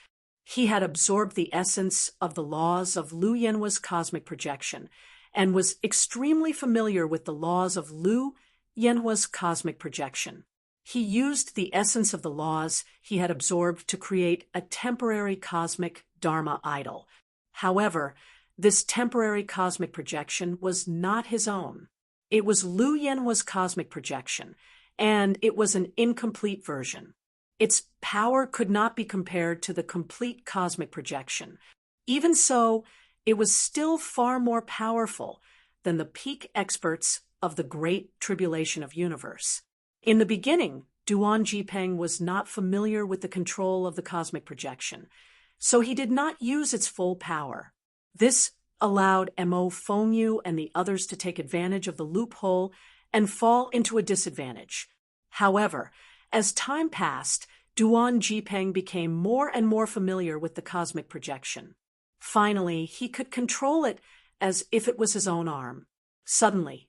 He had absorbed the essence of the laws of Lu Yanhua's cosmic projection and was extremely familiar with the laws of Lu Yanhua's cosmic projection. He used the essence of the laws he had absorbed to create a temporary cosmic Dharma idol. However, this temporary cosmic projection was not his own. It was Lu Yanhua's cosmic projection, and it was an incomplete version. Its power could not be compared to the complete cosmic projection. Even so, it was still far more powerful than the peak experts of the Great Tribulation of Universe. In the beginning, Duan Jipeng was not familiar with the control of the cosmic projection, so he did not use its full power. This allowed Mo Fengyu and the others to take advantage of the loophole and fall into a disadvantage. However, as time passed, Duan Jipeng became more and more familiar with the cosmic projection. Finally, he could control it as if it was his own arm. Suddenly,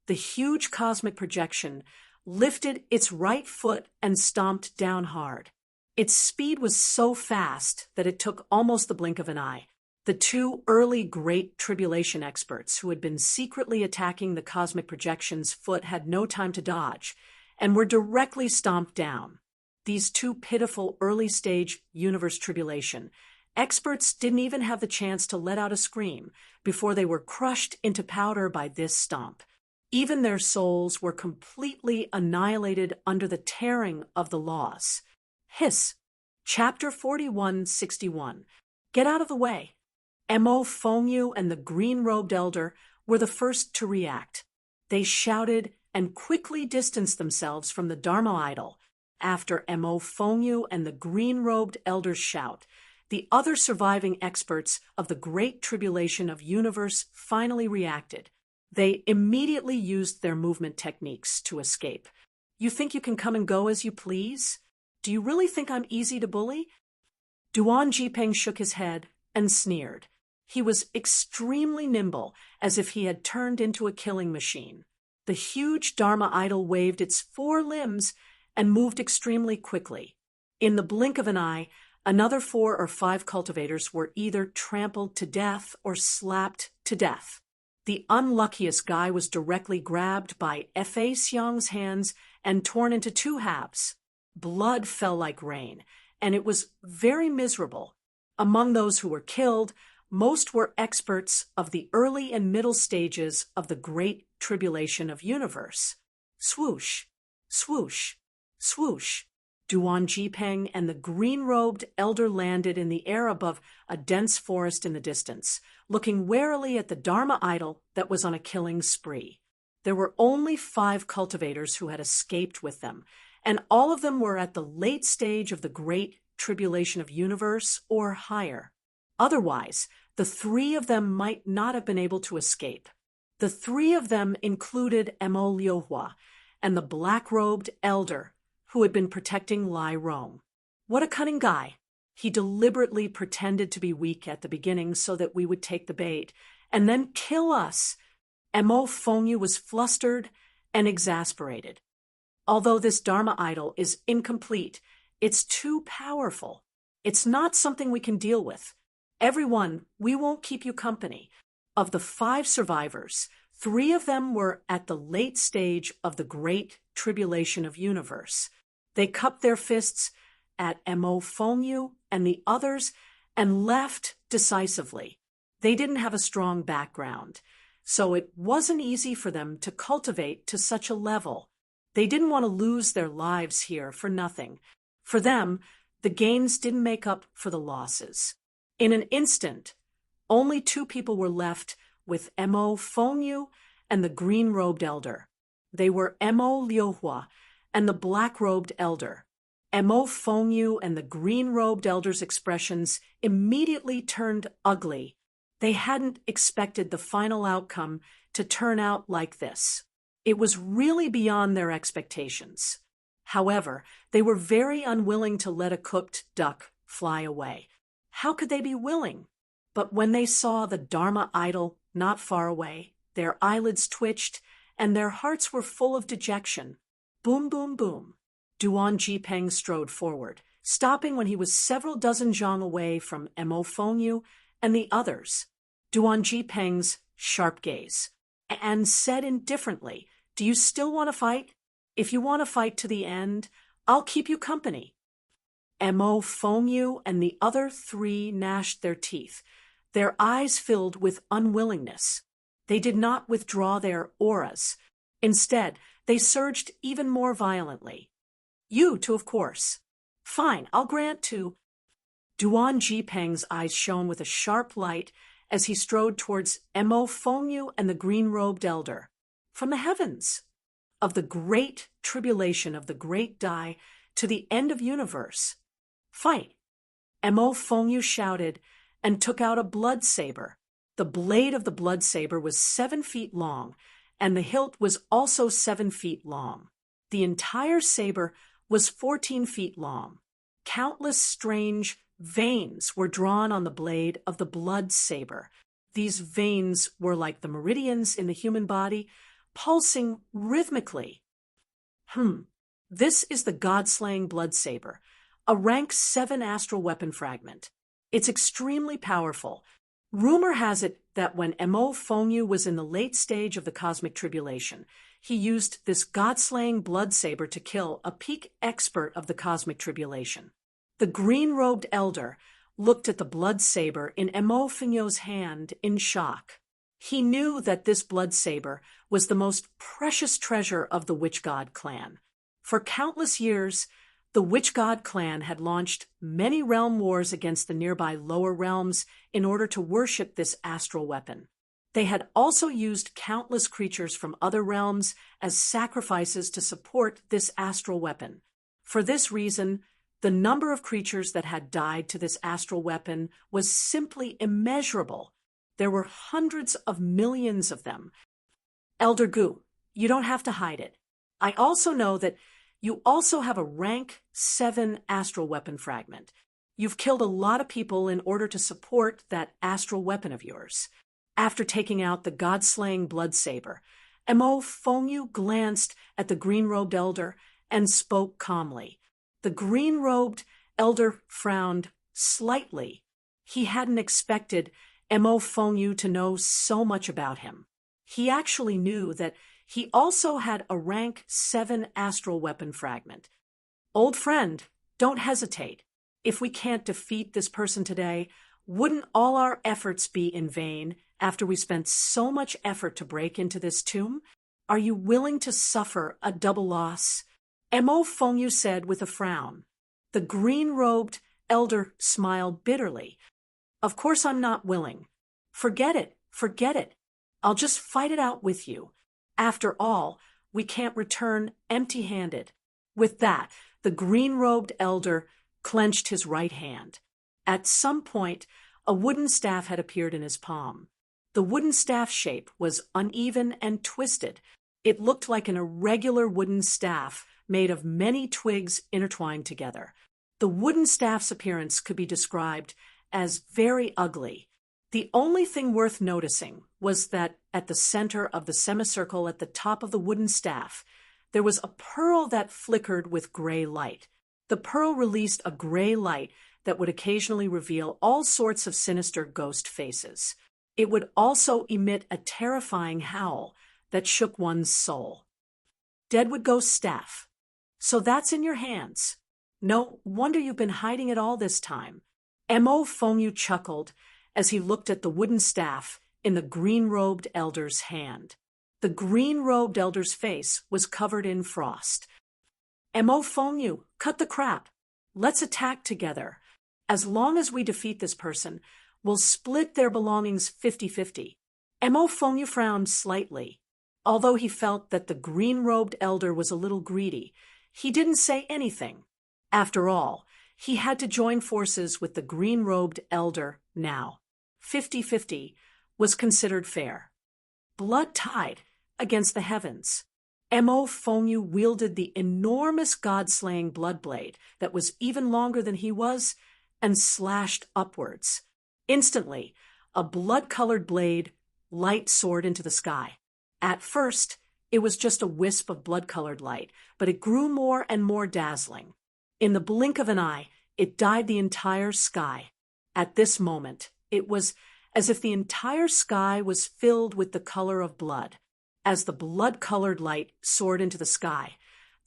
the huge cosmic projection lifted its right foot and stomped down hard. Its speed was so fast that it took almost the blink of an eye. The two early Great Tribulation experts who had been secretly attacking the cosmic projection's foot had no time to dodge and were directly stomped down. These two pitiful early-stage universe tribulation experts didn't even have the chance to let out a scream before they were crushed into powder by this stomp. Even their souls were completely annihilated under the tearing of the laws. Hiss. Chapter 4161. Get out of the way. Mo Fengyu and the green-robed elder were the first to react. They shouted and quickly distanced themselves from the Dharma idol. After Mo Fengyu and the green-robed elder's shout, the other surviving experts of the Great Tribulation of Universe finally reacted. They immediately used their movement techniques to escape. You think you can come and go as you please? Do you really think I'm easy to bully? Duan Jipeng shook his head and sneered. He was extremely nimble, as if he had turned into a killing machine. The huge Dharma idol waved its 4 limbs and moved extremely quickly. In the blink of an eye, another 4 or 5 cultivators were either trampled to death or slapped to death. The unluckiest guy was directly grabbed by Fa Xiang's hands and torn into 2 halves. Blood fell like rain, and it was very miserable. Among those who were killed, Most were experts of the early and middle stages of the Great Tribulation of Universe. Swoosh, swoosh, swoosh. Duan Jipeng and the green-robed elder landed in the air above a dense forest in the distance, looking warily at the Dharma idol that was on a killing spree. There were only 5 cultivators who had escaped with them, and all of them were at the late stage of the Great Tribulation of Universe or higher. Otherwise, the 3 of them might not have been able to escape. The 3 of them included Mo Liuhua and the black-robed elder who had been protecting Lai Rong. What a cunning guy. He deliberately pretended to be weak at the beginning so that we would take the bait, and then kill us. Mo Fengyu was flustered and exasperated. Although this Dharma idol is incomplete, it's too powerful. It's not something we can deal with. Everyone, we won't keep you company. Of the 5 survivors, 3 of them were at the late stage of the Great Tribulation of Universe. They cupped their fists at Mo Fengyu and the others and left decisively. They didn't have a strong background, so it wasn't easy for them to cultivate to such a level. They didn't want to lose their lives here for nothing. For them, the gains didn't make up for the losses. In an instant, only 2 people were left with Mo Fengyu and the green-robed elder. They were Mo Liuhua and the black-robed elder. Mo Fengyu and the green-robed elder's expressions immediately turned ugly. They hadn't expected the final outcome to turn out like this. It was really beyond their expectations. However, they were very unwilling to let a cooked duck fly away. How could they be willing? But when they saw the Dharma idol not far away, their eyelids twitched and their hearts were full of dejection. Boom, boom, boom. Duan Jipeng strode forward, stopping when he was several dozen zhang away from Mo Fengyu and the others. Duan Jipeng's sharp gaze, and said indifferently, "Do you still want to fight? If you want to fight to the end, I'll keep you company." Mo Fengyu and the other 3 gnashed their teeth, their eyes filled with unwillingness. They did not withdraw their auras. Instead, they surged even more violently. "You too, of course." "Fine, I'll grant to." Duan Jipeng's eyes shone with a sharp light as he strode towards Mo Fengyu and the green-robed elder. From the heavens, of the Great Tribulation of the Great Die to the end of universe. "Fight!" Mo Fengyu shouted and took out a blood saber. The blade of the blood saber was 7 feet long, and the hilt was also 7 feet long. The entire saber was 14 feet long. Countless strange veins were drawn on the blade of the blood saber. These veins were like the meridians in the human body, pulsing rhythmically. This is the God-slaying blood saber, a rank 7 astral weapon fragment. It's extremely powerful. Rumor has it that when Mo Fengyu was in the late stage of the cosmic tribulation, he used this God-slaying blood saber to kill a peak expert of the cosmic tribulation. The green-robed elder looked at the blood saber in Mo Fengyu's hand in shock. He knew that this blood saber was the most precious treasure of the Witch God clan. For countless years, the Witch God clan had launched many realm wars against the nearby lower realms in order to worship this astral weapon. They had also used countless creatures from other realms as sacrifices to support this astral weapon. For this reason, the number of creatures that had died to this astral weapon was simply immeasurable. There were hundreds of millions of them. Elder Gu, you don't have to hide it. I also know that you also have a rank 7 astral weapon fragment. You've killed a lot of people in order to support that astral weapon of yours. After taking out the God-slaying blood saber, Mo Fengyu glanced at the green-robed elder and spoke calmly. The green-robed elder frowned slightly. He hadn't expected Mo Fengyu to know so much about him. He actually knew that he also had a rank 7 astral weapon fragment. Old friend, don't hesitate. If we can't defeat this person today, Wouldn't all our efforts be in vain after we spent so much effort to break into this tomb? Are you willing to suffer a double loss? Mo Fengyu said with a frown. The green-robed elder smiled bitterly. Of course I'm not willing. Forget it, forget it. I'll just fight it out with you. After all, we can't return empty-handed. With that, the green-robed elder clenched his right hand. At some point, a wooden staff had appeared in his palm. The wooden staff shape was uneven and twisted. It looked like an irregular wooden staff made of many twigs intertwined together. The wooden staff's appearance could be described as very ugly. The only thing worth noticing was that at the center of the semicircle at the top of the wooden staff, there was a pearl that flickered with gray light. The pearl released a gray light that would occasionally reveal all sorts of sinister ghost faces. It would also emit a terrifying howl that shook one's soul. Deadwood Ghost Staff. So that's in your hands. No wonder you've been hiding it all this time. Mo Fengyu chuckled as he looked at the wooden staff in the green-robed elder's hand. The green-robed elder's face was covered in frost. Mo Fengyu, cut the crap. Let's attack together. As long as we defeat this person, we'll split their belongings 50-50. Mo Fengyu frowned slightly. Although he felt that the green-robed elder was a little greedy, he didn't say anything. After all, he had to join forces with the green-robed elder now. 50-50 was considered fair. Blood tied against the heavens. Mo Fengyu wielded the enormous god-slaying blood blade that was even longer than he was and slashed upwards. Instantly, a blood-colored blade light soared into the sky. At first, it was just a wisp of blood-colored light, but it grew more and more dazzling. In the blink of an eye, it dyed the entire sky. At this moment, it was as if the entire sky was filled with the color of blood. As the blood-colored light soared into the sky,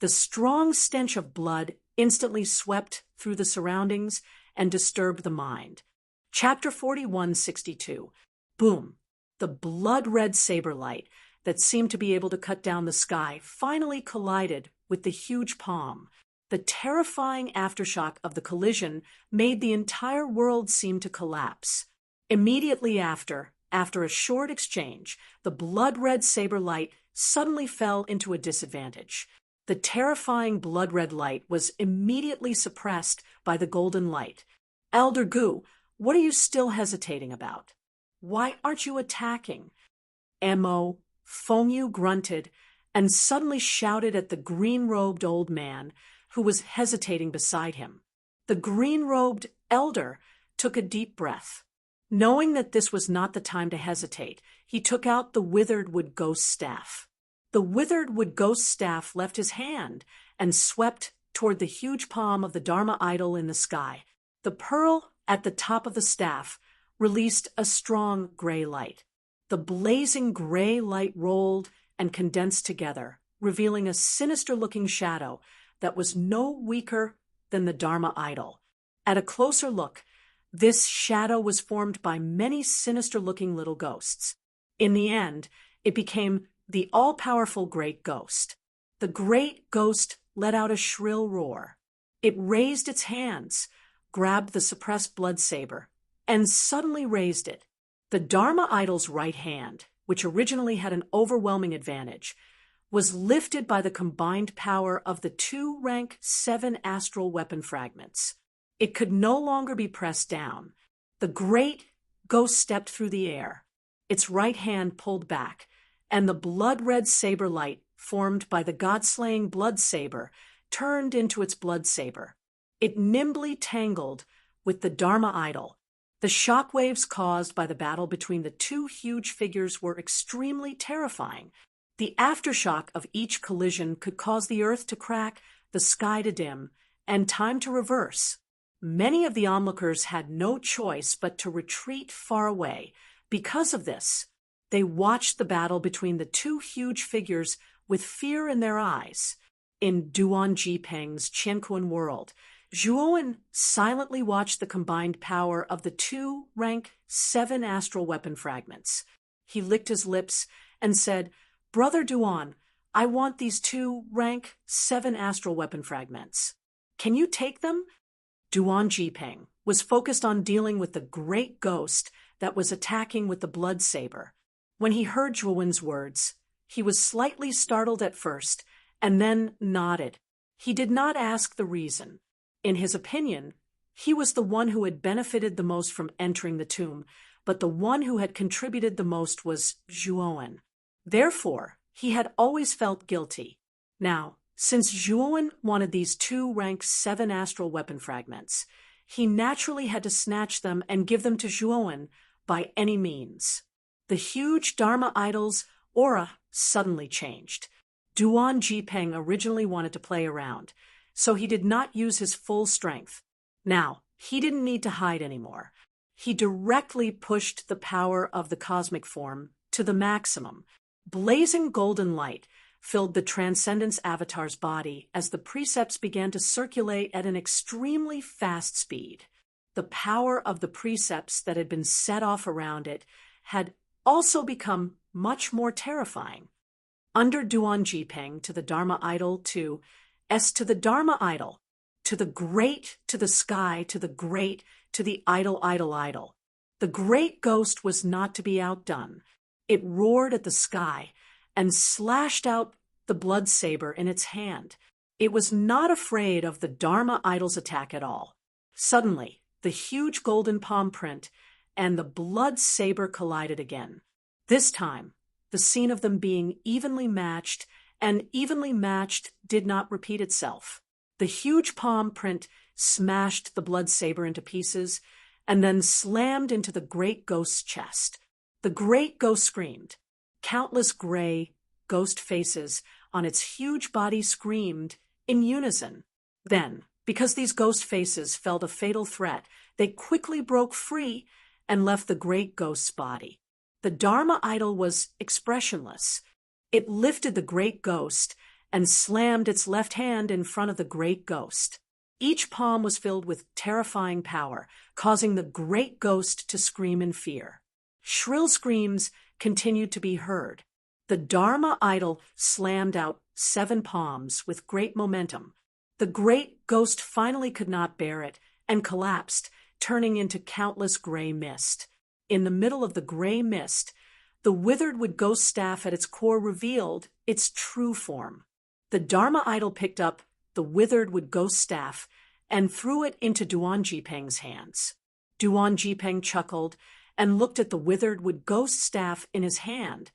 the strong stench of blood instantly swept through the surroundings and disturbed the mind. Chapter 4162. Boom! The blood-red saber light that seemed to be able to cut down the sky finally collided with the huge palm. The terrifying aftershock of the collision made the entire world seem to collapse. Immediately after a short exchange, the blood-red saber light suddenly fell into a disadvantage. The terrifying blood-red light was immediately suppressed by the golden light. Elder Gu, what are you still hesitating about? Why aren't you attacking? Mo Fengyu grunted and suddenly shouted at the green-robed old man who was hesitating beside him. The green-robed elder took a deep breath. Knowing that this was not the time to hesitate, he took out the withered wood ghost staff. The withered wood ghost staff left his hand and swept toward the huge palm of the Dharma idol in the sky. The pearl at the top of the staff released a strong gray light. The blazing gray light rolled and condensed together, revealing a sinister-looking shadow that was no weaker than the Dharma idol. At a closer look, this shadow was formed by many sinister-looking little ghosts. In the end, it became the all-powerful Great Ghost. The Great Ghost let out a shrill roar. It raised its hands, grabbed the suppressed blood saber, and suddenly raised it. The Dharma idol's right hand, which originally had an overwhelming advantage, was lifted by the combined power of the 2 rank 7 astral weapon fragments. It could no longer be pressed down. The great ghost stepped through the air. Its right hand pulled back, and the blood-red saber light formed by the god-slaying blood saber turned into its blood saber. It nimbly tangled with the Dharma idol. The shockwaves caused by the battle between the 2 huge figures were extremely terrifying. The aftershock of each collision could cause the earth to crack, the sky to dim, and time to reverse. Many of the onlookers had no choice but to retreat far away. Because of this, they watched the battle between the 2 huge figures with fear in their eyes. In Duan Jipeng's Qianquan world, Zhuowen silently watched the combined power of the two rank 7 astral weapon fragments. He licked his lips and said, "Brother Duan, I want these two rank 7 astral weapon fragments. Can you take them?" Duan Jipeng was focused on dealing with the great ghost that was attacking with the blood saber. When he heard Zhuowen's words, he was slightly startled at first and then nodded. He did not ask the reason. In his opinion, he was the one who had benefited the most from entering the tomb, but the one who had contributed the most was Zhuowen. Therefore, he had always felt guilty. Now, since Zhuowen wanted these two rank 7 astral weapon fragments, he naturally had to snatch them and give them to Zhuowen by any means. The huge Dharma idol's aura suddenly changed. Duan Jipeng originally wanted to play around, so he did not use his full strength. Now, he didn't need to hide anymore. He directly pushed the power of the cosmic form to the maximum. Blazing golden light filled the Transcendence Avatar's body as the precepts began to circulate at an extremely fast speed. The power of the precepts that had been set off around it had also become much more terrifying. Under Duan Jipeng to the Dharma idol to S to the Dharma idol, to the great, to the sky, to the great, to the idol, idol, idol. The great ghost was not to be outdone. It roared at the sky and slashed out the blood saber in its hand. It was not afraid of the Dharma idol's attack at all. Suddenly, the huge golden palm print and the blood saber collided again. This time, the scene of them being evenly matched and evenly matched did not repeat itself. The huge palm print smashed the blood saber into pieces and then slammed into the great ghost's chest. The great ghost screamed. Countless gray ghost faces on its huge body screamed in unison. Then, because these ghost faces felt a fatal threat, they quickly broke free and left the great ghost's body. The Dharma idol was expressionless. It lifted the great ghost and slammed its left hand in front of the great ghost. Each palm was filled with terrifying power, causing the great ghost to scream in fear. Shrill screams continued to be heard. The Dharma idol slammed out 7 palms with great momentum. The great ghost finally could not bear it and collapsed, turning into countless gray mist. In the middle of the gray mist, the withered wood ghost staff at its core revealed its true form. The Dharma idol picked up the withered wood ghost staff and threw it into Duan Jipeng's hands. Duan Jipeng chuckled and looked at the withered wood ghost staff in his hand,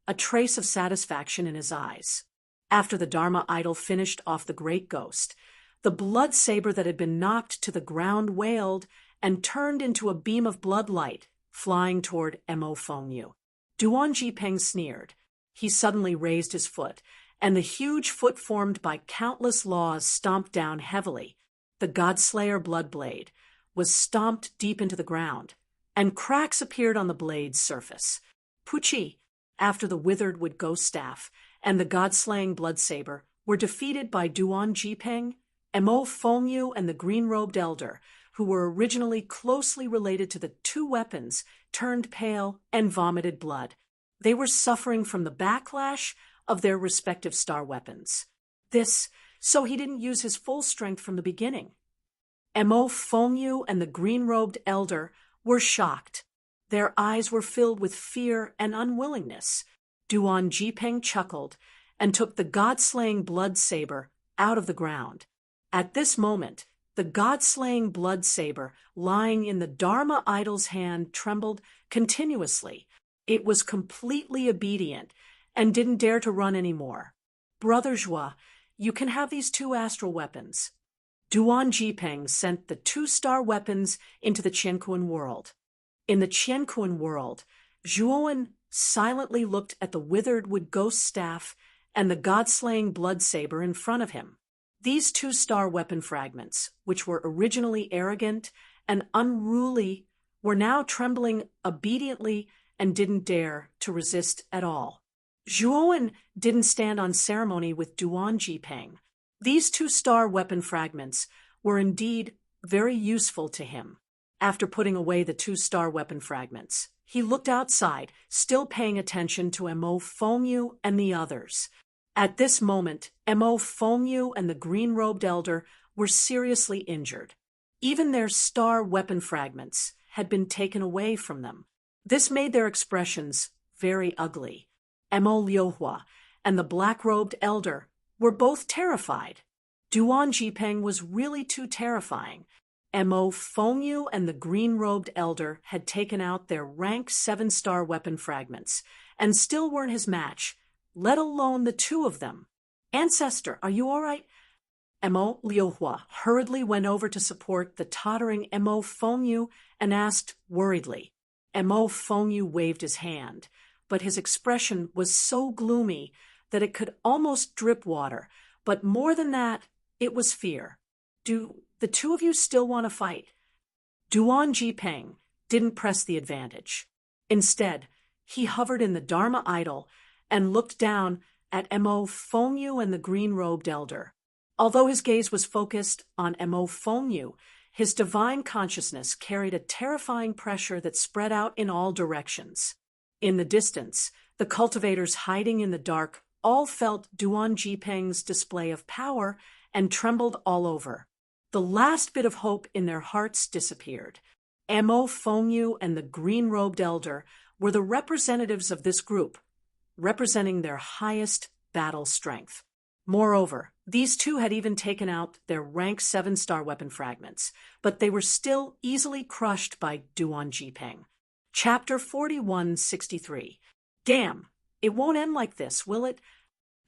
a trace of satisfaction in his eyes. After the Dharma idol finished off the great ghost, the blood saber that had been knocked to the ground wailed and turned into a beam of blood light, flying toward Mo Fengyu. Duan Jipeng sneered. He suddenly raised his foot, and the huge foot formed by countless laws stomped down heavily. The Godslayer blood blade was stomped deep into the ground, and cracks appeared on the blade's surface. Puchi, after the withered wood ghost staff and the god-slaying blood saber, were defeated by Duan Jipeng, Mo Fengyu, and the green-robed elder, who were originally closely related to the two weapons, turned pale and vomited blood. They were suffering from the backlash of their respective star weapons. This, so he didn't use his full strength from the beginning. Mo Fengyu and the green-robed elder were shocked. Their eyes were filled with fear and unwillingness. Duan Jipeng chuckled and took the god-slaying blood saber out of the ground. At this moment, the god-slaying blood saber lying in the Dharma idol's hand trembled continuously. It was completely obedient and didn't dare to run anymore. "Brother Zhua, you can have these 2 astral weapons." Duan Jipeng sent the 2-star weapons into the Qianquan world. In the Qianquan world, Zhuowen silently looked at the withered wood ghost staff and the god-slaying blood saber in front of him. These 2-star weapon fragments, which were originally arrogant and unruly, were now trembling obediently and didn't dare to resist at all. Zhuowen didn't stand on ceremony with Duan Jipeng. These 2-star weapon fragments were indeed very useful to him. After putting away the 2-star weapon fragments, he looked outside, still paying attention to Mo Fengyu and the others. At this moment, Mo Fengyu and the green-robed elder were seriously injured. Even their star weapon fragments had been taken away from them. This made their expressions very ugly. Mo Liuhua and the black-robed elder were both terrified. Duan Jipeng was really too terrifying. Mo Fengyu and the green-robed elder had taken out their rank 7-star weapon fragments and still weren't his match, let alone the two of them. "Ancestor, are you all right?" Mo Liuhua hurriedly went over to support the tottering Mo Fengyu and asked worriedly. Mo Fengyu waved his hand, but his expression was so gloomy that it could almost drip water. But more than that, it was fear. "Do the two of you still want to fight?" Duan Jipeng didn't press the advantage. Instead, he hovered in the Dharma idol and looked down at Mo Fengyu and the green-robed elder. Although his gaze was focused on Mo Fengyu, his divine consciousness carried a terrifying pressure that spread out in all directions. In the distance, the cultivators hiding in the dark all felt Duan Jipeng's display of power and trembled all over. The last bit of hope in their hearts disappeared. Mo Fengyu and the green-robed elder were the representatives of this group, representing their highest battle strength. Moreover, these two had even taken out their rank 7-star weapon fragments, but they were still easily crushed by Duan Jipeng. Chapter 4163. "Damn, it won't end like this, will it?"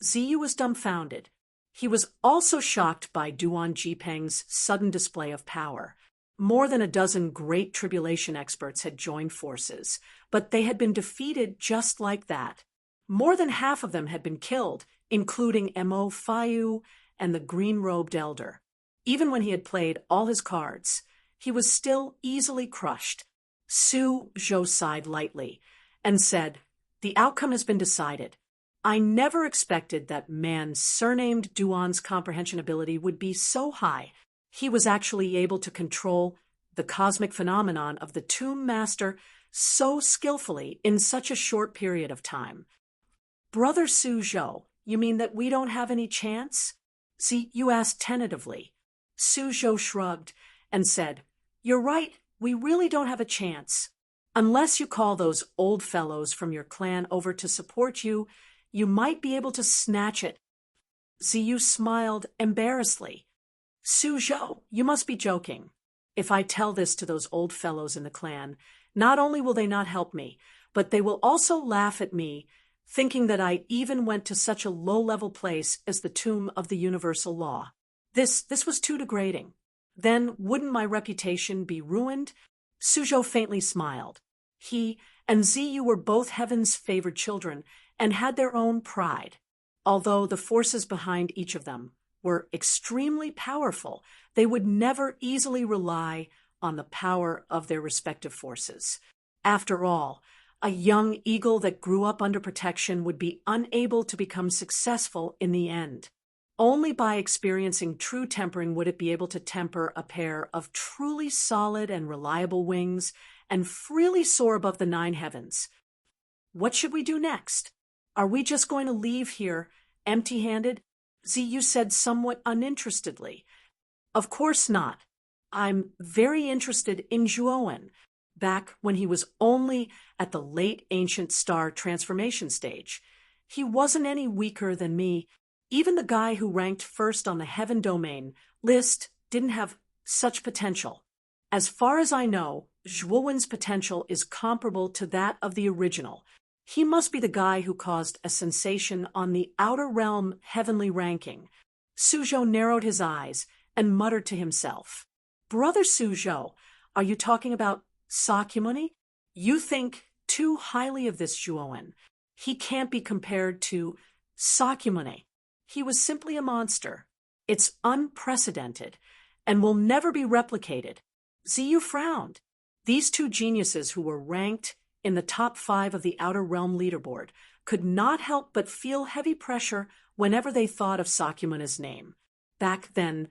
Ziyu was dumbfounded. He was also shocked by Duan Jipeng's sudden display of power. More than a dozen Great Tribulation experts had joined forces, but they had been defeated just like that. More than half of them had been killed, including Mo Fengyu and the green-robed elder. Even when he had played all his cards, he was still easily crushed. Su Zhou sighed lightly and said, "The outcome has been decided. I never expected that man surnamed Duan's comprehension ability would be so high. He was actually able to control the cosmic phenomenon of the Tomb Master so skillfully in such a short period of time." "Brother Su Zhou, you mean that we don't have any chance?" You asked tentatively. Su Zhou shrugged and said, "You're right, we really don't have a chance. Unless you call those old fellows from your clan over to support you, you might be able to snatch it." Ziyu smiled embarrassedly. "Su Zhou, you must be joking. If I tell this to those old fellows in the clan, not only will they not help me, but they will also laugh at me, thinking that I even went to such a low-level place as the Tomb of the Universal Law. This was too degrading. Then wouldn't my reputation be ruined?" Su Zhou faintly smiled. He and Ziyu were both heaven's favored children and had their own pride. Although the forces behind each of them were extremely powerful, they would never easily rely on the power of their respective forces. After all, a young eagle that grew up under protection would be unable to become successful in the end. Only by experiencing true tempering would it be able to temper a pair of truly solid and reliable wings and freely soar above the 9 heavens. "What should we do next? Are we just going to leave here empty-handed?" Ziyu said somewhat uninterestedly. "Of course not. I'm very interested in Zhuowen, back when he was only at the late ancient star transformation stage. He wasn't any weaker than me. Even the guy who ranked first on the heaven domain list didn't have such potential. As far as I know, Zhuowen's potential is comparable to that of the original. He must be the guy who caused a sensation on the Outer Realm heavenly ranking." Su Zhou narrowed his eyes and muttered to himself. "Brother Su Zhou, are you talking about Sakyamuni? You think too highly of this Zhuowen. He can't be compared to Sakyamuni. He was simply a monster. It's unprecedented and will never be replicated." Ziyu frowned. These two geniuses who were ranked in the top 5 of the Outer Realm leaderboard could not help but feel heavy pressure whenever they thought of Sakyamuni's name. Back then,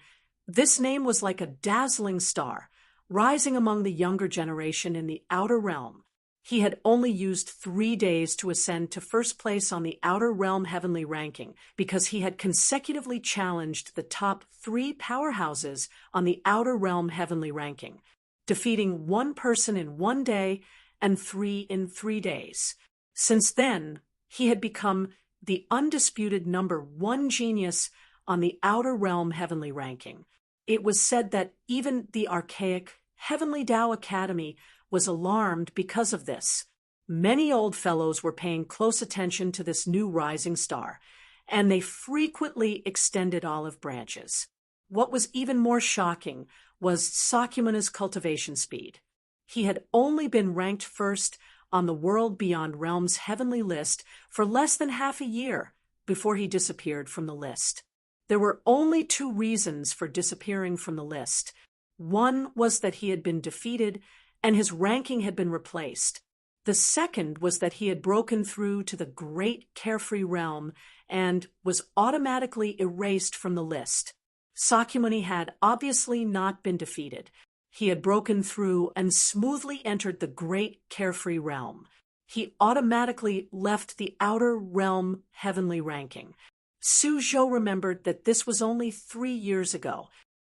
This name was like a dazzling star, rising among the younger generation in the outer realm. He had only used 3 days to ascend to first place on the Outer Realm Heavenly ranking because he had consecutively challenged the top 3 powerhouses on the Outer Realm Heavenly ranking, defeating 1 person in 1 day and 3 in 3 days. Since then, he had become the undisputed number 1 genius on the Outer Realm Heavenly ranking. It was said that even the archaic Heavenly Tao Academy was alarmed because of this. Many old fellows were paying close attention to this new rising star, and they frequently extended olive branches. What was even more shocking was Sakyamana's cultivation speed. He had only been ranked first on the World Beyond Realms Heavenly list for less than half a year before he disappeared from the list. There were only 2 reasons for disappearing from the list. One was that he had been defeated and his ranking had been replaced. The second was that he had broken through to the great carefree realm and was automatically erased from the list. Sakyamuni had obviously not been defeated. He had broken through and smoothly entered the great carefree realm. He automatically left the outer realm heavenly ranking. Suzhou remembered that this was only 3 years ago.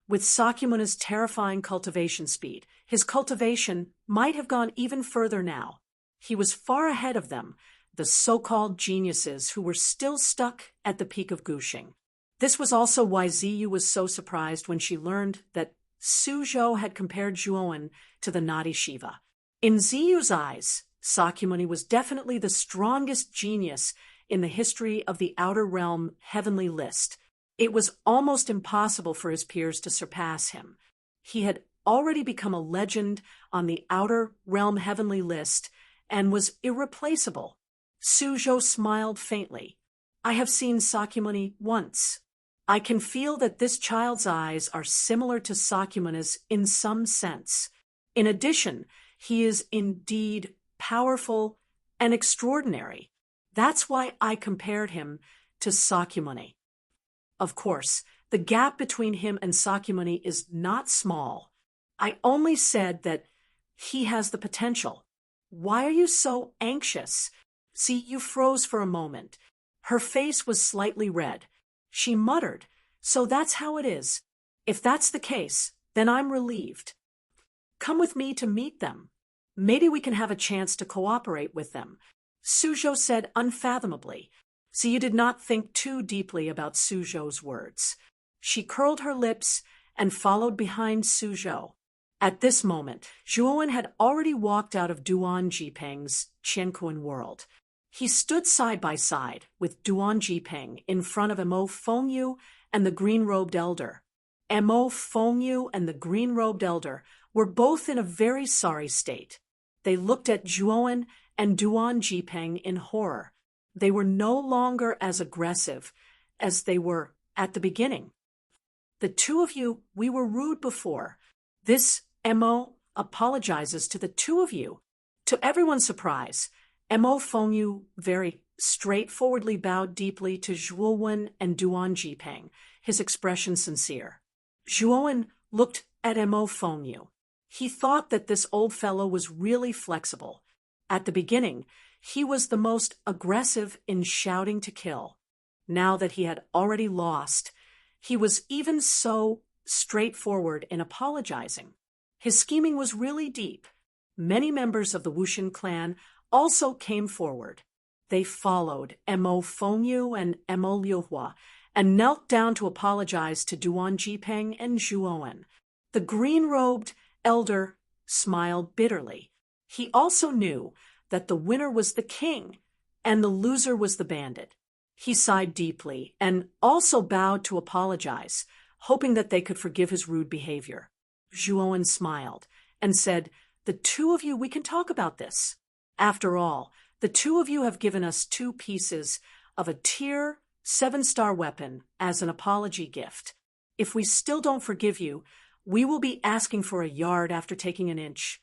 With Sakyamuna's terrifying cultivation speed, his cultivation might have gone even further now. He was far ahead of them, the so-called geniuses who were still stuck at the peak of Guxing. This was also why Ziyu was so surprised when she learned that Suzhou had compared Zhuowen to the Nadi Shiva. In Ziyu's eyes, Sakyamuni was definitely the strongest genius in the history of the Outer Realm Heavenly list. It was almost impossible for his peers to surpass him. He had already become a legend on the Outer Realm Heavenly list and was irreplaceable. Suzhou smiled faintly. I have seen Sakyamuni once. I can feel that this child's eyes are similar to Sakyamuni's in some sense. In addition, he is indeed powerful and extraordinary. That's why I compared him to Sakyamuni. Of course, the gap between him and Sakyamuni is not small. I only said that he has the potential. Why are you so anxious? Ziyu froze for a moment. Her face was slightly red. She muttered, so that's how it is. If that's the case, then I'm relieved. Come with me to meet them. Maybe we can have a chance to cooperate with them. Suzhou said unfathomably. Ziyu did not think too deeply about Suzhou's words. She curled her lips and followed behind Suzhou. At this moment, Zhuowen had already walked out of Duan Jipeng's Qiankuan world. He stood side by side with Duan Jipeng in front of Mo Fengyu and the green-robed elder. Mo Fengyu and the green-robed elder were both in a very sorry state. They looked at Zhuowen and Duan Jipeng in horror. They were no longer as aggressive as they were at the beginning. The 2 of you, we were rude before. This Mo apologizes to the 2 of you. To everyone's surprise, Mo Fengyu very straightforwardly bowed deeply to Zhuowen and Duan Jipeng, his expression sincere. Zhuowen looked at Mo Fengyu. He thought that this old fellow was really flexible. At the beginning, he was the most aggressive in shouting to kill. Now that he had already lost, he was even so straightforward in apologizing. His scheming was really deep. Many members of the Wuxin clan also came forward. They followed Mo Fengyu and Mo Liuhua and knelt down to apologize to Duan Jipeng and Zhuowen. The green-robed elder smiled bitterly. He also knew that the winner was the king and the loser was the bandit. He sighed deeply and also bowed to apologize, hoping that they could forgive his rude behavior. Zhuowen smiled and said, "The 2 of you, we can talk about this. After all, the 2 of you have given us 2 pieces of a tier 7-star weapon as an apology gift. If we still don't forgive you, we will be asking for a yard after taking an inch."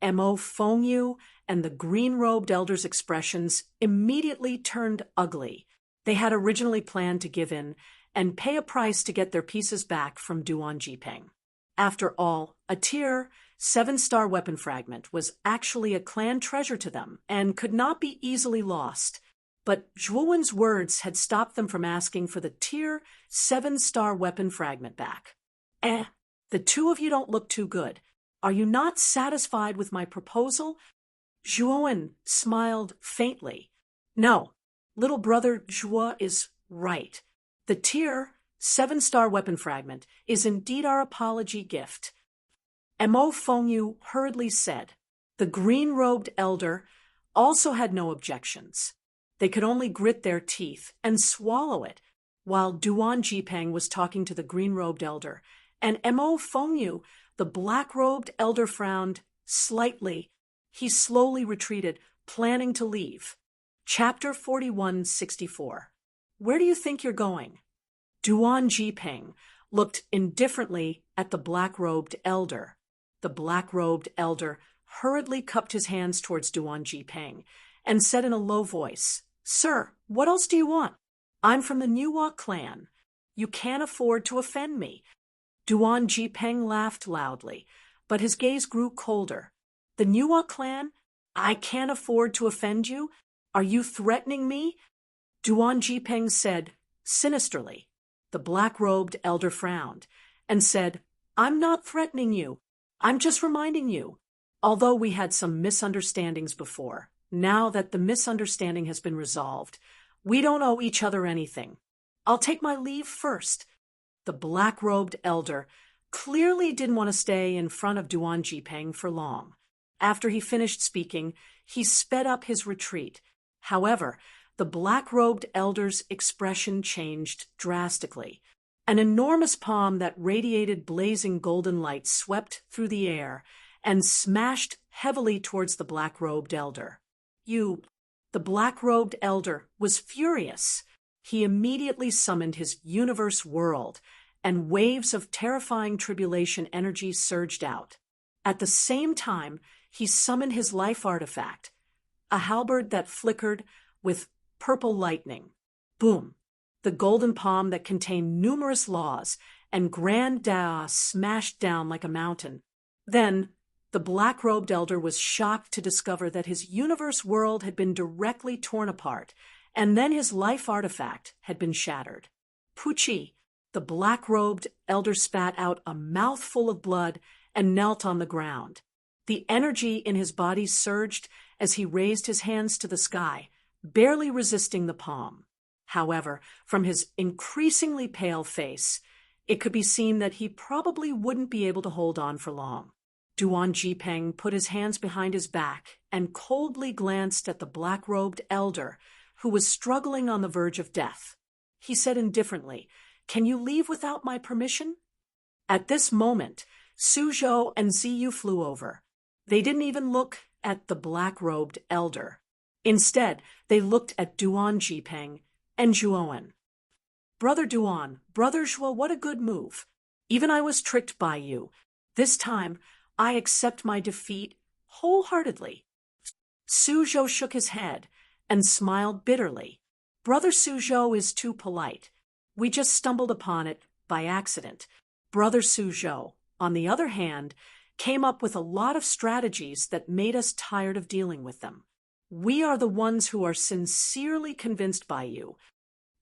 Mo Fengyu and the green-robed elder's expressions immediately turned ugly. They had originally planned to give in and pay a price to get their pieces back from Duan Jiping. After all, a Tier 7-star weapon fragment was actually a clan treasure to them and could not be easily lost. But Zhuowen's words had stopped them from asking for the Tier 7-star weapon fragment back. The two of you don't look too good. Are you not satisfied with my proposal? Zhuowen smiled faintly. No, little brother Zhuo is right. The Tier 7-star weapon fragment is indeed our apology gift. Mo Fengyu hurriedly said. The green-robed elder also had no objections. They could only grit their teeth and swallow it, while Duan Jiping was talking to the green-robed elder, and Mo Fengyu, the black-robed elder, frowned slightly. He slowly retreated, planning to leave. Chapter 4164. Where do you think you're going? Duan Jiping looked indifferently at the black-robed elder. The black-robed elder hurriedly cupped his hands towards Duan Jiping and said in a low voice, Sir, what else do you want? I'm from the Nuwa clan. You can't afford to offend me. Duan Jiping laughed loudly, but his gaze grew colder. The Nuwa clan? I can't afford to offend you? Are you threatening me? Duan Jiping said sinisterly. The black-robed elder frowned and said, I'm not threatening you. I'm just reminding you. Although we had some misunderstandings before, now that the misunderstanding has been resolved, we don't owe each other anything. I'll take my leave first. The black-robed elder clearly didn't want to stay in front of Duan Jiping for long. After he finished speaking, he sped up his retreat. However, the black-robed elder's expression changed drastically. An enormous palm that radiated blazing golden light swept through the air and smashed heavily towards the black-robed elder. The black-robed elder was furious. He immediately summoned his universe world, and waves of terrifying tribulation energy surged out. At the same time, he summoned his life artifact, a halberd that flickered with purple lightning. Boom! The golden palm that contained numerous laws and grand Dao smashed down like a mountain. Then, the black-robed elder was shocked to discover that his universe world had been directly torn apart, and then his life artifact had been shattered. Puchi, the black-robed elder spat out a mouthful of blood and knelt on the ground. The energy in his body surged as he raised his hands to the sky, barely resisting the palm. However, from his increasingly pale face, it could be seen that he probably wouldn't be able to hold on for long. Duan Jiping put his hands behind his back and coldly glanced at the black-robed elder, who was struggling on the verge of death. He said indifferently, Can you leave without my permission? At this moment, Suzhou and Ziyu flew over. They didn't even look at the black-robed elder. Instead, they looked at Duan Jiping and Zhuowen. Brother Duan, Brother Zhuo, what a good move. Even I was tricked by you. This time, I accept my defeat wholeheartedly. Suzhou shook his head and smiled bitterly. Brother Suzhou is too polite. We just stumbled upon it by accident. Brother Suzhou, on the other hand, came up with a lot of strategies that made us tired of dealing with them. We are the ones who are sincerely convinced by you.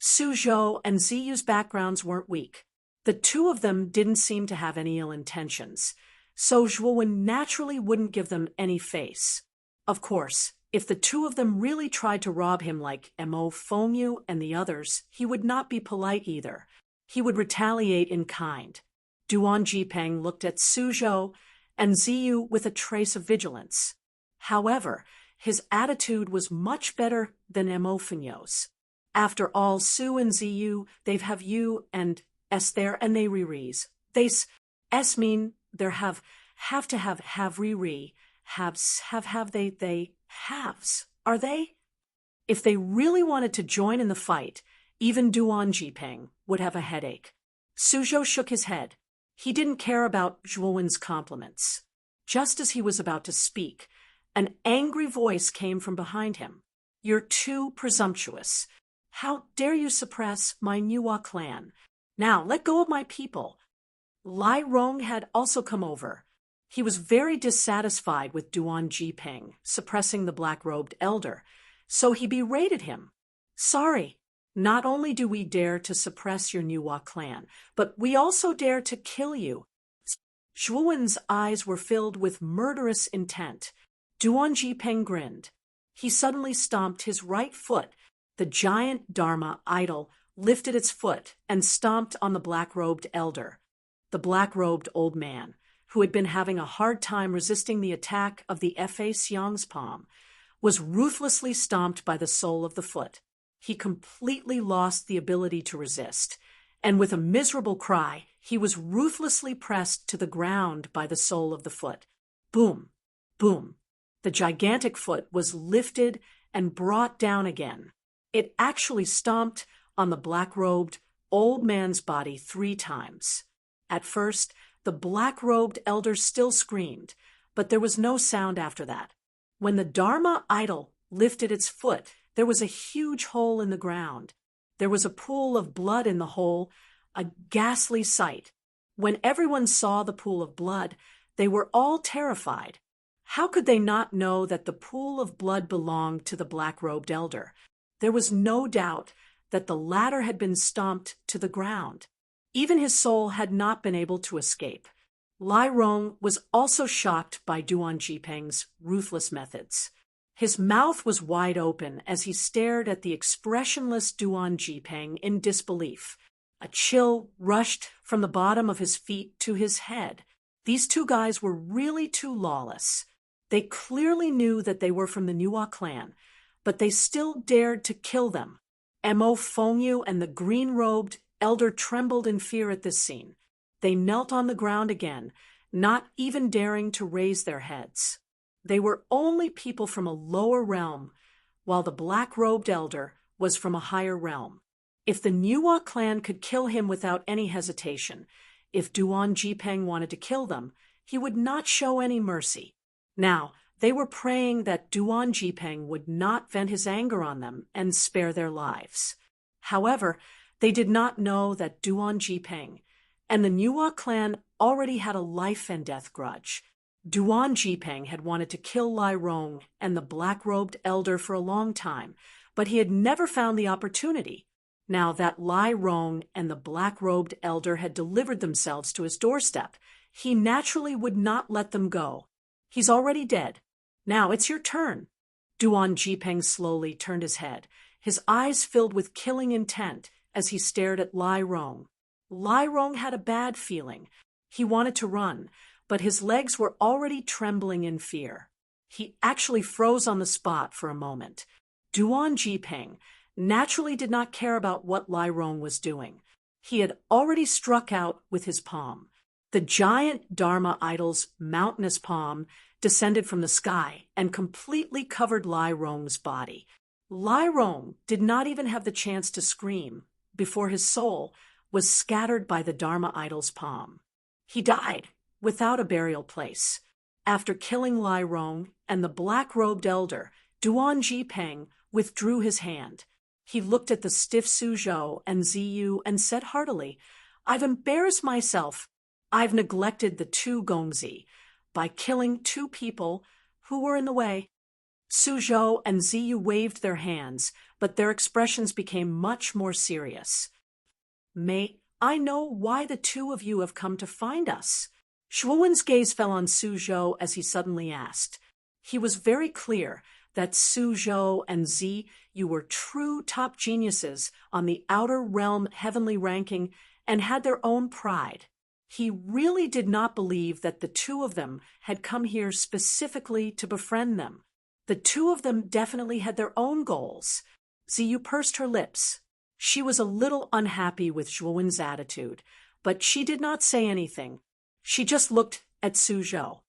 Suzhou and Ziyu's backgrounds weren't weak. The two of them didn't seem to have any ill intentions, so Zhuowen naturally wouldn't give them any face. Of course, if the two of them really tried to rob him like Mo Fengyu and the others, he would not be polite either. He would retaliate in kind. Duan Jiping looked at Suzhou and Ziyu with a trace of vigilance. However, his attitude was much better than Mo Fengyu's. After all, Su and Ziyu, they have you and S there, and they Riri's. They S mean there have to have Riri, have they haves. Are they? If they really wanted to join in the fight, even Duan Jiping would have a headache. Suzhou shook his head. He didn't care about Zhuowen's compliments. Just as he was about to speak, an angry voice came from behind him. You're too presumptuous. How dare you suppress my Nuwa clan? Now, let go of my people. Lai Rong had also come over. He was very dissatisfied with Duan Jiping suppressing the black-robed elder, so he berated him. Sorry, not only do we dare to suppress your Nuwa clan, but we also dare to kill you. Zhuowen's eyes were filled with murderous intent. Duan Jiping grinned. He suddenly stomped his right foot. The giant Dharma idol lifted its foot and stomped on the black-robed elder. The black-robed old man, who had been having a hard time resisting the attack of the Fa Xiang's palm, was ruthlessly stomped by the sole of the foot. He completely lost the ability to resist, and with a miserable cry, he was ruthlessly pressed to the ground by the sole of the foot. Boom, boom. The gigantic foot was lifted and brought down again. It actually stomped on the black-robed old man's body 3 times. At first, the black-robed elder still screamed, but there was no sound after that. When the Dharma idol lifted its foot, there was a huge hole in the ground. There was a pool of blood in the hole, a ghastly sight. When everyone saw the pool of blood, they were all terrified. How could they not know that the pool of blood belonged to the black-robed elder? There was no doubt that the latter had been stomped to the ground. Even his soul had not been able to escape. Lai Rong was also shocked by Duan Jiping's ruthless methods. His mouth was wide open as he stared at the expressionless Duan Jiping in disbelief. A chill rushed from the bottom of his feet to his head. These 2 guys were really too lawless. They clearly knew that they were from the Nuwa clan, but they still dared to kill them. Mo Fengyu and the green-robed elder trembled in fear at this scene. They knelt on the ground again, not even daring to raise their heads. They were only people from a lower realm, while the black-robed elder was from a higher realm. If the Nuwa clan could kill him without any hesitation, if Duan Jiping wanted to kill them, he would not show any mercy. Now, they were praying that Duan Jiping would not vent his anger on them and spare their lives. However, they did not know that Duan Jiping and the Nuwa clan already had a life and death grudge. Duan Jiping had wanted to kill Lai Rong and the black-robed elder for a long time, but he had never found the opportunity. Now that Lai Rong and the black-robed elder had delivered themselves to his doorstep, he naturally would not let them go. He's already dead. Now it's your turn. Duan Jiping slowly turned his head, his eyes filled with killing intent as he stared at Lai Rong. Lai Rong had a bad feeling. He wanted to run, but his legs were already trembling in fear. He actually froze on the spot for a moment. Duan Jiping naturally did not care about what Lai Rong was doing. He had already struck out with his palm. The giant Dharma idol's mountainous palm descended from the sky and completely covered Lai Rong's body. Lai Rong did not even have the chance to scream before his soul was scattered by the Dharma idol's palm. He died without a burial place. After killing Lai Rong and the black-robed elder, Duan Jiping withdrew his hand. He looked at the stiff Suzhou and Ziyu and said heartily, "I've embarrassed myself. I've neglected the 2 Gongzi by killing 2 people who were in the way." Suzhou and Ziyu waved their hands, but their expressions became much more serious. "May I know why the 2 of you have come to find us?" Zhuowen's gaze fell on Suzhou as he suddenly asked. He was very clear that Suzhou and Ziyu were true top geniuses on the outer realm heavenly ranking and had their own pride. He really did not believe that the 2 of them had come here specifically to befriend them. The 2 of them definitely had their own goals. Ziyu pursed her lips. She was a little unhappy with Zhuowen's attitude, but she did not say anything. She just looked at Suzhou.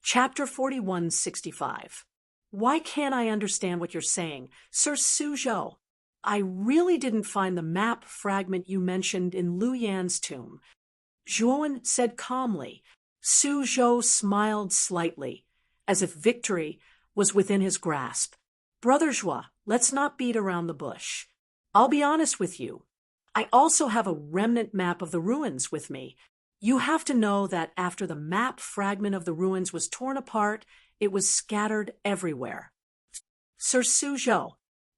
Chapter 4165. Why can't I understand what you're saying, Sir Suzhou? I really didn't find the map fragment you mentioned in Lu Yan's tomb. Zhuowen said calmly. Suzhou smiled slightly, as if victory was within his grasp. Brother Zhuo, let's not beat around the bush. I'll be honest with you. I also have a remnant map of the ruins with me. You have to know that after the map fragment of the ruins was torn apart, it was scattered everywhere. Sir Suzhou,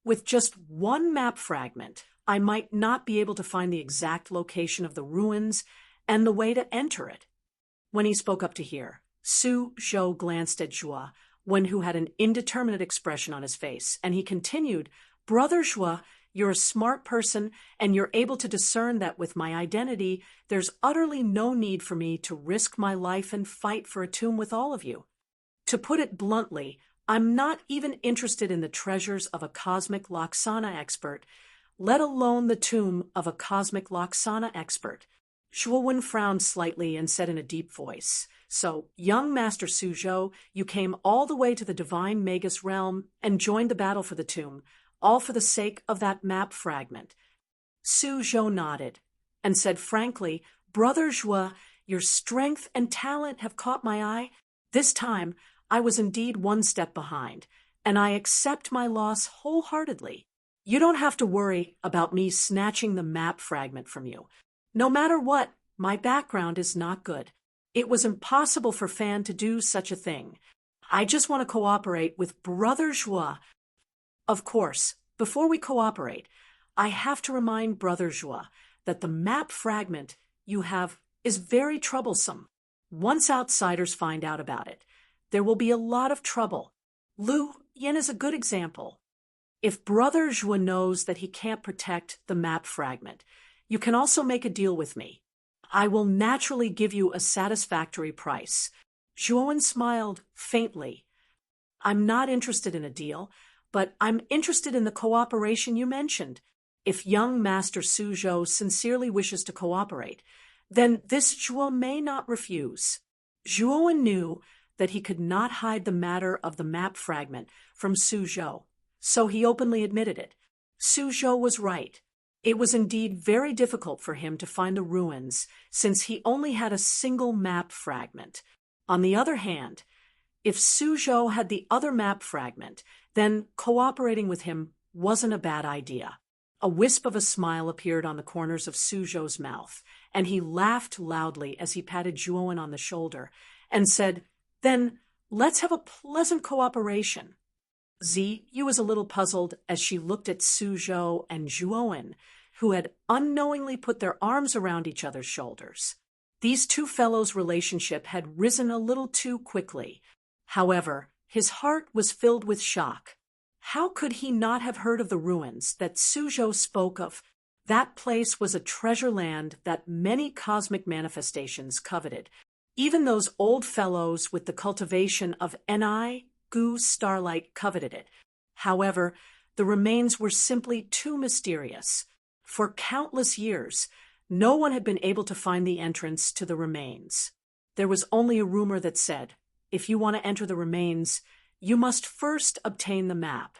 with just one map fragment, I might not be able to find the exact location of the ruins and the way to enter it. When he spoke up to hear, Su Zhou glanced at Zhua, one who had an indeterminate expression on his face, and he continued, Brother Zhua, you're a smart person, and you're able to discern that with my identity, there's utterly no need for me to risk my life and fight for a tomb with all of you. To put it bluntly, I'm not even interested in the treasures of a cosmic Loxana expert, let alone the tomb of a cosmic Loxana expert. Zhuowen frowned slightly and said in a deep voice, So, young Master Suzhou, you came all the way to the divine Magus realm and joined the battle for the tomb, all for the sake of that map fragment. Suzhou nodded and said frankly, Brother Zhua, your strength and talent have caught my eye. This time, I was indeed one step behind, and I accept my loss wholeheartedly. You don't have to worry about me snatching the map fragment from you. No matter what, my background is not good. It was impossible for Fan to do such a thing. I just want to cooperate with Brother Zhua. Of course, before we cooperate, I have to remind Brother Zhua that the map fragment you have is very troublesome. Once outsiders find out about it, there will be a lot of trouble. Lu Yin is a good example. If Brother Zhua knows that he can't protect the map fragment, you can also make a deal with me. I will naturally give you a satisfactory price. Zhuowen smiled faintly. I'm not interested in a deal, but I'm interested in the cooperation you mentioned. If young Master Suzhou sincerely wishes to cooperate, then this Zhuo may not refuse. Zhuowen knew that he could not hide the matter of the map fragment from Suzhou, so he openly admitted it. Suzhou was right. It was indeed very difficult for him to find the ruins, since he only had a single map fragment. On the other hand, if Suzhou had the other map fragment, then cooperating with him wasn't a bad idea. A wisp of a smile appeared on the corners of Suzhou's mouth, and he laughed loudly as he patted Zhuowen on the shoulder and said, Then let's have a pleasant cooperation. Ziyu was a little puzzled as she looked at Suzhou and Zhuowen, who had unknowingly put their arms around each other's shoulders. These two fellows' relationship had risen a little too quickly. However, his heart was filled with shock. How could he not have heard of the ruins that Suzhou spoke of? That place was a treasure land that many cosmic manifestations coveted. Even those old fellows with the cultivation of Gu Starlight coveted it. However, the remains were simply too mysterious. For countless years, no one had been able to find the entrance to the remains. There was only a rumor that said, if you want to enter the remains, you must first obtain the map.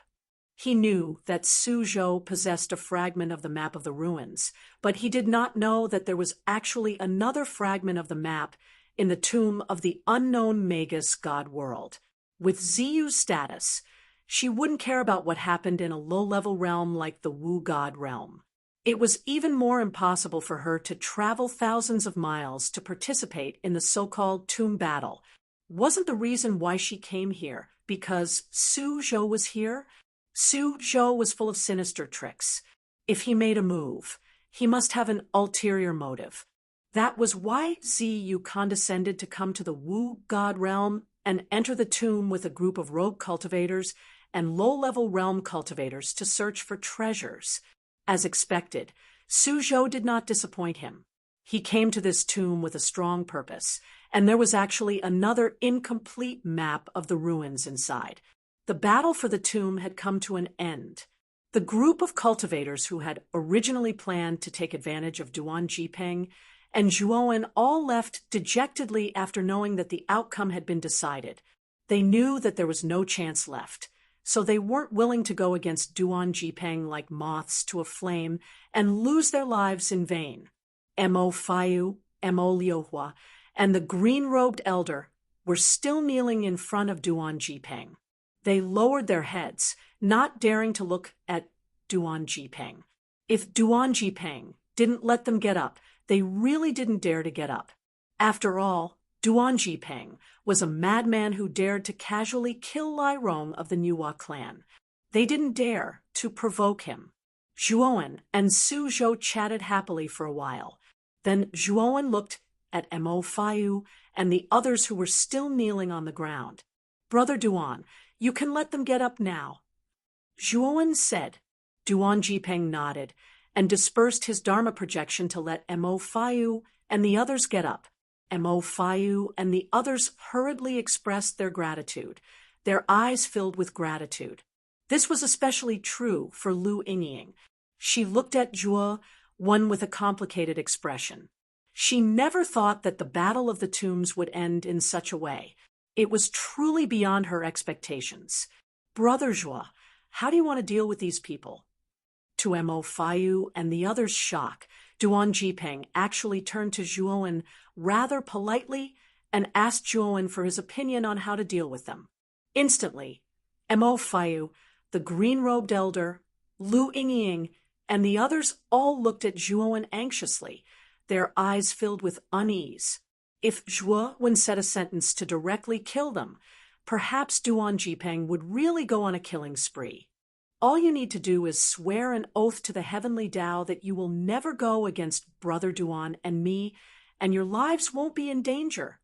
He knew that Suzhou possessed a fragment of the map of the ruins, but he did not know that there was actually another fragment of the map in the tomb of the unknown Magus god world. With Ziyu's status, she wouldn't care about what happened in a low-level realm like the Wu God realm. It was even more impossible for her to travel thousands of miles to participate in the so-called tomb battle. Wasn't the reason why she came here because Suzhou was here? Suzhou was full of sinister tricks. If he made a move, he must have an ulterior motive. That was why Ziyu condescended to come to the Wu God realm and enter the tomb with a group of rogue cultivators and low-level realm cultivators to search for treasures. As expected, Suzhou did not disappoint him. He came to this tomb with a strong purpose, and there was actually another incomplete map of the ruins inside. The battle for the tomb had come to an end. The group of cultivators who had originally planned to take advantage of Duan Jipeng and Zhuowen all left dejectedly after knowing that the outcome had been decided. They knew that there was no chance left, so they weren't willing to go against Duan Jipeng like moths to a flame and lose their lives in vain. Mo Faiyu, Mo Liuhua, and the green-robed elder were still kneeling in front of Duan Jipeng. They lowered their heads, not daring to look at Duan Jipeng. If Duan Jipeng didn't let them get up, they really didn't dare to get up. After all, Duan Jipeng was a madman who dared to casually kill Lai Rong of the Niuhua clan. They didn't dare to provoke him. Zhuowen and Su Zhou chatted happily for a while. Then Zhuowen looked at Mo Faiyu and the others who were still kneeling on the ground. "Brother Duan, you can let them get up now," Zhuowen said. Duan Jipeng nodded and dispersed his Dharma projection to let Mo Faiyu and the others get up. Mo Faiyu and the others hurriedly expressed their gratitude, their eyes filled with gratitude. This was especially true for Lu Yingying. She looked at Zhuo, one with a complicated expression. She never thought that the Battle of the Tombs would end in such a way. It was truly beyond her expectations. "Brother Zhuo, how do you want to deal with these people?" To Mo Faiyu and the others' shock, Duan Jipeng actually turned to Zhuowen rather politely and asked Zhuowen for his opinion on how to deal with them. Instantly, Mo Faiyu, the green-robed elder, Lu Yingying, and the others all looked at Zhuowen anxiously, their eyes filled with unease. If Zhuowen said a sentence to directly kill them, perhaps Duan Jipeng would really go on a killing spree. "All you need to do is swear an oath to the heavenly Tao that you will never go against Brother Duan and me, and your lives won't be in danger,"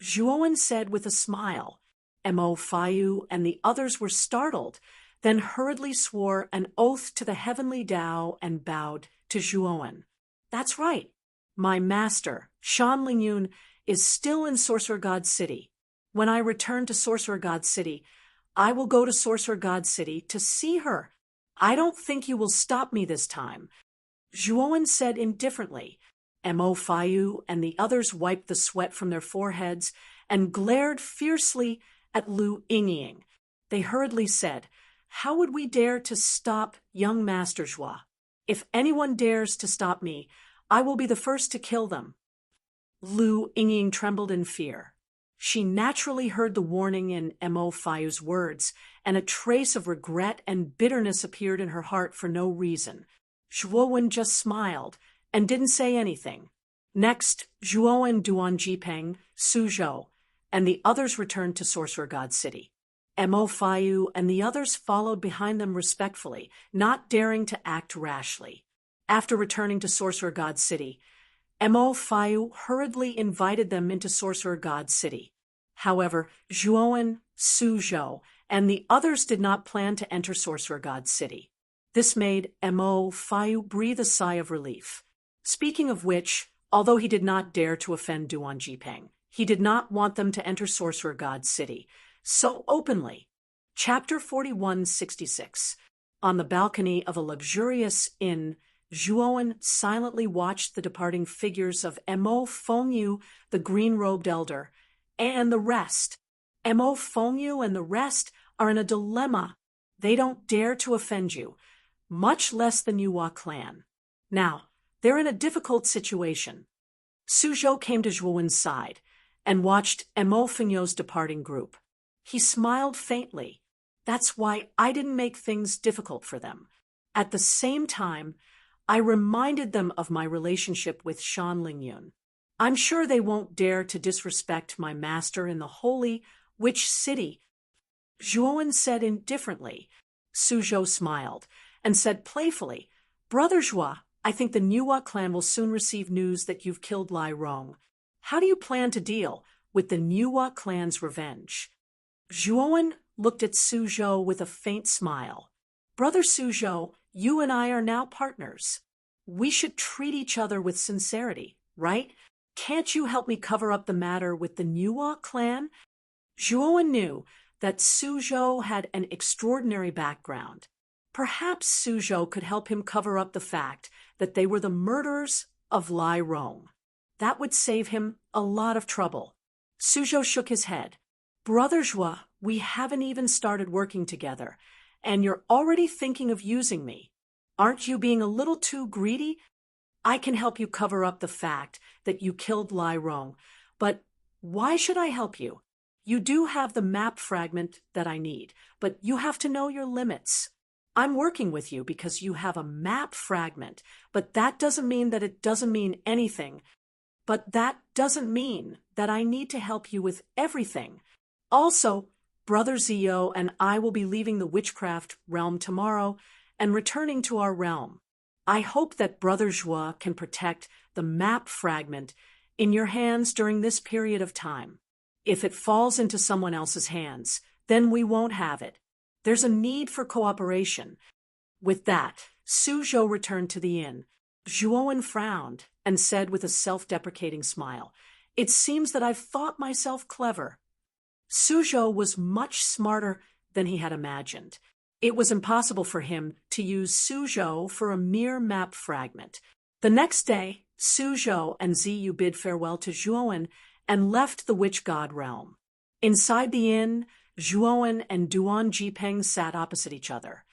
Zhuowen said with a smile. Mo Faiyu and the others were startled, then hurriedly swore an oath to the heavenly Tao and bowed to Zhuowen. "That's right. My master, Shan Lingyun, is still in Sorcerer God City. When I return to Sorcerer God City, I will go to Sorcerer God City to see her. I don't think you will stop me this time," Zhuowen said indifferently. Mo Faiyu and the others wiped the sweat from their foreheads and glared fiercely at Lu Yingying. They hurriedly said, "How would we dare to stop young Master Zhuo? If anyone dares to stop me, I will be the first to kill them." Lu Yingying trembled in fear. She naturally heard the warning in Mo Faiyu's words, and a trace of regret and bitterness appeared in her heart for no reason. Zhuowen just smiled and didn't say anything. Next, Zhuo and Duan Jipeng, Su Zhou, and the others returned to Sorcerer God City. Mo Faiyu and the others followed behind them respectfully, not daring to act rashly. After returning to Sorcerer God City, Mo Faiyu hurriedly invited them into Sorcerer God City. However, Zhuowen, Su Zhou, and the others did not plan to enter Sorcerer God City. This made Mo Faiyu breathe a sigh of relief. Speaking of which, although he did not dare to offend Duan Jipeng, he did not want them to enter Sorcerer God City so openly. Chapter 4166. On the balcony of a luxurious inn, Zhuowen silently watched the departing figures of Mo Fengyu, the green-robed elder, and the rest. Mo Fengyu and the rest are in a dilemma. They don't dare to offend you, much less the Niuhua clan. Now, they're in a difficult situation. Su Zhou came to Zhuowen's side and watched Mo Fengyu's departing group. He smiled faintly. "That's why I didn't make things difficult for them. At the same time, I reminded them of my relationship with Shan Lingyun. I'm sure they won't dare to disrespect my master in the holy witch city," Zhuowen said indifferently. Su Zhou smiled and said playfully, "Brother Zhuo, I think the Niuhua clan will soon receive news that you've killed Lai Rong. How do you plan to deal with the Niuhua clan's revenge?" Zhuowen looked at Su Zhou with a faint smile. "Brother Su Zhou, you and I are now partners. We should treat each other with sincerity, right? Can't you help me cover up the matter with the Niuhua clan?" Zhuowen knew that Su Zhou had an extraordinary background. Perhaps Su Zhou could help him cover up the fact that they were the murderers of Lai Rong. That would save him a lot of trouble. Su Zhou shook his head. "Brother Zhuo, we haven't even started working together, and you're already thinking of using me. Aren't you being a little too greedy? I can help you cover up the fact that you killed Lai Rong, but why should I help you? You do have the map fragment that I need, but you have to know your limits." I'm working with you because you have a map fragment, but that doesn't mean that it doesn't mean anything. But that doesn't mean that I need to help you with everything. Also, Brother Zio and I will be leaving the witchcraft realm tomorrow and returning to our realm. I hope that Brother Joie can protect the map fragment in your hands during this period of time. If it falls into someone else's hands, then we won't have it. There's a need for cooperation. With that, Suzhou returned to the inn. Zhuowen frowned and said with a self-deprecating smile, "It seems that I've thought myself clever." Suzhou was much smarter than he had imagined. It was impossible for him to use Suzhou for a mere map fragment. The next day, Suzhou and Ziyu bid farewell to Zhuowen and left the witch god realm. Inside the inn, Zhuowen and Duan Jipeng sat opposite each other.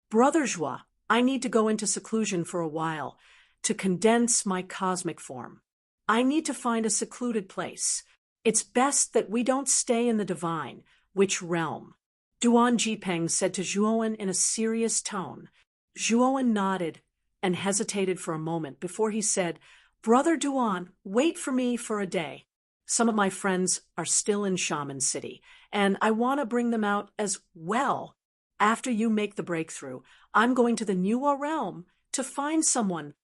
"Brother Joie, I need to go into seclusion for a while to condense my cosmic form. I need to find a secluded place. It's best that we don't stay in the divine, witch realm." Duan Jipeng said to Zhuowen in a serious tone. Zhuowen nodded and hesitated for a moment before he said, "Brother Duan, wait for me for a day. Some of my friends are still in Shaman City, and I want to bring them out as well. After you make the breakthrough, I'm going to the Nuwa realm to find someone."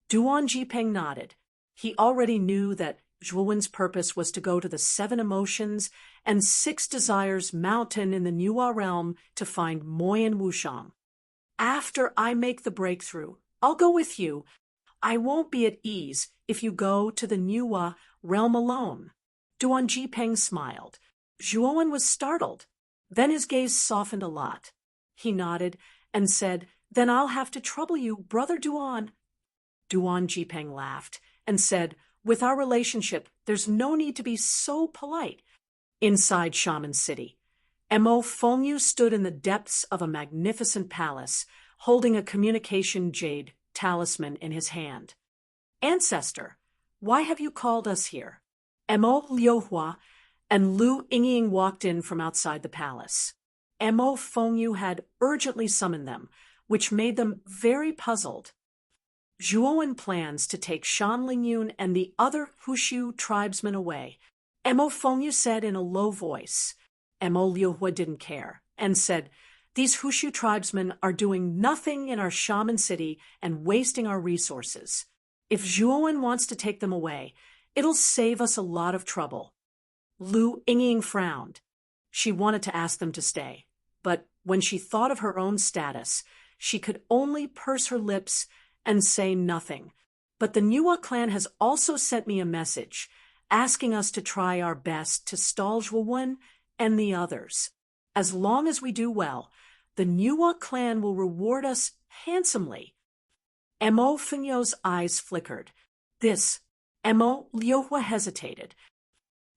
Duan Jipeng nodded. He already knew that Zhuowen's purpose was to go to the 7 emotions and 6 desires mountain in the Nuwa realm to find Moyan Wushang. "After I make the breakthrough, I'll go with you. I won't be at ease if you go to the Nuwa realm alone." Duan Jipeng smiled. Zhuowen was startled. Then his gaze softened a lot. He nodded and said, "Then I'll have to trouble you, Brother Duan." Duan Jipeng laughed and said, "With our relationship, there's no need to be so polite." Inside Shaman City, Mo Fengyu stood in the depths of a magnificent palace, holding a communication jade talisman in his hand. "Ancestor, why have you called us here?" Mo Liuhua and Lu Yingying walked in from outside the palace. Mo Fengyu had urgently summoned them, which made them very puzzled. Zhuowen plans to take Shan Lingyun and the other Hushu tribesmen away, Mo Fengyu said in a low voice. Mo Liuhua didn't care and said, "These Hushu tribesmen are doing nothing in our Shaman City and wasting our resources. If Zhuowen wants to take them away, it'll save us a lot of trouble." Lu Yingying frowned. She wanted to ask them to stay, but when she thought of her own status, she could only purse her lips and say nothing. "But the Nuwa clan has also sent me a message, asking us to try our best to stall Zhuowen and the others. As long as we do well, the Nuwa clan will reward us handsomely." Mo Fengyu's eyes flickered. Mo Liuhua hesitated.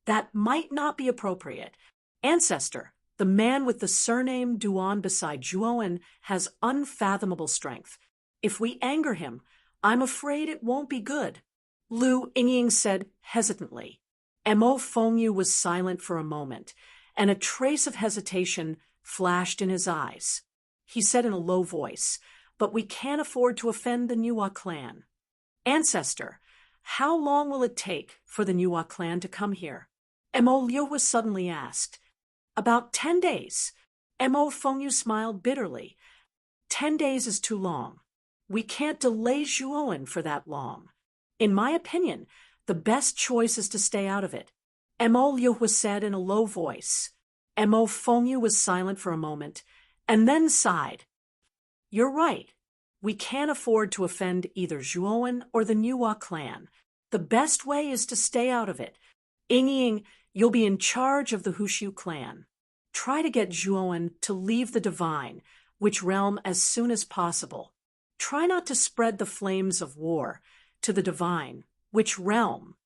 "That might not be appropriate. Ancestor, the man with the surname Duan beside Zhuowen has unfathomable strength. If we anger him, I'm afraid it won't be good." Lu Yingying said hesitantly. Mo Fengyu was silent for a moment, and a trace of hesitation flashed in his eyes. He said in a low voice, "But we can't afford to offend the Nuwa clan. Ancestor, how long will it take for the Nuwa clan to come here?" Mo Liuhua suddenly asked. "About 10 days. Mo Fengyu smiled bitterly. 10 days is too long. We can't delay Zhuowen for that long. In my opinion, the best choice is to stay out of it." Mo Liuhua said in a low voice. Mo Fengyu was silent for a moment, and then sighed. "You're right. We can't afford to offend either Zhuowen or the Nuwa clan. The best way is to stay out of it. Yingying, you'll be in charge of the Hushu clan. Try to get Zhuowen to leave the divine, witch realm, as soon as possible. Try not to spread the flames of war to the divine, witch realm."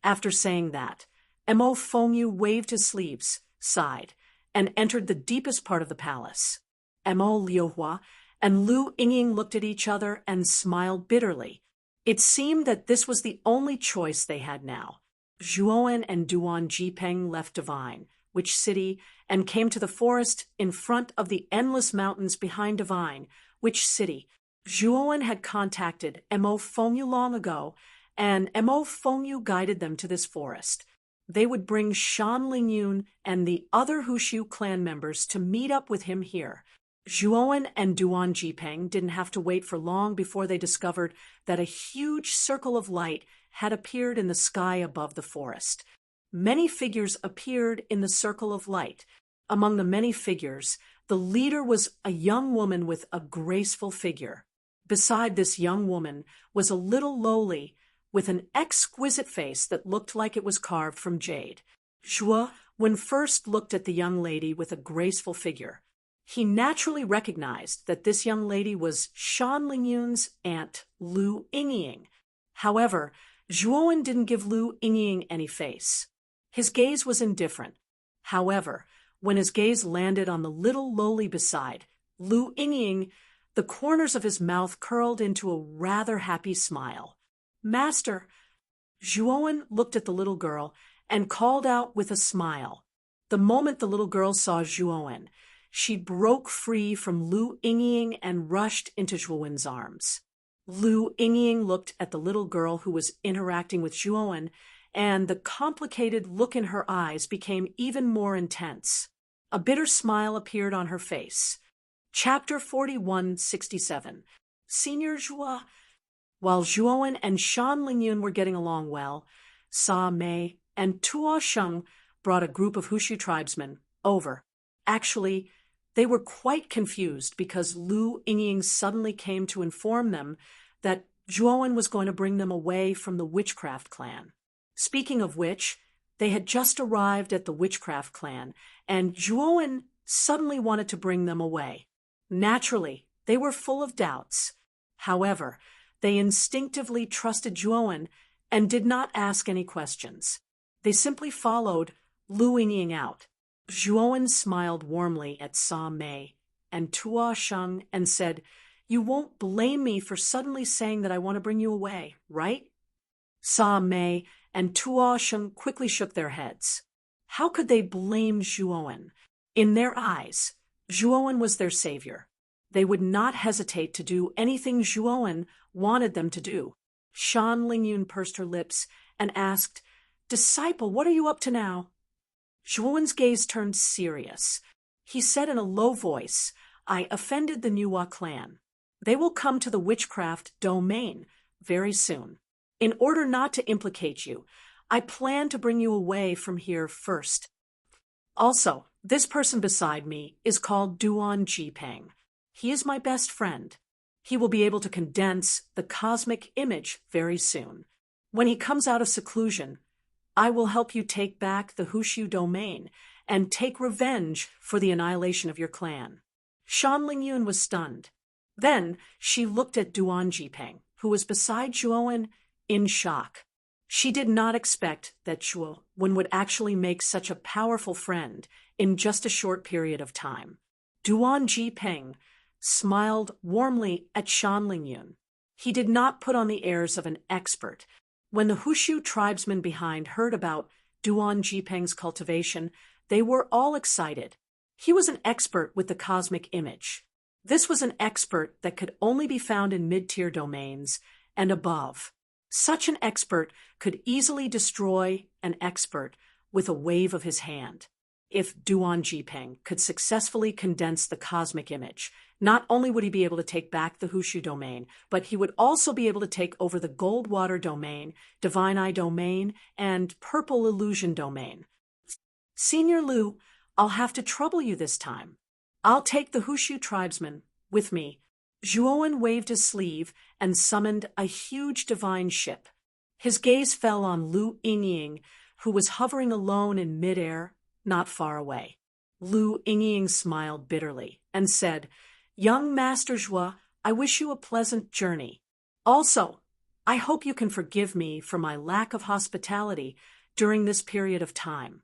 After saying that, Mo Fengyu waved his sleeves, sighed, and entered the deepest part of the palace. Mo Liuhua and Lu Yingying looked at each other and smiled bitterly. It seemed that this was the only choice they had now. Zhuowen and Duan Jipeng left divine, which city, and came to the forest in front of the endless mountains behind Divine, which city. Zhuowen had contacted Mo Fengyu long ago, and Mo Fengyu guided them to this forest. They would bring Shan Lingyun and the other Hushu clan members to meet up with him here. Zhuowen and Duan Jipeng didn't have to wait for long before they discovered that a huge circle of light had appeared in the sky above the forest. Many figures appeared in the circle of light. Among the many figures, the leader was a young woman with a graceful figure. Beside this young woman was a little lowly, with an exquisite face that looked like it was carved from jade. Zhuowen first looked at the young lady with a graceful figure. He naturally recognized that this young lady was Shan Lingyun's aunt, Lu Yingying. However, Zhuowen didn't give Lu Yingying any face. His gaze was indifferent. However, when his gaze landed on the little lowly beside Lu Yingying, the corners of his mouth curled into a rather happy smile. "Master!" Zhuowen looked at the little girl and called out with a smile. The moment the little girl saw Zhuowen, she broke free from Lu Yingying and rushed into Zhuowen's arms. Lu Yingying looked at the little girl who was interacting with Zhuowen, and the complicated look in her eyes became even more intense. A bitter smile appeared on her face. Chapter 4167. Senior Zhuo. While Zhuowen and Shan Lingyun were getting along well, Sa Mei and Tuo Sheng brought a group of Hushu tribesmen over. Actually, they were quite confused because Lu Yingying suddenly came to inform them that Zhuowen was going to bring them away from the witchcraft clan. Speaking of which, they had just arrived at the witchcraft clan, and Zhuowen suddenly wanted to bring them away. Naturally, they were full of doubts. However, they instinctively trusted Zhuowen and did not ask any questions. They simply followed Lu Yingying out. Zhuowen smiled warmly at Sa Mei and Tuo Sheng and said, "You won't blame me for suddenly saying that I want to bring you away, right?" Sa Mei and Tuo Sheng quickly shook their heads. How could they blame Zhuowen? In their eyes, Zhuowen was their savior. They would not hesitate to do anything Zhuowen wanted them to do. Shan Lingyun pursed her lips and asked, "Disciple, what are you up to now?" Zhuowen's gaze turned serious. He said in a low voice, "I offended the Nuwa clan. They will come to the witchcraft domain very soon. In order not to implicate you, I plan to bring you away from here first. Also, this person beside me is called Duan Jipeng. He is my best friend. He will be able to condense the cosmic image very soon. When he comes out of seclusion, I will help you take back the Hushu domain and take revenge for the annihilation of your clan." Shan Lingyun was stunned. Then she looked at Duan Jipeng, who was beside Zhuowen, in shock. She did not expect that Zhuowen would actually make such a powerful friend in just a short period of time. Duan Jipeng smiled warmly at Shan Lingyun. He did not put on the airs of an expert. When the Hushu tribesmen behind heard about Duan Jipeng's cultivation, they were all excited. He was an expert with the cosmic image. This was an expert that could only be found in mid-tier domains and above. Such an expert could easily destroy an expert with a wave of his hand. If Duan Jipeng could successfully condense the cosmic image, not only would he be able to take back the Hushu domain, but he would also be able to take over the Goldwater domain, Divine Eye domain, and Purple Illusion domain. "Senior Lu, I'll have to trouble you this time. I'll take the Hushu tribesmen with me." Zhuowen waved his sleeve and summoned a huge divine ship. His gaze fell on Lu Yingying, who was hovering alone in midair, not far away. Lu Yingying smiled bitterly and said, "Young Master Zhuo, I wish you a pleasant journey. Also, I hope you can forgive me for my lack of hospitality during this period of time."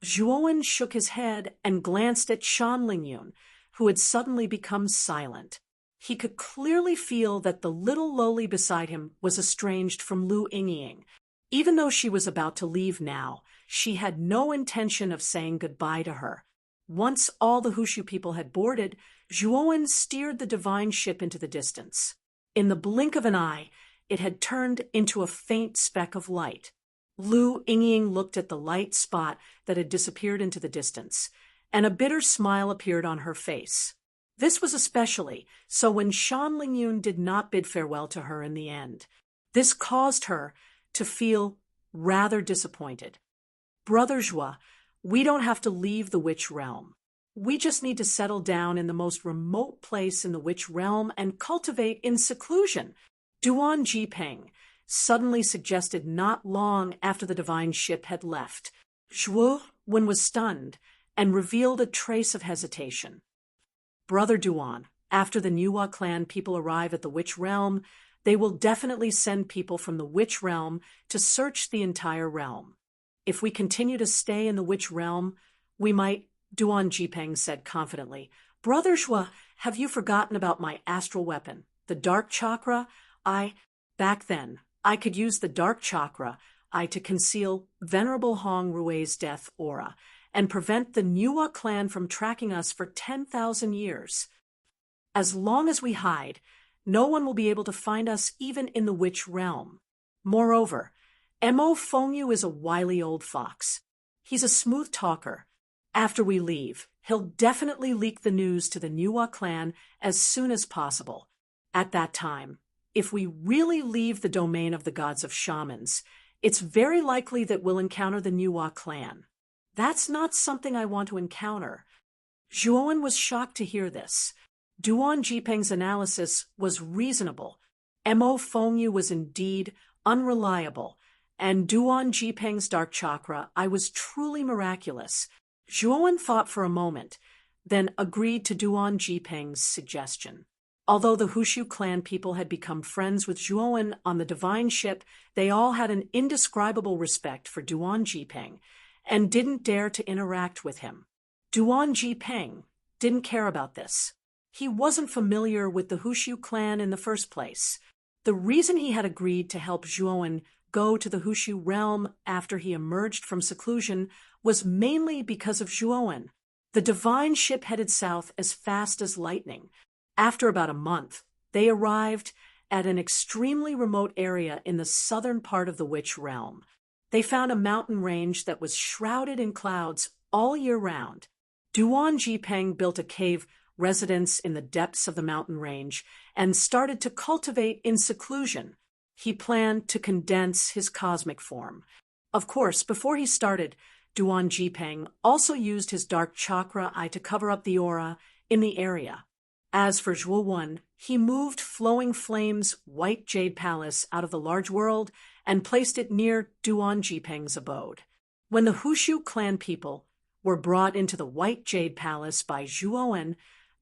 Zhuowen shook his head and glanced at Shan Lingyun, who had suddenly become silent. He could clearly feel that the little lowly beside him was estranged from Lu Yingying. Even though she was about to leave now, she had no intention of saying goodbye to her. Once all the Hushu people had boarded, Zhuowen steered the divine ship into the distance. In the blink of an eye, it had turned into a faint speck of light. Lu Yingying looked at the light spot that had disappeared into the distance, and a bitter smile appeared on her face. This was especially so when Shan Lingyun did not bid farewell to her in the end. This caused her to feel rather disappointed. Brother Zhua, we don't have to leave the witch realm. We just need to settle down in the most remote place in the witch realm and cultivate in seclusion, Duan Jipeng suddenly suggested not long after the divine ship had left. Zhuowen was stunned and revealed a trace of hesitation. Brother Duan, after the Niwa clan people arrive at the witch realm, they will definitely send people from the witch realm to search the entire realm. If we continue to stay in the witch realm, we might, Duan Jipeng said confidently. Brother Zhua, have you forgotten about my astral weapon, the dark chakra? Back then, I could use the dark chakra, to conceal Venerable Hong Rui's death aura and prevent the Niwa clan from tracking us for 10,000 years. As long as we hide, no one will be able to find us even in the witch realm. Moreover, Mo Fengyu is a wily old fox. He's a smooth talker. After we leave, he'll definitely leak the news to the Niwa clan as soon as possible. At that time, if we really leave the domain of the gods of shamans, it's very likely that we'll encounter the Niwa clan. That's not something I want to encounter. Zhuowen was shocked to hear this. Duan Jipeng's analysis was reasonable. Mo Fengyu was indeed unreliable, and Duan Jipeng's dark chakra, was truly miraculous. Zhuowen thought for a moment, then agreed to Duan Jipeng's suggestion. Although the Hushu clan people had become friends with Zhuowen on the divine ship, they all had an indescribable respect for Duan Jipeng and didn't dare to interact with him. Duan Jipeng didn't care about this. He wasn't familiar with the Hushu clan in the first place. The reason he had agreed to help Zhuowen go to the Hushu realm after he emerged from seclusion was mainly because of Zhuowen. The divine ship headed south as fast as lightning. After about a month, they arrived at an extremely remote area in the southern part of the witch realm. They found a mountain range that was shrouded in clouds all year round. Duan Jipeng built a cave residence in the depths of the mountain range and started to cultivate in seclusion. He planned to condense his cosmic form. Of course, before he started, Duan Jipeng also used his dark chakra to cover up the aura in the area. As for Zhuowen, he moved Flowing Flame's white jade palace out of the large world and placed it near Duan Jipeng's abode. When the Hushu clan people were brought into the white jade palace by Zhuowen,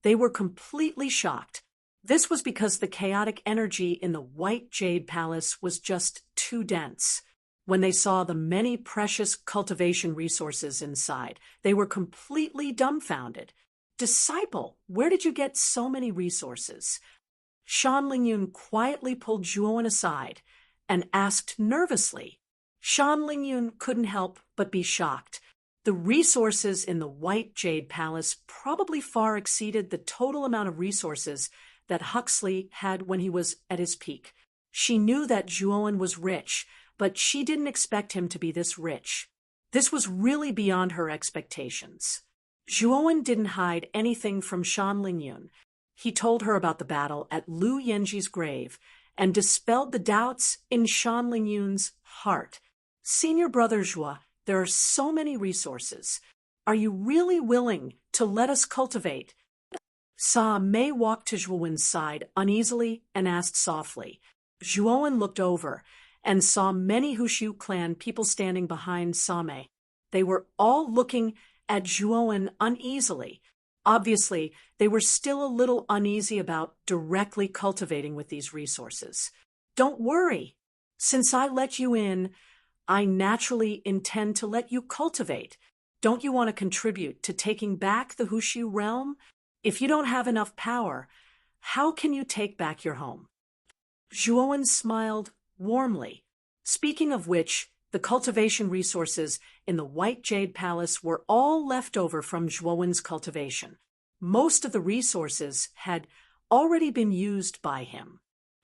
they were completely shocked. This was because the chaotic energy in the white jade palace was just too dense. When they saw the many precious cultivation resources inside, they were completely dumbfounded. Disciple, where did you get so many resources? Shan Lingyun quietly pulled Zhuowen aside and asked nervously. Shan Lingyun couldn't help but be shocked. The resources in the White Jade Palace probably far exceeded the total amount of resources that Huxley had when he was at his peak. She knew that Zhuowen was rich, but she didn't expect him to be this rich. This was really beyond her expectations. Zhuowen didn't hide anything from Shan Lingyun. He told her about the battle at Lu Yenji's grave and dispelled the doubts in Shan Lingyun's heart. Senior Brother Zhua, there are so many resources. Are you really willing to let us cultivate? Sa Mei walked to Zhuowen's side uneasily and asked softly. Zhuowen looked over and saw many Hushu clan people standing behind Sa Mei. They were all looking at Zhuowen uneasily. Obviously, they were still a little uneasy about directly cultivating with these resources. Don't worry. Since I let you in, I naturally intend to let you cultivate. Don't you want to contribute to taking back the Hushu realm? If you don't have enough power, how can you take back your home? Zhuowen smiled warmly. Speaking of which, the cultivation resources in the White Jade Palace were all left over from Zhuowen's cultivation. Most of the resources had already been used by him.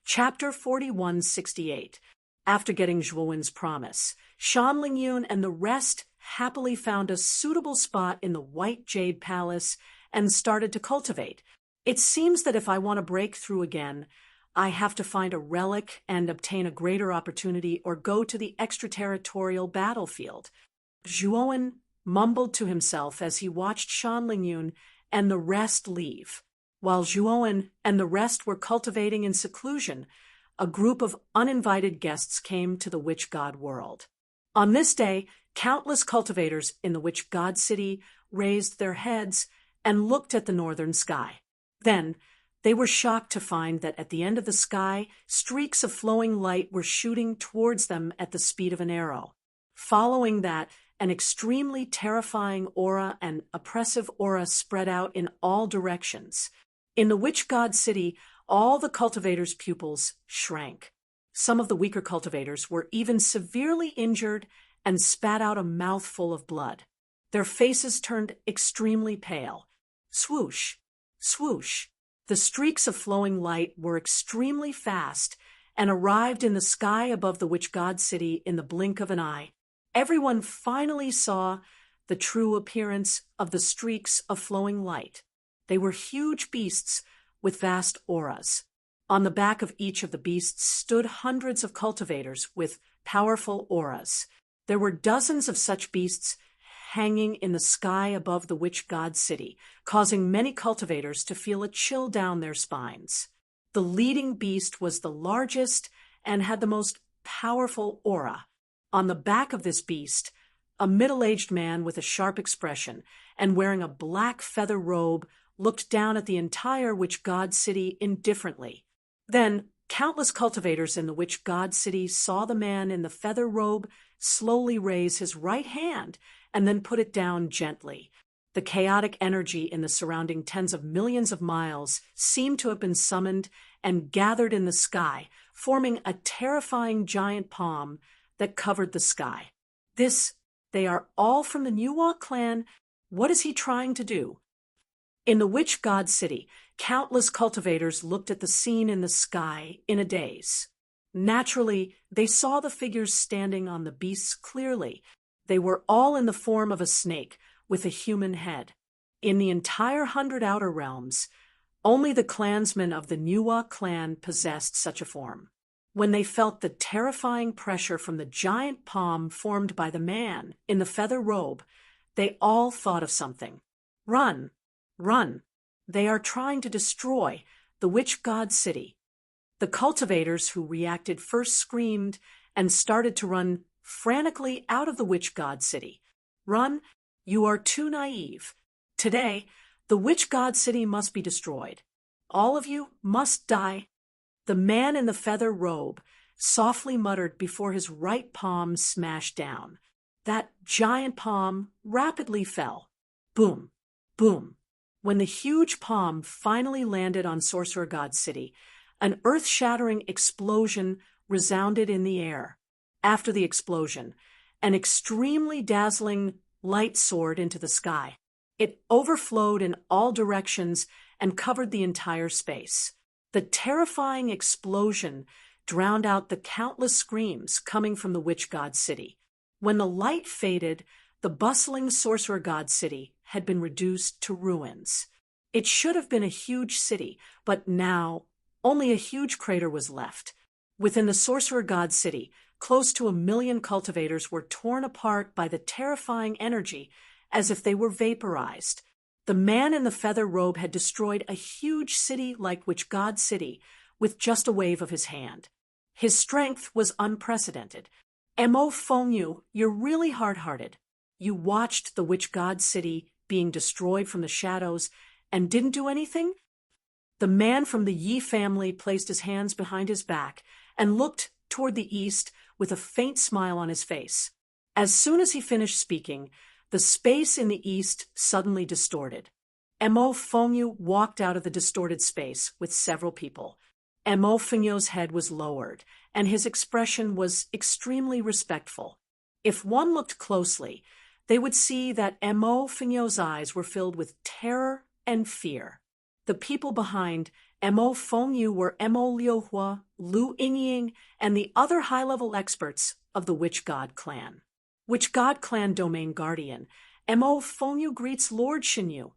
Chapter 4168. After getting Zhuowen's promise, Shan Lingyun and the rest happily found a suitable spot in the White Jade Palace and started to cultivate. It seems that if I want to break through again, I have to find a relic and obtain a greater opportunity or go to the extraterritorial battlefield. Zhuowen mumbled to himself as he watched Shan Lingyun and the rest leave. While Zhuowen and the rest were cultivating in seclusion, a group of uninvited guests came to the Witch God world. On this day, countless cultivators in the Witch God city raised their heads and looked at the northern sky. Then, they were shocked to find that at the end of the sky, streaks of flowing light were shooting towards them at the speed of an arrow. Following that, an extremely terrifying aura and oppressive aura spread out in all directions. In the Witch God city, all the cultivators' pupils shrank. Some of the weaker cultivators were even severely injured and spat out a mouthful of blood. Their faces turned extremely pale. Swoosh, swoosh. The streaks of flowing light were extremely fast and arrived in the sky above the Witch God city in the blink of an eye. Everyone finally saw the true appearance of the streaks of flowing light. They were huge beasts with vast auras. On the back of each of the beasts stood hundreds of cultivators with powerful auras. There were dozens of such beasts hanging in the sky above the Witch God city, causing many cultivators to feel a chill down their spines. The leading beast was the largest and had the most powerful aura. On the back of this beast, a middle-aged man with a sharp expression and wearing a black feather robe looked down at the entire Witch God city indifferently. Then, countless cultivators in the Witch God city saw the man in the feather robe slowly raise his right hand and then put it down gently. The chaotic energy in the surrounding tens of millions of miles seemed to have been summoned and gathered in the sky, forming a terrifying giant palm that covered the sky. They are all from the Nuwa clan. What is he trying to do? In the Witch God city, countless cultivators looked at the scene in the sky in a daze. Naturally, they saw the figures standing on the beasts clearly. They were all in the form of a snake with a human head. In the entire 100 outer realms, only the clansmen of the Nuwa clan possessed such a form. When they felt the terrifying pressure from the giant palm formed by the man in the feather robe, they all thought of something. Run! Run! They are trying to destroy the Witch God city. The cultivators who reacted first screamed and started to run frantically out of the Witch God city. Run! You are too naive. Today, the Witch God city must be destroyed. All of you must die. The man in the feather robe softly muttered before his right palm smashed down. That giant palm rapidly fell. Boom! Boom! When the huge palm finally landed on Sorcerer God City, an earth-shattering explosion resounded in the air. After the explosion, an extremely dazzling light soared into the sky. It overflowed in all directions and covered the entire space. The terrifying explosion drowned out the countless screams coming from the Witch God City. When the light faded, the bustling Sorcerer God City had been reduced to ruins. It should have been a huge city, but now only a huge crater was left. Within the Sorcerer God City, close to 1 million cultivators were torn apart by the terrifying energy as if they were vaporized. The man in the feather robe had destroyed a huge city like Witch God City with just a wave of his hand. His strength was unprecedented. Mo Fengyu, you're really hard-hearted. You watched the Witch God City being destroyed from the shadows and didn't do anything? The man from the Yi family placed his hands behind his back and looked toward the east with a faint smile on his face. As soon as he finished speaking, the space in the east suddenly distorted. Mo Fengyu walked out of the distorted space with several people. Mo Fengyo's head was lowered, and his expression was extremely respectful. If one looked closely, they would see that Mo Fengyo's eyes were filled with terror and fear. The people behind Mo Fengyu were Mo Liuhua, Lu Yingying, and the other high-level experts of the Witch God clan. Witch God clan domain guardian, Mo Fengyu greets Lord Xinyu.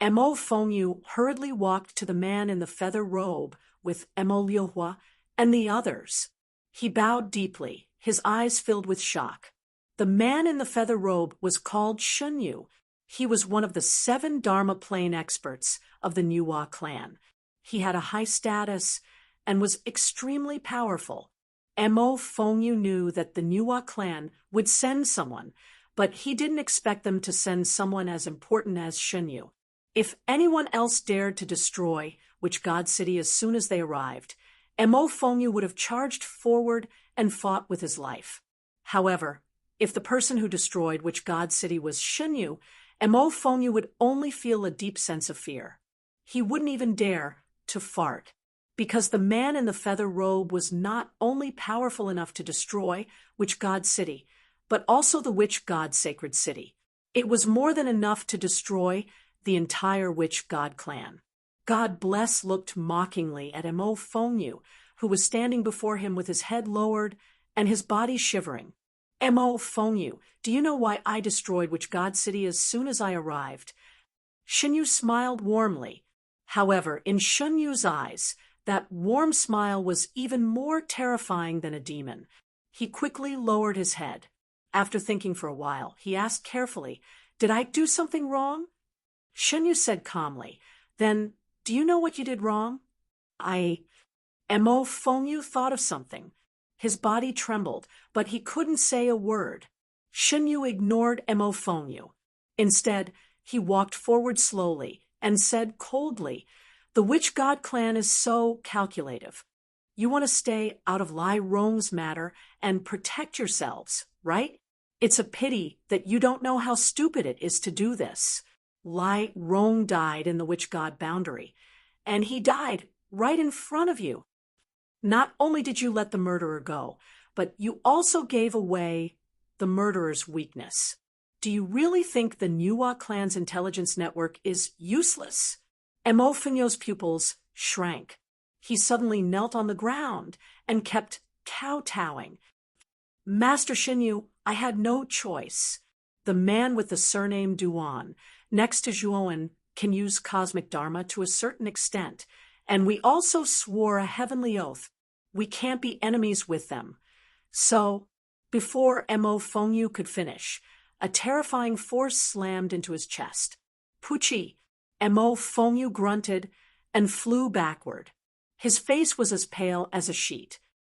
Mo Fengyu hurriedly walked to the man in the feather robe with Mo Liuhua and the others. He bowed deeply, his eyes filled with shock. The man in the feather robe was called Xinyu. He was one of the 7 Dharma plane experts of the Niuhua clan. He had a high status and was extremely powerful. Mo Fengyu knew that the Niuhua clan would send someone, but he didn't expect them to send someone as important as Xinyu. If anyone else dared to destroy Witch God City as soon as they arrived, Mo Fengyu would have charged forward and fought with his life. However, if the person who destroyed Witch God City was Xinyu, Mo Fengyu would only feel a deep sense of fear. He wouldn't even dare to fart, because the man in the feather robe was not only powerful enough to destroy Witch God City, but also the Witch God Sacred City. It was more than enough to destroy the entire Witch God clan. God Bless looked mockingly at Mo Fengyu, who was standing before him with his head lowered and his body shivering. Mo Fengyu, do you know why I destroyed Witch God City as soon as I arrived? Xinyu smiled warmly. However, in Xinyu's eyes, that warm smile was even more terrifying than a demon. He quickly lowered his head. After thinking for a while, he asked carefully, "Did I do something wrong?" Xinyu said calmly, "Then, do you know what you did wrong?" Mo Fengyu thought of something. His body trembled, but he couldn't say a word. Xinyu ignored Mo Fengyu. Instead, he walked forward slowly and said coldly, "The Witch God clan is so calculative. You want to stay out of Lai Rong's matter and protect yourselves, right? It's a pity that you don't know how stupid it is to do this. Lai Rong died in the Witch God boundary, and he died right in front of you. Not only did you let the murderer go, but you also gave away the murderer's weakness. Do you really think the Niuhua clan's intelligence network is useless?" Mo Fengyo's pupils shrank. He suddenly knelt on the ground and kept kowtowing. "Master Xinyu, I had no choice. The man with the surname Duan, next to Zhuowen, can use cosmic dharma to a certain extent, and we also swore a heavenly oath. We can't be enemies with them." So, before Mo Fengyu could finish, a terrifying force slammed into his chest. "Puchi!" Mo Fengyu grunted and flew backward. His face was as pale as a sheet.